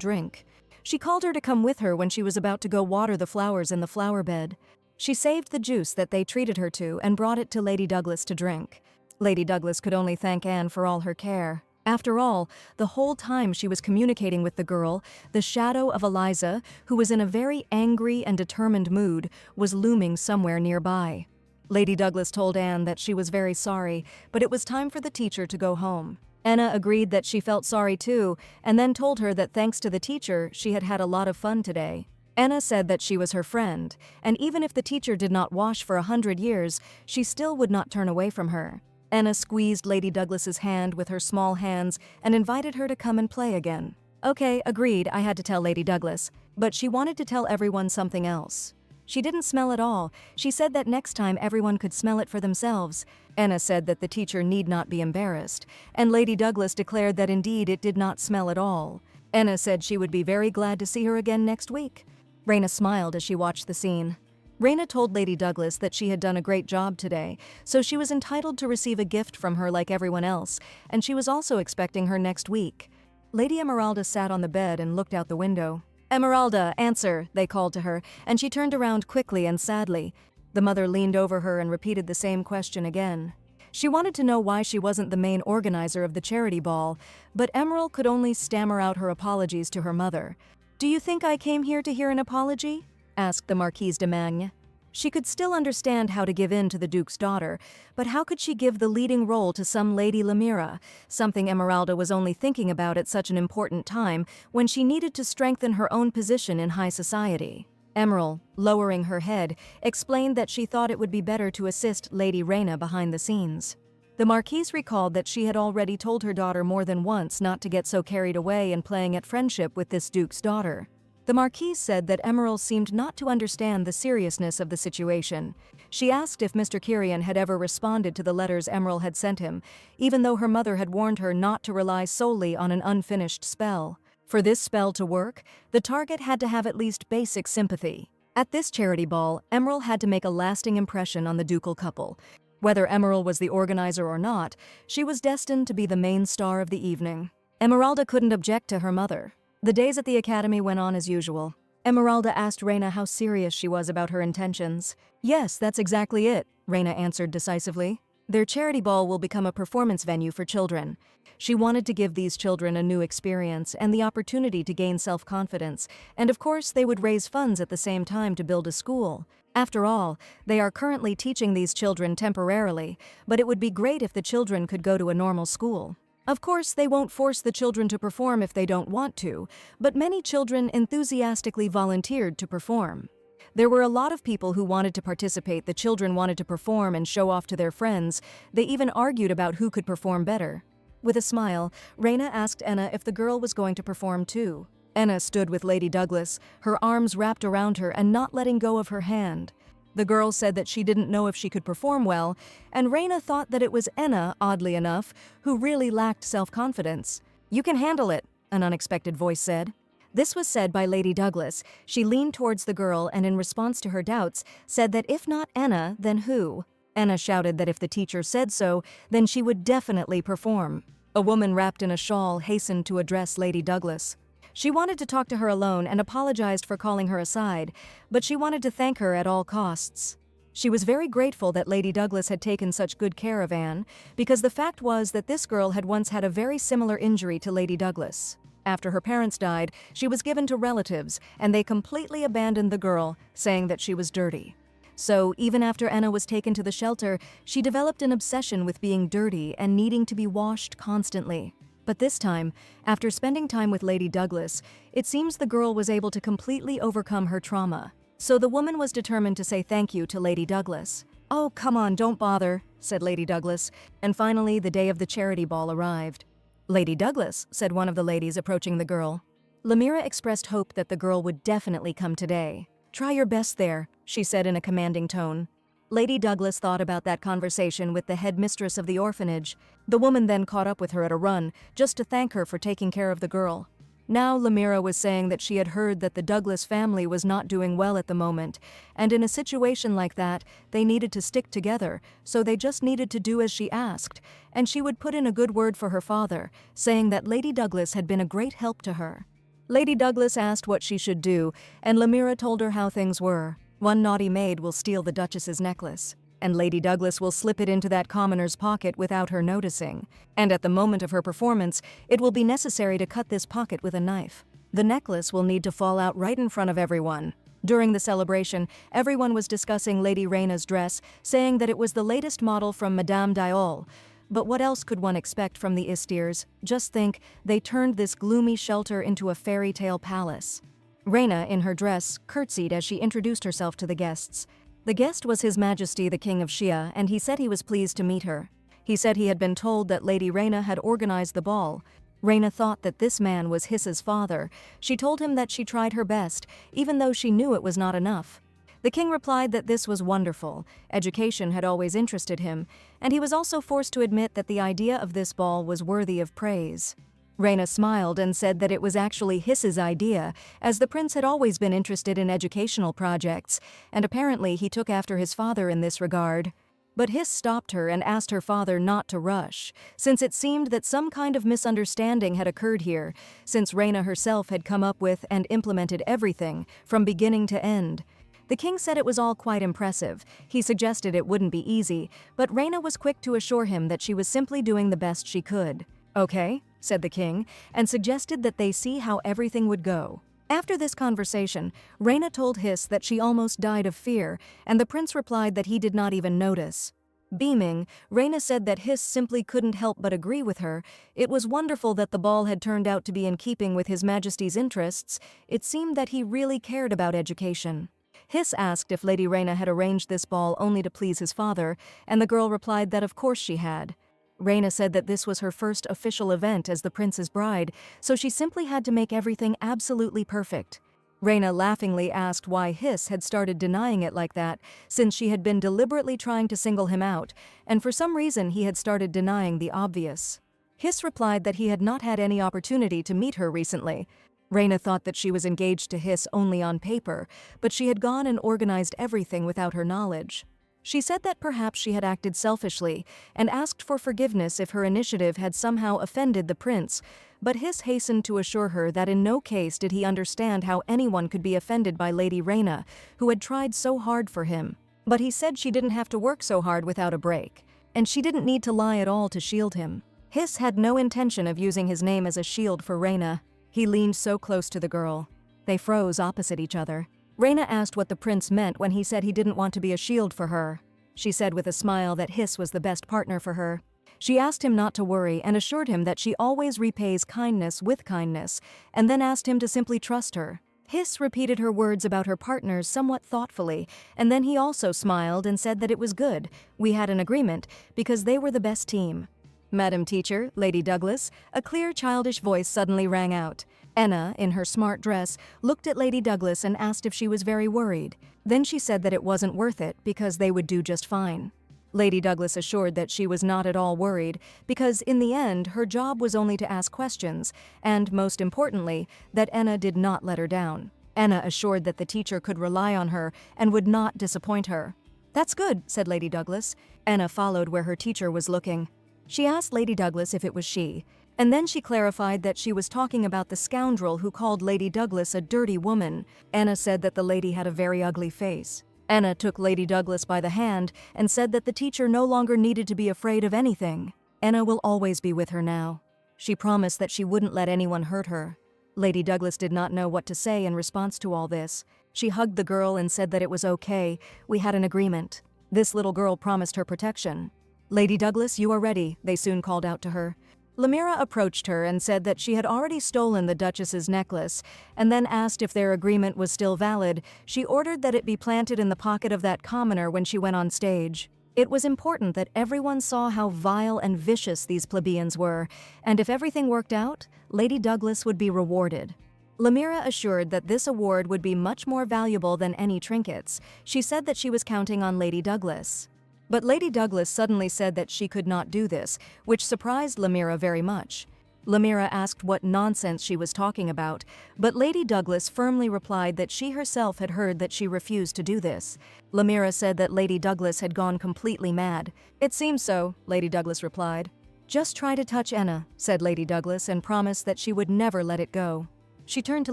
[SPEAKER 1] drink. She called her to come with her when she was about to go water the flowers in the flower bed. She saved the juice that they treated her to and brought it to Lady Douglas to drink. Lady Douglas could only thank Anne for all her care. After all, the whole time she was communicating with the girl, the shadow of Eliza, who was in a very angry and determined mood, was looming somewhere nearby. Lady Douglas told Anne that she was very sorry, but it was time for the teacher to go home. Enna agreed that she felt sorry too, and then told her that thanks to the teacher, she had had a lot of fun today. Enna said that she was her friend, and even if the teacher did not wash for 100 years, she still would not turn away from her. Enna squeezed Lady Douglas's hand with her small hands and invited her to come and play again. Okay, agreed, I had to tell Lady Douglas, but she wanted to tell everyone something else. She didn't smell at all. She said that next time everyone could smell it for themselves. Enna said that the teacher need not be embarrassed, and Lady Douglas declared that indeed it did not smell at all. Enna said she would be very glad to see her again next week. Raina smiled as she watched the scene. Raina told Lady Douglas that she had done a great job today, so she was entitled to receive a gift from her like everyone else, and she was also expecting her next week. Lady Emeralda sat on the bed and looked out the window. "Emeralda, answer," they called to her, and she turned around quickly and sadly. The mother leaned over her and repeated the same question again. She wanted to know why she wasn't the main organizer of the charity ball, but Emerald could only stammer out her apologies to her mother. "Do you think I came here to hear an apology?" asked the Marquise de Magne. She could still understand how to give in to the Duke's daughter, but how could she give the leading role to some Lady Lamira, something Emeralda was only thinking about at such an important time when she needed to strengthen her own position in high society? Emerald, lowering her head, explained that she thought it would be better to assist Lady Raina behind the scenes. The Marquise recalled that she had already told her daughter more than once not to get so carried away in playing at friendship with this Duke's daughter. The Marquise said that Emerald seemed not to understand the seriousness of the situation. She asked if Mr. Kyrion had ever responded to the letters Emerald had sent him, even though her mother had warned her not to rely solely on an unfinished spell. For this spell to work, the target had to have at least basic sympathy. At this charity ball, Emerald had to make a lasting impression on the ducal couple. Whether Emerald was the organizer or not, she was destined to be the main star of the evening. Emeralda couldn't object to her mother. The days at the academy went on as usual. Emeralda asked Raina how serious she was about her intentions. "Yes, that's exactly it," Raina answered decisively. Their charity ball will become a performance venue for children. She wanted to give these children a new experience and the opportunity to gain self-confidence, and of course they would raise funds at the same time to build a school. After all, they are currently teaching these children temporarily, but it would be great if the children could go to a normal school. Of course, they won't force the children to perform if they don't want to, but many children enthusiastically volunteered to perform. There were a lot of people who wanted to participate. The children wanted to perform and show off to their friends. They even argued about who could perform better. With a smile, Raina asked Enna if the girl was going to perform too. Enna stood with Lady Douglas, her arms wrapped around her and not letting go of her hand. The girl said that she didn't know if she could perform well, and Raina thought that it was Enna, oddly enough, who really lacked self-confidence. "You can handle it," an unexpected voice said. This was said by Lady Douglas. She leaned towards the girl and in response to her doubts, said that if not Enna, then who? Enna shouted that if the teacher said so, then she would definitely perform. A woman wrapped in a shawl hastened to address Lady Douglas. She wanted to talk to her alone and apologized for calling her aside, but she wanted to thank her at all costs. She was very grateful that Lady Douglas had taken such good care of Anne, because the fact was that this girl had once had a very similar injury to Lady Douglas. After her parents died, she was given to relatives, and they completely abandoned the girl, saying that she was dirty. So, even after Enna was taken to the shelter, she developed an obsession with being dirty and needing to be washed constantly. But this time, after spending time with Lady Douglas, it seems the girl was able to completely overcome her trauma. So the woman was determined to say thank you to Lady Douglas. "Oh, come on, don't bother," said Lady Douglas, and finally the day of the charity ball arrived. "Lady Douglas," said one of the ladies approaching the girl. Lamira expressed hope that the girl would definitely come today. "Try your best there," she said in a commanding tone. Lady Douglas thought about that conversation with the headmistress of the orphanage. The woman then caught up with her at a run, just to thank her for taking care of the girl. Now Lamira was saying that she had heard that the Douglas family was not doing well at the moment, and in a situation like that, they needed to stick together, so they just needed to do as she asked, and she would put in a good word for her father, saying that Lady Douglas had been a great help to her. Lady Douglas asked what she should do, and Lamira told her how things were. One naughty maid will steal the Duchess's necklace, and Lady Douglas will slip it into that commoner's pocket without her noticing. And at the moment of her performance, it will be necessary to cut this pocket with a knife. The necklace will need to fall out right in front of everyone. During the celebration, everyone was discussing Lady Reyna's dress, saying that it was the latest model from Madame Diol. But what else could one expect from the Istirs? Just think, they turned this gloomy shelter into a fairy tale palace. Reyna, in her dress, curtsied as she introduced herself to the guests. The guest was His Majesty the King of Shia, and he said he was pleased to meet her. He said he had been told that Lady Reyna had organized the ball. Reyna thought that this man was Hiss's father. She told him that she tried her best, even though she knew it was not enough. The king replied that this was wonderful. Education had always interested him, and he was also forced to admit that the idea of this ball was worthy of praise. Reyna smiled and said that it was actually Hiss's idea, as the prince had always been interested in educational projects, and apparently he took after his father in this regard. But Hiss stopped her and asked her father not to rush, since it seemed that some kind of misunderstanding had occurred here, since Reyna herself had come up with and implemented everything, from beginning to end. The king said it was all quite impressive. He suggested it wouldn't be easy, but Reyna was quick to assure him that she was simply doing the best she could. "Okay," said the king, and suggested that they see how everything would go. After this conversation, Reyna told Hiss that she almost died of fear, and the prince replied that he did not even notice. Beaming, Reyna said that Hiss simply couldn't help but agree with her. It was wonderful that the ball had turned out to be in keeping with His Majesty's interests. It seemed that he really cared about education. Hiss asked if Lady Reyna had arranged this ball only to please his father, and the girl replied that of course she had. Reyna said that this was her first official event as the prince's bride, so she simply had to make everything absolutely perfect. Reyna laughingly asked why Hiss had started denying it like that, since she had been deliberately trying to single him out, and for some reason he had started denying the obvious. Hiss replied that he had not had any opportunity to meet her recently. Reyna thought that she was engaged to Hiss only on paper, but she had gone and organized everything without her knowledge. She said that perhaps she had acted selfishly, and asked for forgiveness if her initiative had somehow offended the prince, but Hiss hastened to assure her that in no case did he understand how anyone could be offended by Lady Reyna, who had tried so hard for him. But he said she didn't have to work so hard without a break, and she didn't need to lie at all to shield him. Hiss had no intention of using his name as a shield for Reyna. He leaned so close to the girl. They froze opposite each other. Reyna asked what the prince meant when he said he didn't want to be a shield for her. She said with a smile that Hiss was the best partner for her. She asked him not to worry and assured him that she always repays kindness with kindness, and then asked him to simply trust her. Hiss repeated her words about her partners somewhat thoughtfully, and then he also smiled and said that it was good. We had an agreement, because they were the best team. "Madam Teacher, Lady Douglas," a clear childish voice suddenly rang out. Enna, in her smart dress, looked at Lady Douglas and asked if she was very worried. Then she said that it wasn't worth it because they would do just fine. Lady Douglas assured that she was not at all worried because in the end her job was only to ask questions, and most importantly, that Enna did not let her down. Enna assured that the teacher could rely on her and would not disappoint her. "That's good," said Lady Douglas. Enna followed where her teacher was looking. She asked Lady Douglas if it was she, and then she clarified that she was talking about the scoundrel who called Lady Douglas a dirty woman. Enna said that the lady had a very ugly face. Enna took Lady Douglas by the hand and said that the teacher no longer needed to be afraid of anything. Enna will always be with her now. She promised that she wouldn't let anyone hurt her. Lady Douglas did not know what to say in response to all this. She hugged the girl and said that it was okay, we had an agreement. This little girl promised her protection. "Lady Douglas, you are ready," they soon called out to her. Lamira approached her and said that she had already stolen the Duchess's necklace, and then asked if their agreement was still valid. She ordered that it be planted in the pocket of that commoner when she went on stage. It was important that everyone saw how vile and vicious these plebeians were, and if everything worked out, Lady Douglas would be rewarded. Lamira assured that this award would be much more valuable than any trinkets. She said that she was counting on Lady Douglas. But Lady Douglas suddenly said that she could not do this, which surprised Lamira very much. Lamira asked what nonsense she was talking about, but Lady Douglas firmly replied that she herself had heard that she refused to do this. Lamira said that Lady Douglas had gone completely mad. "It seems so," Lady Douglas replied. "Just try to touch Enna," said Lady Douglas, and promised that she would never let it go. She turned to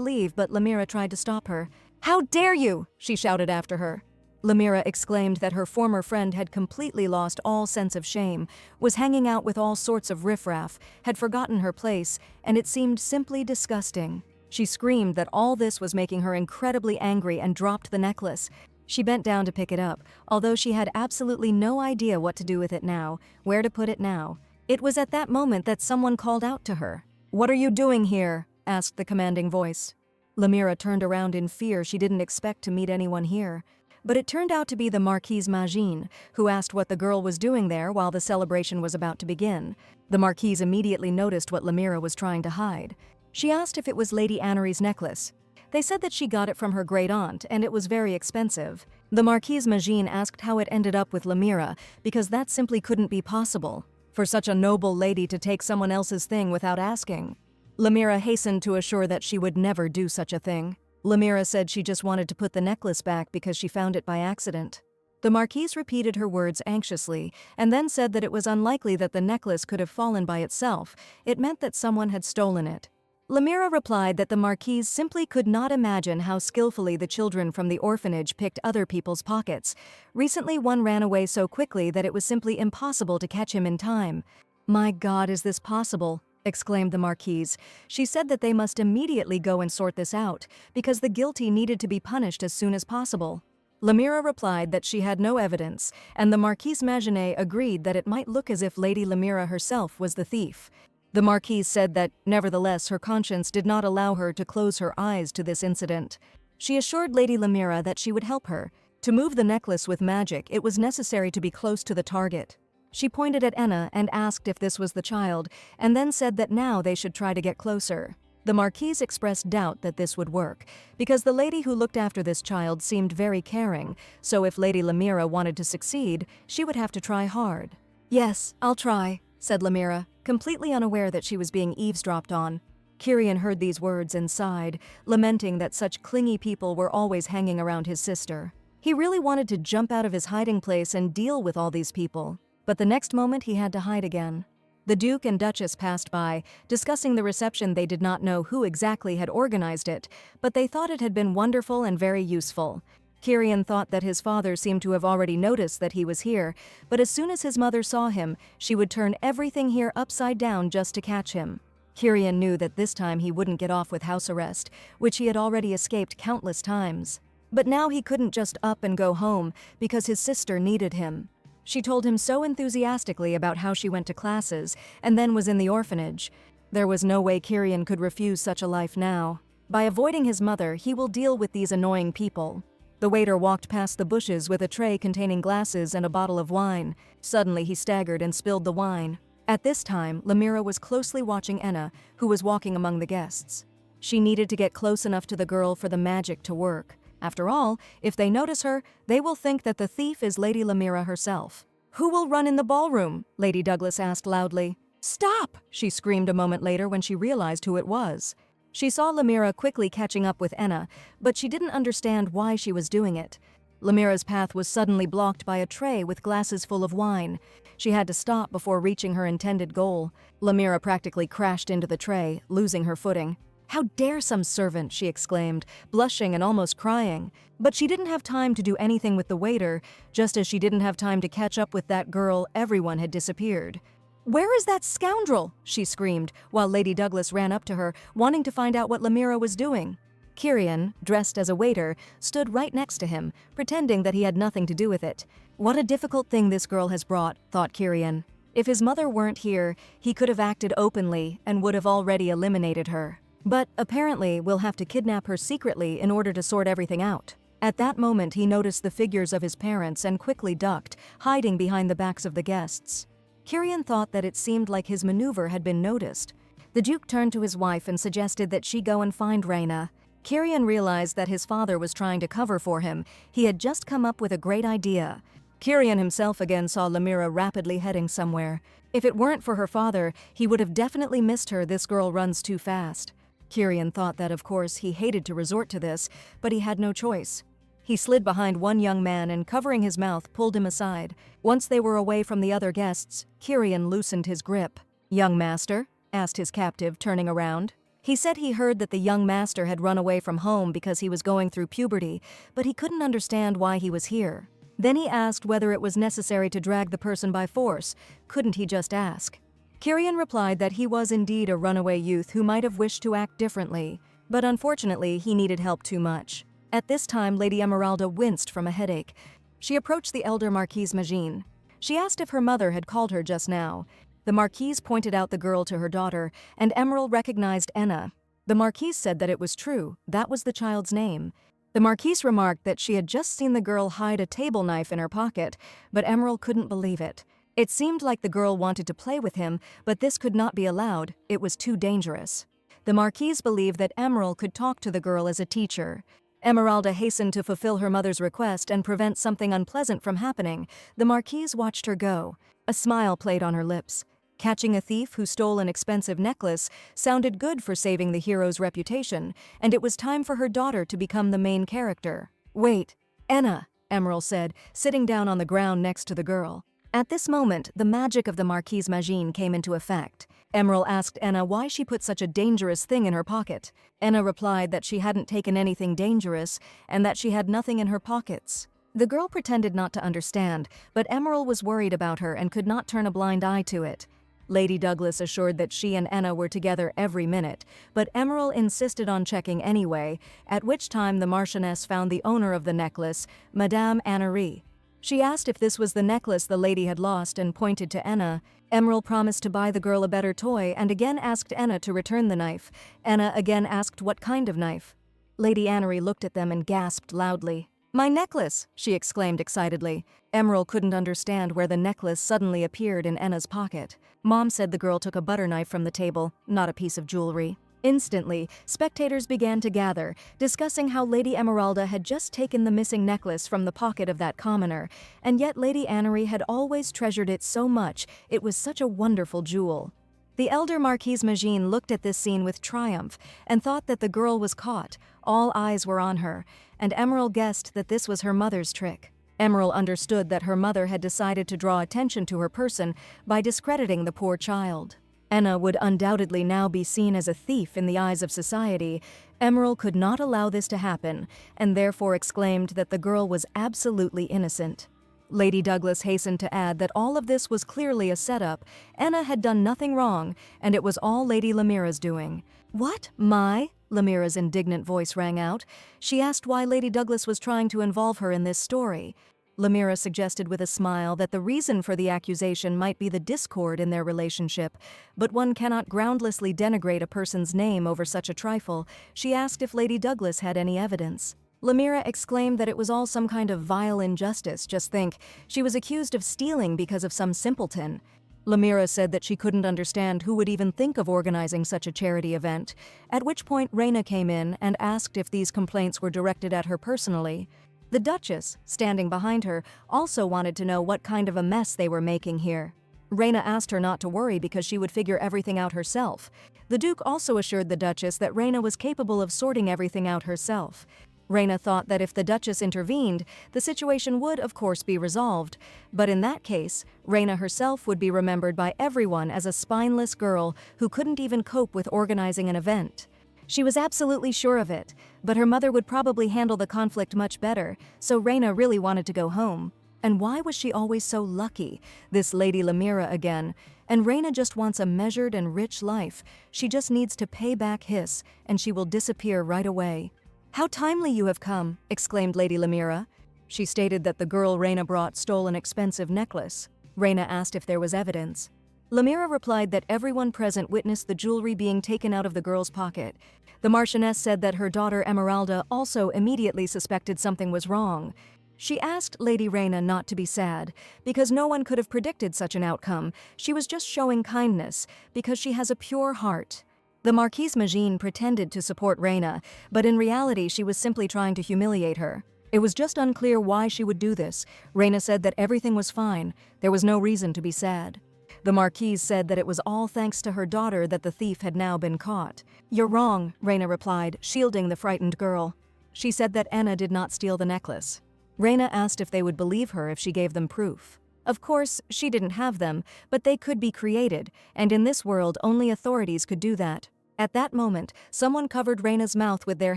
[SPEAKER 1] leave, but Lamira tried to stop her. "How dare you!" she shouted after her. Lamira exclaimed that her former friend had completely lost all sense of shame, was hanging out with all sorts of riffraff, had forgotten her place, and it seemed simply disgusting. She screamed that all this was making her incredibly angry and dropped the necklace. She bent down to pick it up, although she had absolutely no idea what to do with it now, where to put it now. It was at that moment that someone called out to her. "What are you doing here?" asked the commanding voice. Lamira turned around in fear. She didn't expect to meet anyone here. But it turned out to be the Marquise Magine, who asked what the girl was doing there while the celebration was about to begin. The Marquise immediately noticed what Lamira was trying to hide. She asked if it was Lady Annery's necklace. They said that she got it from her great-aunt, and it was very expensive. The Marquise Magine asked how it ended up with Lamira, because that simply couldn't be possible, for such a noble lady to take someone else's thing without asking. Lamira hastened to assure that she would never do such a thing. Lamira said she just wanted to put the necklace back because she found it by accident. The Marquise repeated her words anxiously, and then said that it was unlikely that the necklace could have fallen by itself. It meant that someone had stolen it. Lamira replied that the Marquise simply could not imagine how skillfully the children from the orphanage picked other people's pockets. Recently, one ran away so quickly that it was simply impossible to catch him in time. "My God, is this possible?" exclaimed the Marquise. She said that they must immediately go and sort this out, because the guilty needed to be punished as soon as possible. Lamira replied that she had no evidence, and the Marquise Magine agreed that it might look as if Lady Lamira herself was the thief. The Marquise said that, nevertheless, her conscience did not allow her to close her eyes to this incident. She assured Lady Lamira that she would help her. To move the necklace with magic, it was necessary to be close to the target. She pointed at Enna and asked if this was the child, and then said that now they should try to get closer. The Marquise expressed doubt that this would work, because the lady who looked after this child seemed very caring, so if Lady Lamira wanted to succeed, she would have to try hard. "Yes, I'll try," said Lamira, completely unaware that she was being eavesdropped on. Kyrion heard these words and sighed, lamenting that such clingy people were always hanging around his sister. He really wanted to jump out of his hiding place and deal with all these people. But the next moment he had to hide again. The Duke and Duchess passed by, discussing the reception. They did not know who exactly had organized it, but they thought it had been wonderful and very useful. Kyrion thought that his father seemed to have already noticed that he was here, but as soon as his mother saw him, she would turn everything here upside down just to catch him. Kyrion knew that this time he wouldn't get off with house arrest, which he had already escaped countless times. But now he couldn't just up and go home, because his sister needed him. She told him so enthusiastically about how she went to classes and then was in the orphanage. There was no way Kyrion could refuse such a life now. By avoiding his mother, he will deal with these annoying people. The waiter walked past the bushes with a tray containing glasses and a bottle of wine. Suddenly he staggered and spilled the wine. At this time, Lamira was closely watching Enna, who was walking among the guests. She needed to get close enough to the girl for the magic to work. After all, if they notice her, they will think that the thief is Lady Lamira herself. "Who will run in the ballroom?" Lady Douglas asked loudly. "Stop!" she screamed a moment later when she realized who it was. She saw Lamira quickly catching up with Enna, but she didn't understand why she was doing it. Lamira's path was suddenly blocked by a tray with glasses full of wine. She had to stop before reaching her intended goal. Lamira practically crashed into the tray, losing her footing. "How dare some servant!" she exclaimed, blushing and almost crying. But she didn't have time to do anything with the waiter. Just as she didn't have time to catch up with that girl, everyone had disappeared. "Where is that scoundrel?" she screamed, while Lady Douglas ran up to her, wanting to find out what Lamira was doing. Kyrion, dressed as a waiter, stood right next to him, pretending that he had nothing to do with it. What a difficult thing this girl has brought, thought Kyrion. If his mother weren't here, he could have acted openly and would have already eliminated her. But apparently we'll have to kidnap her secretly in order to sort everything out. At that moment he noticed the figures of his parents and quickly ducked, hiding behind the backs of the guests. Kyrion thought that it seemed like his maneuver had been noticed. The Duke turned to his wife and suggested that she go and find Reina. Kyrion realized that his father was trying to cover for him. He had just come up with a great idea. Kyrion himself again saw Lamira rapidly heading somewhere. If it weren't for her father, he would have definitely missed her. This girl runs too fast. Kyrion thought that, of course, he hated to resort to this, but he had no choice. He slid behind one young man and, covering his mouth, pulled him aside. Once they were away from the other guests, Kyrion loosened his grip. "Young master?" asked his captive, turning around. He said he heard that the young master had run away from home because he was going through puberty, but he couldn't understand why he was here. Then he asked whether it was necessary to drag the person by force. Couldn't he just ask? Kyrion replied that he was indeed a runaway youth who might have wished to act differently, but unfortunately he needed help too much. At this time, Lady Emeralda winced from a headache. She approached the elder Marquise Magine. She asked if her mother had called her just now. The Marquise pointed out the girl to her daughter, and Emerald recognized Enna. The Marquise said that it was true, that was the child's name. The Marquise remarked that she had just seen the girl hide a table knife in her pocket, but Emerald couldn't believe it. It seemed like the girl wanted to play with him, but this could not be allowed, it was too dangerous. The Marquise believed that Emerald could talk to the girl as a teacher. Emeralda hastened to fulfill her mother's request and prevent something unpleasant from happening. The Marquise watched her go. A smile played on her lips. Catching a thief who stole an expensive necklace sounded good for saving the hero's reputation, and it was time for her daughter to become the main character. "Wait, Enna," Emerald said, sitting down on the ground next to the girl. At this moment, the magic of the Marquise Magine came into effect. Emerald asked Enna why she put such a dangerous thing in her pocket. Enna replied that she hadn't taken anything dangerous and that she had nothing in her pockets. The girl pretended not to understand, but Emerald was worried about her and could not turn a blind eye to it. Lady Douglas assured that she and Enna were together every minute, but Emerald insisted on checking anyway, at which time the Marchioness found the owner of the necklace, Madame Annery. She asked if this was the necklace the lady had lost and pointed to Enna. Emerald promised to buy the girl a better toy and again asked Enna to return the knife. Enna again asked what kind of knife. Lady Annery looked at them and gasped loudly. "My necklace!" she exclaimed excitedly. Emerald couldn't understand where the necklace suddenly appeared in Enna's pocket. Mom said the girl took a butter knife from the table, not a piece of jewelry. Instantly, spectators began to gather, discussing how Lady Emeralda had just taken the missing necklace from the pocket of that commoner, and yet Lady Annery had always treasured it so much. It was such a wonderful jewel. The elder Marquise Magine looked at this scene with triumph and thought that the girl was caught. All eyes were on her, and Emerald guessed that this was her mother's trick. Emerald understood that her mother had decided to draw attention to her person by discrediting the poor child. Enna would undoubtedly now be seen as a thief in the eyes of society. Emerald could not allow this to happen, and therefore exclaimed that the girl was absolutely innocent. Lady Douglas hastened to add that all of this was clearly a setup. Enna had done nothing wrong, and it was all Lady Lamira's doing. "What? My?" Lamira's indignant voice rang out. She asked why Lady Douglas was trying to involve her in this story. Lamira suggested with a smile that the reason for the accusation might be the discord in their relationship, but one cannot groundlessly denigrate a person's name over such a trifle. She asked if Lady Douglas had any evidence. Lamira exclaimed that it was all some kind of vile injustice. Just think, she was accused of stealing because of some simpleton. Lamira said that she couldn't understand who would even think of organizing such a charity event, at which point Reina came in and asked if these complaints were directed at her personally. The Duchess, standing behind her, also wanted to know what kind of a mess they were making here. Reina asked her not to worry because she would figure everything out herself. The Duke also assured the Duchess that Reina was capable of sorting everything out herself. Reina thought that if the Duchess intervened, the situation would, of course, be resolved. But in that case, Reina herself would be remembered by everyone as a spineless girl who couldn't even cope with organizing an event. She was absolutely sure of it, but her mother would probably handle the conflict much better, so Reina really wanted to go home. And why was she always so lucky? This Lady Lamira again. And Reina just wants a measured and rich life. She just needs to pay back Hiss, and she will disappear right away. "How timely you have come," exclaimed Lady Lamira. She stated that the girl Reina brought stole an expensive necklace. Reina asked if there was evidence. Lamira replied that everyone present witnessed the jewelry being taken out of the girl's pocket. The Marchioness said that her daughter Emeralda also immediately suspected something was wrong. She asked Lady Reina not to be sad, because no one could have predicted such an outcome. She was just showing kindness, because she has a pure heart. The Marquise Magine pretended to support Reina, but in reality she was simply trying to humiliate her. It was just unclear why she would do this. Reina said that everything was fine, there was no reason to be sad. The Marquise said that it was all thanks to her daughter that the thief had now been caught. "You're wrong," Reina replied, shielding the frightened girl. She said that Anna did not steal the necklace. Reina asked if they would believe her if she gave them proof. Of course, she didn't have them, but they could be created, and in this world only authorities could do that. At that moment, someone covered Reina's mouth with their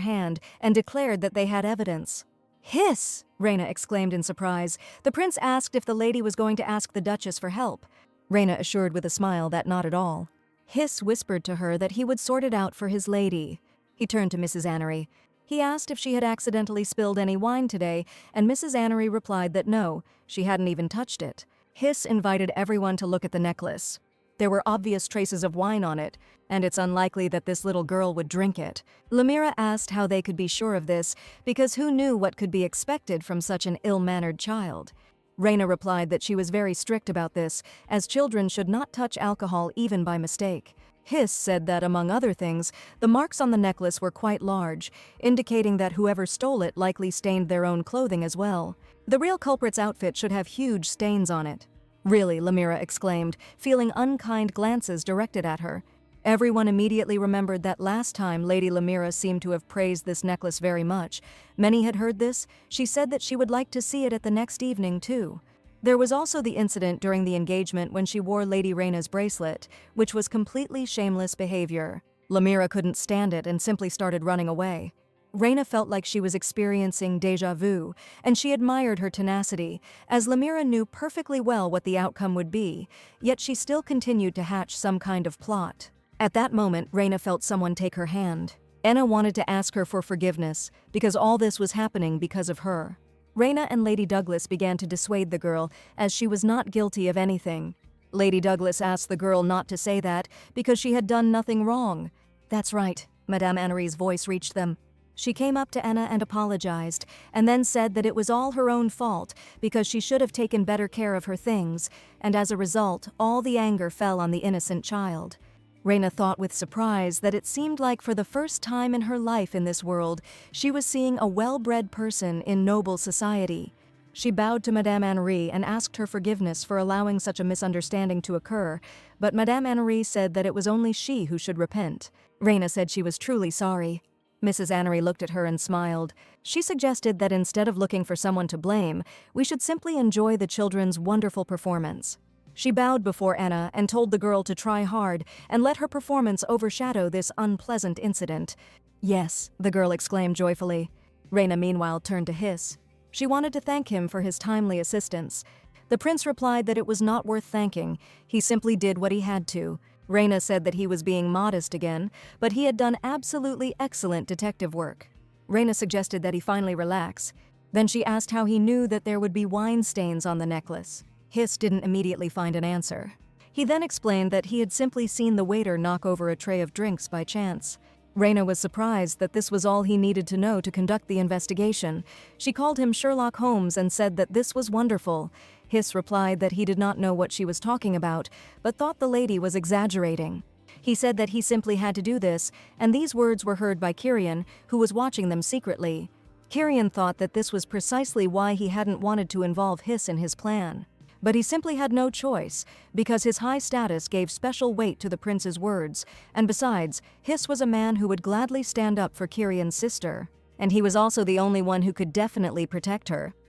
[SPEAKER 1] hand and declared that they had evidence. "Hiss!" Reina exclaimed in surprise. The prince asked if the lady was going to ask the Duchess for help. Reina assured with a smile that not at all. Hiss whispered to her that he would sort it out for his lady. He turned to Mrs. Anery. He asked if she had accidentally spilled any wine today, and Mrs. Anery replied that no, she hadn't even touched it. Hiss invited everyone to look at the necklace. There were obvious traces of wine on it, and it's unlikely that this little girl would drink it. Lamira asked how they could be sure of this, because who knew what could be expected from such an ill-mannered child? Reina replied that she was very strict about this, as children should not touch alcohol even by mistake. Hiss said that, among other things, the marks on the necklace were quite large, indicating that whoever stole it likely stained their own clothing as well. The real culprit's outfit should have huge stains on it. "Really?" Lamira exclaimed, feeling unkind glances directed at her. Everyone immediately remembered that last time Lady Lamira seemed to have praised this necklace very much. Many had heard this. She said that she would like to see it at the next evening, too. There was also the incident during the engagement when she wore Lady Reina's bracelet, which was completely shameless behavior. Lamira couldn't stand it and simply started running away. Reina felt like she was experiencing déjà vu, and she admired her tenacity, as Lamira knew perfectly well what the outcome would be, yet she still continued to hatch some kind of plot. At that moment, Reina felt someone take her hand. Anna wanted to ask her for forgiveness, because all this was happening because of her. Reina and Lady Douglas began to dissuade the girl, as she was not guilty of anything. Lady Douglas asked the girl not to say that, because she had done nothing wrong. "That's right," Madame Anery's voice reached them. She came up to Anna and apologized, and then said that it was all her own fault because she should have taken better care of her things, and as a result, all the anger fell on the innocent child. Reina thought with surprise that it seemed like for the first time in her life in this world, she was seeing a well-bred person in noble society. She bowed to Madame Anery and asked her forgiveness for allowing such a misunderstanding to occur, but Madame Anery said that it was only she who should repent. Reina said she was truly sorry. Mrs. Anery looked at her and smiled. She suggested that instead of looking for someone to blame, we should simply enjoy the children's wonderful performance. She bowed before Anna and told the girl to try hard and let her performance overshadow this unpleasant incident. "Yes," the girl exclaimed joyfully. Reina meanwhile turned to Hiss. She wanted to thank him for his timely assistance. The prince replied that it was not worth thanking. He simply did what he had to. Reina said that he was being modest again, but he had done absolutely excellent detective work. Reina suggested that he finally relax. Then she asked how he knew that there would be wine stains on the necklace. Hiss didn't immediately find an answer. He then explained that he had simply seen the waiter knock over a tray of drinks by chance. Reina was surprised that this was all he needed to know to conduct the investigation. She called him Sherlock Holmes and said that this was wonderful. Hiss replied that he did not know what she was talking about, but thought the lady was exaggerating. He said that he simply had to do this, and these words were heard by Kyrion, who was watching them secretly. Kyrion thought that this was precisely why he hadn't wanted to involve Hiss in his plan. But he simply had no choice, because his high status gave special weight to the prince's words, and besides, Hiss was a man who would gladly stand up for Kyrion's sister, and he was also the only one who could definitely protect her.